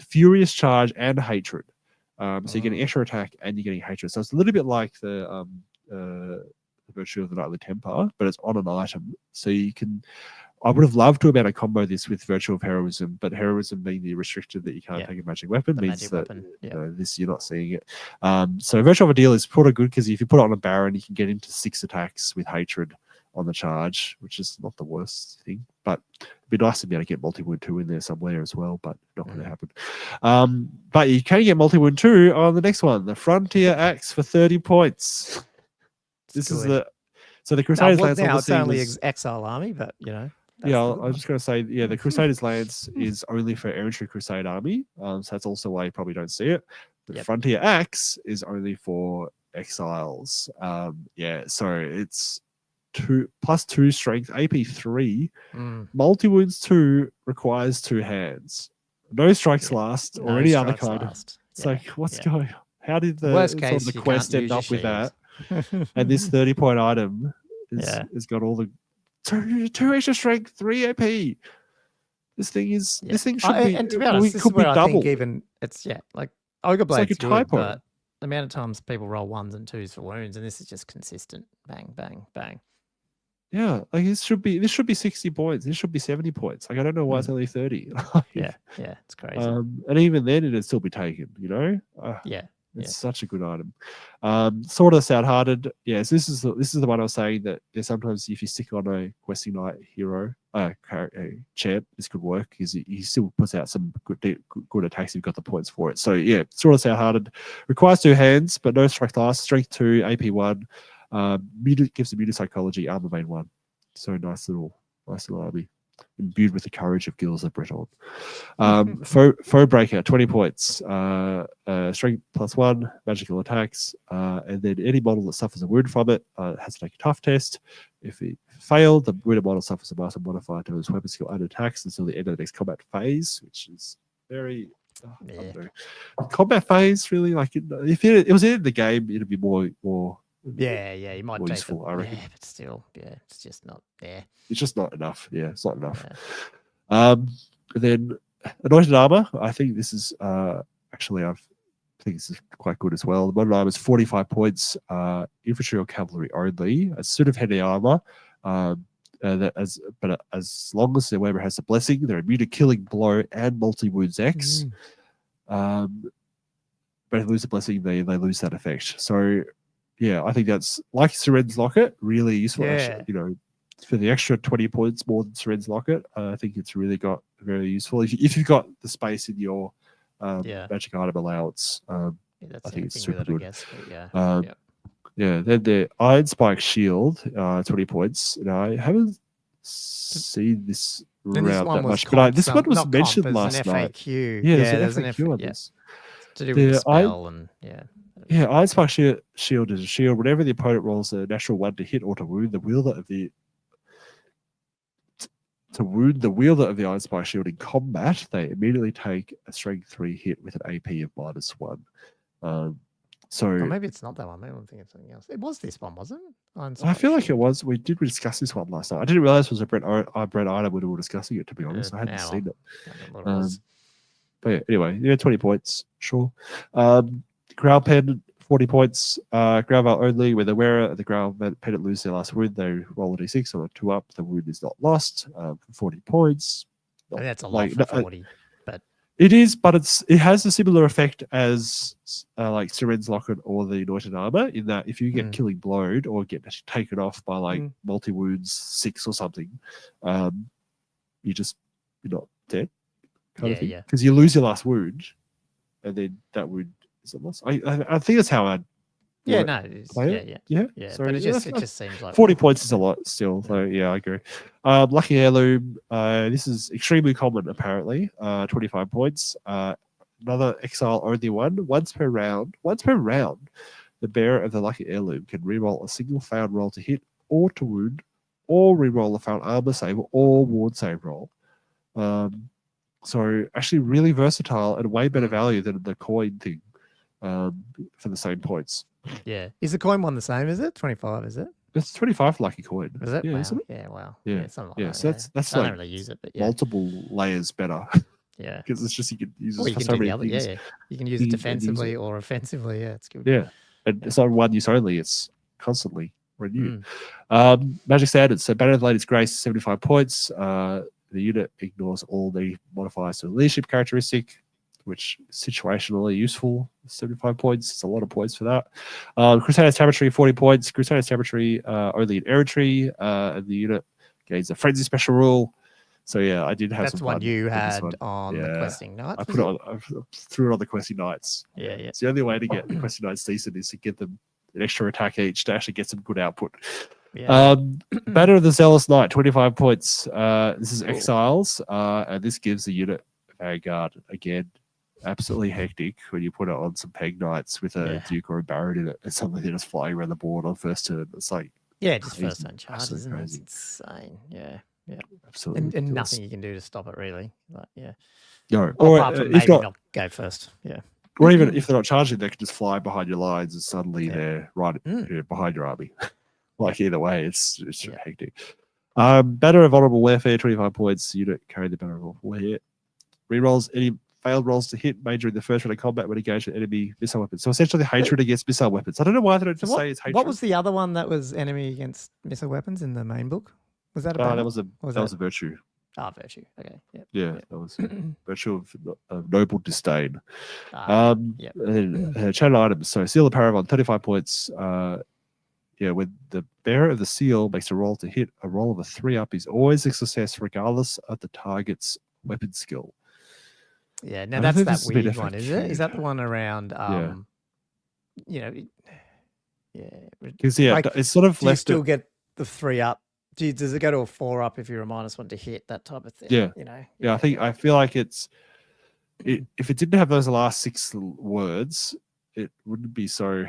furious charge, and hatred. So you're getting extra attack and you're getting hatred. So it's a little bit like the virtue of the Knightly Templar, but it's on an item. So you can. I would have loved to have been able to combo this with Virtue of Heroism, but heroism being the restricted that you can't take a magic weapon means that this you're not seeing it. So Virtue of a Deal is pretty good because if you put it on a Baron, you can get into 6 attacks with hatred on the charge, which is not the worst thing. But it'd be nice to be able to get multi-wound 2 in there somewhere as well, but not going to happen. But you can get multi-wound 2 on the next one, the Frontier Axe for 30 points. This is the Crusaders Lance. Now it's only Exile Army, but Yeah, I was just going to say, the Crusaders Lance is only for Errantry Crusade Army, so that's also why you probably don't see it. The Frontier Axe is only for Exiles. So it's +2 strength, AP3, multi-wounds 2, requires 2 hands. No strikes last, or any other kind of... It's like, what's going on? How did the quest end up with that? And this 30-point item has got all the... 2 extra strength, 3 AP. This thing should be. And to be honest, this is where I think even it's like Ogre Blade's like a good, typo. but the amount of times people roll 1s and 2s for wounds, and this is just consistent. Bang, bang, bang. Yeah, like this should be 60 points. This should be 70 points. Like I don't know why it's only 30. It's crazy. And even then, it'd still be taken. It's such a good item. Sword of the Stout-Hearted. Yes, this is the one I was saying that there's sometimes if you stick on a questing knight hero, champ, this could work because he still puts out some good attacks if you've got the points for it. So yeah, Sword of the Stout-Hearted requires 2 hands, but no strike last. Strength 2, AP 1. Gives the muted psychology, armor bane 1. So nice little army. Imbued with the courage of Gilles of Breton. Foe Breaker, 20 points. Strength +1, magical attacks. And then any model that suffers a wound from it has to take a tough test. If it failed, the wounded model suffers a master modifier to his weapon skill and attacks until the end of the next combat phase, which is very... combat phase, really? Like if it was in the game, it'd be more you might take useful, I reckon. Yeah, but still, it's just not there. It's just not enough. Yeah, it's not enough. Then Anointed Armor. I think this is actually I think this is quite good as well. The Modern Armor is 45 points. Infantry or cavalry only. A suit of heavy armor. As long as their wearer has a blessing, they're immune to killing blow and multi wounds X. But if they lose a blessing, they lose that effect. So yeah, I think that's like Seren's Locket, really useful. Actually, for the extra 20 points more than Seren's Locket, I think it's really got very useful. If you've got the space in your magic item allowance, I think it's super good. Then the Iron Spike Shield, 20 points. Now, I haven't seen this around that much, but this one was mentioned last night. FAQ. There's an FAQ on this. To do with the spell Iron Spike Shield is a shield. Whenever the opponent rolls a natural 1 to hit or to wound the wielder of the Iron Spike Shield in combat, they immediately take a Strength 3 hit with an AP of -1. So maybe it's not that one. Maybe I'm thinking of something else. It was this one, wasn't it? I feel like it was. We discuss this one last night. I didn't realize it was a Brett item when we were discussing it. To be honest, I hadn't seen it. But yeah, anyway, 20 points, sure. Ground Pen, 40 points. Ground Veil only. When the wearer of the ground pendant lose their last wound, they roll a d6 on a 2 up. The wound is not lost. 40 points. I mean, that's a lot for 40, but it is, but it has a similar effect as like Siren's Locket or the Anointed Armor, in that if you get killing blowed or get taken off by like multi wounds 6 or something, you're not dead, kind of thing, because you lose your last wound, and then that wound is a loss. I think that's how I. Yeah, no, it is. Yeah. So but it just seems like 40 points is a lot still. So yeah, I agree. Lucky Heirloom. This is extremely common apparently. 25 points. Another exile only one. Once per round, the bearer of the Lucky Heirloom can reroll a single failed roll to hit or to wound, or reroll a failed armor save or ward save roll. So actually really versatile and way better value than the coin thing. For the same points. Yeah. Is the coin one the same, is it? 25, is it? It's 25 lucky coin. Is it? Yeah, wow. isn't it? Yeah, wow. Yeah. Something like yeah. that, So that's I like don't really use it, but multiple layers better. Yeah. Because it's just you can use Or it you for can so do many the other, things. yeah. You can use it defensively or offensively. Yeah, it's good. Yeah. And it's not one use only, it's constantly renewed. Magic standards. So Banner of the Lady's Grace, 75 points. The unit ignores all the modifiers to the leadership characteristic, which is situationally useful. 75 points. It's a lot of points for that. Crusader's Tapestry, 40 points. Crusader's Tapestry only in Errantry. And the unit gains a Frenzy special rule. So yeah, I did have That's some one fun you with this had one. on the Questing Knights. I put it on. I threw it on the Questing Knights. Yeah. It's the only way to get the Questing Knights decent is to get them an extra attack each to actually get some good output. Yeah. Banner of the Zealous Knight, 25 points. This is Exiles, and this gives the unit Vanguard again. Absolutely hectic when you put it on some Peg Knights with a Duke or a Baron in it, and something that is flying around the board on first turn. It's like just first turn charges, isn't it? It's insane. Yeah. Absolutely. And nothing you can do to stop it really. Like, No. Or apart from maybe not go first. Yeah. Or even if they're not charging, they can just fly behind your lines and suddenly they're right behind your army. Like either way, it's hectic. Banner of Honorable Warfare, 25 points. Unit carry the Banner of Honorable Warfare. Rerolls any failed rolls to hit made during the first round of combat when engaged with enemy missile weapons. So essentially hatred against missile weapons. I don't know why they don't just say it's hatred. What was the other one that was enemy against missile weapons in the main book? Was that a banner? That was a virtue. Virtue. Okay. Yeah, that was virtue of noble disdain. Channel items. So Seal of Paragon, 35 points. When the bearer of the seal makes a roll to hit, a roll of a 3-up is always a success regardless of the target's weapon skill. Yeah, now that's that weird one, is it? Is that the one around, Because, it's sort of do you still get the 3-up? Does it go to a 4-up if you're a -1 to hit, that type of thing? Yeah. I feel like if it didn't have those last 6 words, it wouldn't be so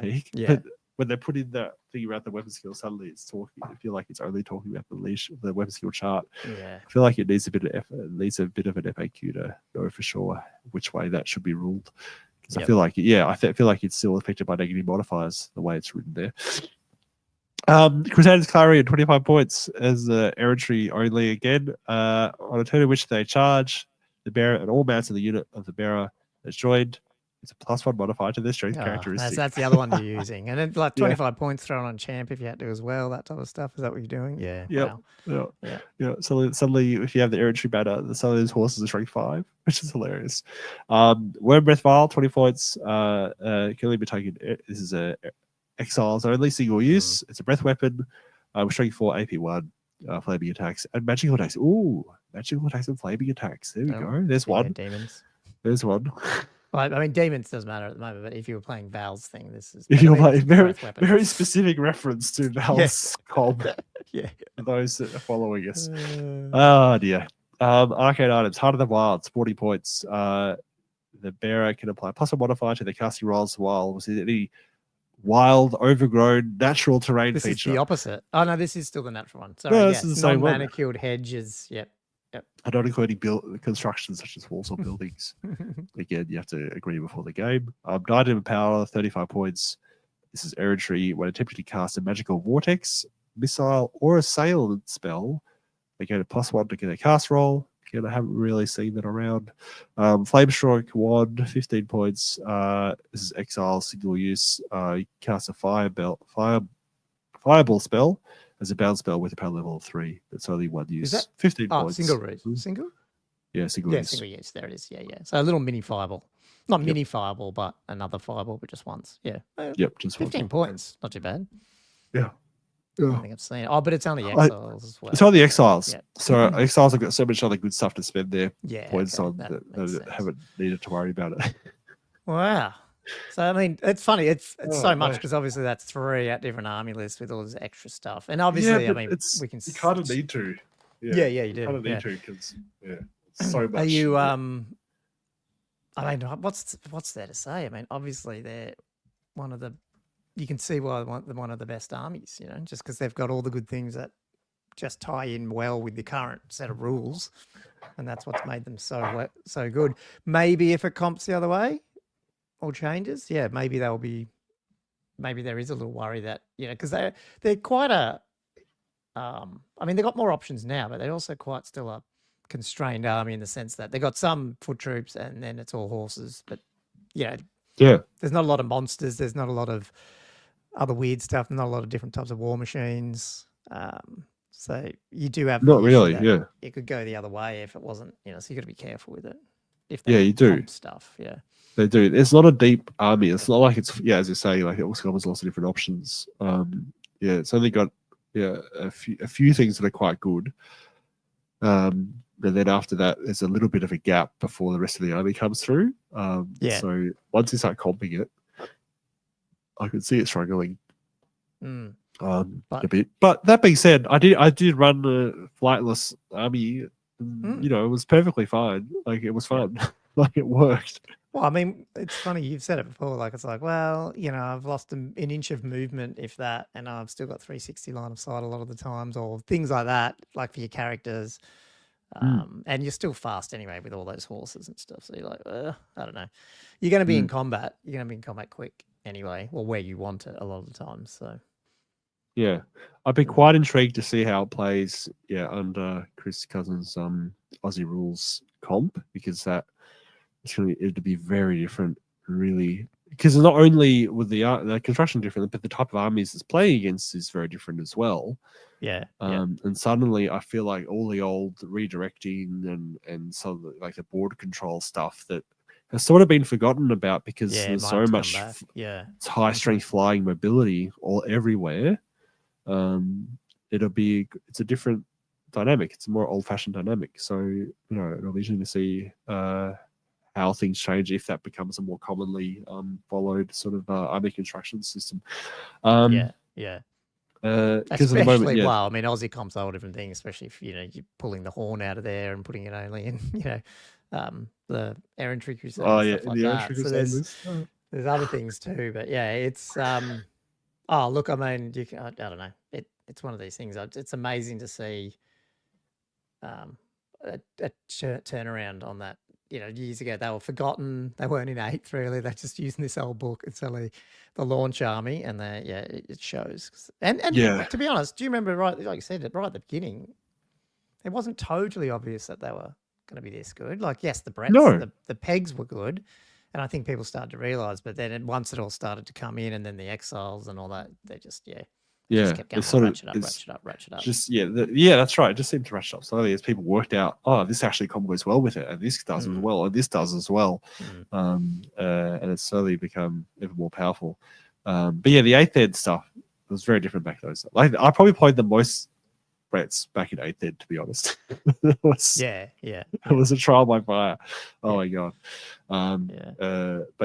vague. Yeah. But when they put in that thing about the weapon skill, suddenly it's talking. I feel like it's only talking about the weapon skill chart. Yeah. I feel like it needs a bit of effort. It needs a bit of an FAQ to know for sure which way that should be ruled. Because I feel like feel like it's still affected by negative modifiers the way it's written there. Crusaders Clarion, 25 points as errantry only again. On a turn in which they charge, the bearer and all mounts of the unit of the bearer is joined. It's a +1 modifier to their strength characteristic. That's the other one you're using. And then like 25 points thrown on champ if you had to as well, that type of stuff. Is that what you're doing? Yeah. Wow. Yeah. So suddenly, if you have the errantry banner, some of those horses are strength 5, which is hilarious. Worm Breath Vial, 20 points. Killing Betoken. This is a Exiles only, single use. It's a breath weapon. With strength 4, AP 1, flaming attacks, and magical attacks. Ooh, magical attacks and flaming attacks. There we go. There's one. Demons. There's one. Well, I mean, demons doesn't matter at the moment, but if you were playing Val's thing, this is. If you're playing very specific reference to Val's comp. Yeah. For those that are following us. Oh dear. Arcade items. Heart of the Wilds, 40 points. The bearer can apply +1 modifier to the casting rolls while was it any wild, overgrown, natural terrain feature. This is the opposite. Oh no, this is still the natural one. Sorry, no, this is the same one. Non-manicured hedges. Yep. I don't include any construction such as walls or buildings. Again, you have to agree before the game. Diadem of Power, 35 points. This is errantry. When attempting to cast a magical vortex, missile, or assailant spell, they get a +1 to get a cast roll, again, I haven't really seen that around. Flamestroke 1, 15 points. This is exile, single use. You cast a fireball spell as a bound spell with a power level of 3. It's only one use. Is that 15 points. single use? Single? Yeah, single Yeah, use. single use. There it is. Yeah, yeah. So a little mini fireball. Not Yep. mini fireball, but another fireball, but just once. Yeah. Yep, just 15 one. points. Not too bad. Yeah. I don't think I've seen it. Oh, but it's only exiles as well. It's only exiles. Yeah. So exiles have got so much other good stuff to spend their Yeah, points okay, on that that makes they sense. haven't needed to worry about it. Wow. So I mean, it's funny. It's Oh, so much mate. because obviously that's 3 at different army lists with all this extra stuff, and obviously, I mean, we can. You kind of need to. Yeah, you do. Kind of yeah. need to because it's so much. Are you I mean, what's there to say? I mean, obviously they're one of the. You can see why they're one of the best armies, you know, just because they've got all the good things that just tie in well with the current set of rules, and that's what's made them so good. Maybe if it comps the other way or changes, yeah, maybe they'll be. Maybe there is a little worry that, you know, because they're quite a. I mean, they've got more options now, but they're also quite still a constrained army in the sense that they've got some foot troops and then it's all horses. But yeah, there's not a lot of monsters. There's not a lot of other weird stuff. Not a lot of different types of war machines. So you do have Not the issue really, that yeah. it could go the other way if it wasn't, you know. So you got to be careful with it. If Yeah, you do. comp stuff, yeah. They do. It's not a deep army. It's not like it's as you say, like it also covers lots of different options. It's only got a few things that are quite good. And then after that, there's a little bit of a gap before the rest of the army comes through. So once you start comping it, I could see it struggling a bit. But that being said, I did run the flightless army. You know, it was perfectly fine. Like it was fun. Like it worked. Well, I mean, it's funny, you've said it before, like, it's like, well, you know, I've lost an inch of movement, if that, and I've still got 360 line of sight a lot of the times, or things like that, like for your characters. And you're still fast anyway with all those horses and stuff. So you're like, I don't know. You're going to be in combat. You're going to be in combat quick anyway, or where you want it a lot of the time. So, yeah, I'd be quite intrigued to see how it plays, under Chris Cousins' Aussie rules comp, because that it'd be very different, really, because not only with the construction different, but the type of armies it's playing against is very different as well. And suddenly I feel like all the old redirecting and some of like the border control stuff that has sort of been forgotten about because there's so much high strength flying mobility all everywhere. It's a different dynamic. It's a more old fashioned dynamic. So, you know, it'll be interesting to see how things change if that becomes a more commonly followed sort of army construction system. Because especially, at the moment, well, I mean, Aussie comp's a whole different thing, especially if, you know, you're pulling the horn out of there and putting it only in, you know, the errantry crusade and stuff like that. So there's other things too, but yeah, it's look, I mean, I don't know. It's one of these things. It's amazing to see a turnaround on that. You know, years ago they were forgotten. They weren't in 8th really. They're just using this old book. It's only the launch army, and it shows. And to be honest, do you remember, right? Like you said, right at the beginning, it wasn't totally obvious that they were going to be this good. Like, yes, the Bretts, the pegs were good, and I think people started to realize. But then once it all started to come in, and then the exiles and all that, they just just kept going, ratchet up. Just that's right. It just seemed to ratchet up slowly as people worked out, this actually combos well with it, and this does as well, and this does as well. And it's slowly become ever more powerful. But yeah, the 8th ed stuff was very different back then. Like I probably played the most Bretts back in 8th ed, to be honest. It was a trial by fire. Oh my god. But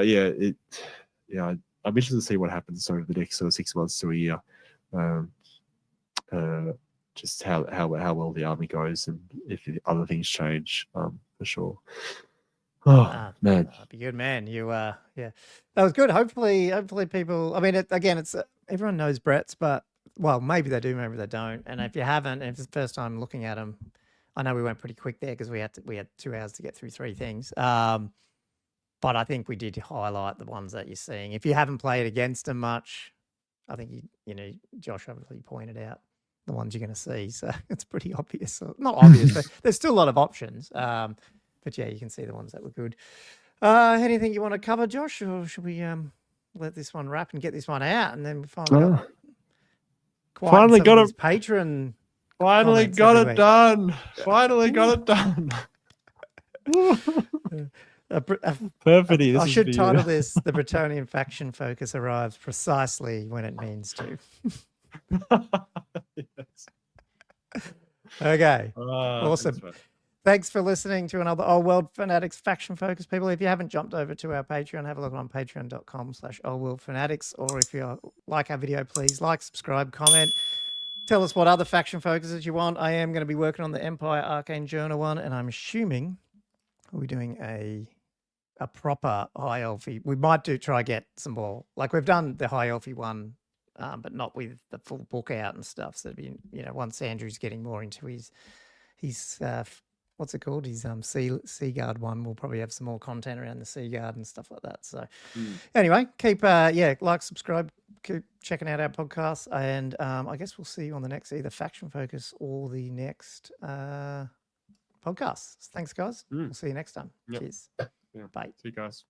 I'm interested to see what happens over the next sort of 6 months to a year. Just how well the army goes and if other things change, for sure. Man, that'd be good, man. You that was good. Hopefully people. I mean, it's everyone knows Bretts, but well, maybe they do, maybe they don't. And if you haven't, if it's the first time looking at them, I know we went pretty quick there because we had 2 hours to get through 3 things. But I think we did highlight the ones that you're seeing. If you haven't played against them much, I think you know, Josh obviously pointed out the ones you're going to see. So it's pretty obvious. Not obvious, but there's still a lot of options. But yeah, you can see the ones that were good. Anything you want to cover, Josh, or should we let this one wrap and get this one out, and then we Finally got it. Patron. Finally got it done. Finally got it done. Perfidy. I should title this "The Bretonnian Faction Focus Arrives Precisely When It Means to." Yes. Okay. Awesome. Thanks for listening to another Old World Fanatics Faction Focus, people. If you haven't jumped over to our Patreon, have a look on patreon.com/oldworldfanatics. Or if you like our video, please like, subscribe, comment. Tell us what other faction focuses you want. I am going to be working on the Empire Arcane Journal one, and I'm assuming we're doing a proper High Elfie. We might try get some more. Like we've done the High Elfie one, but not with the full book out and stuff. So, once Andrew's getting more into his what's it called? His Sea Guard one. We'll probably have some more content around the Sea Guard and stuff like that. So anyway, keep like, subscribe, keep checking out our podcasts, and I guess we'll see you on the next either Faction Focus or the next podcast. Thanks, guys. We'll see you next time. Yep. Cheers. Yeah. Bye. See you guys.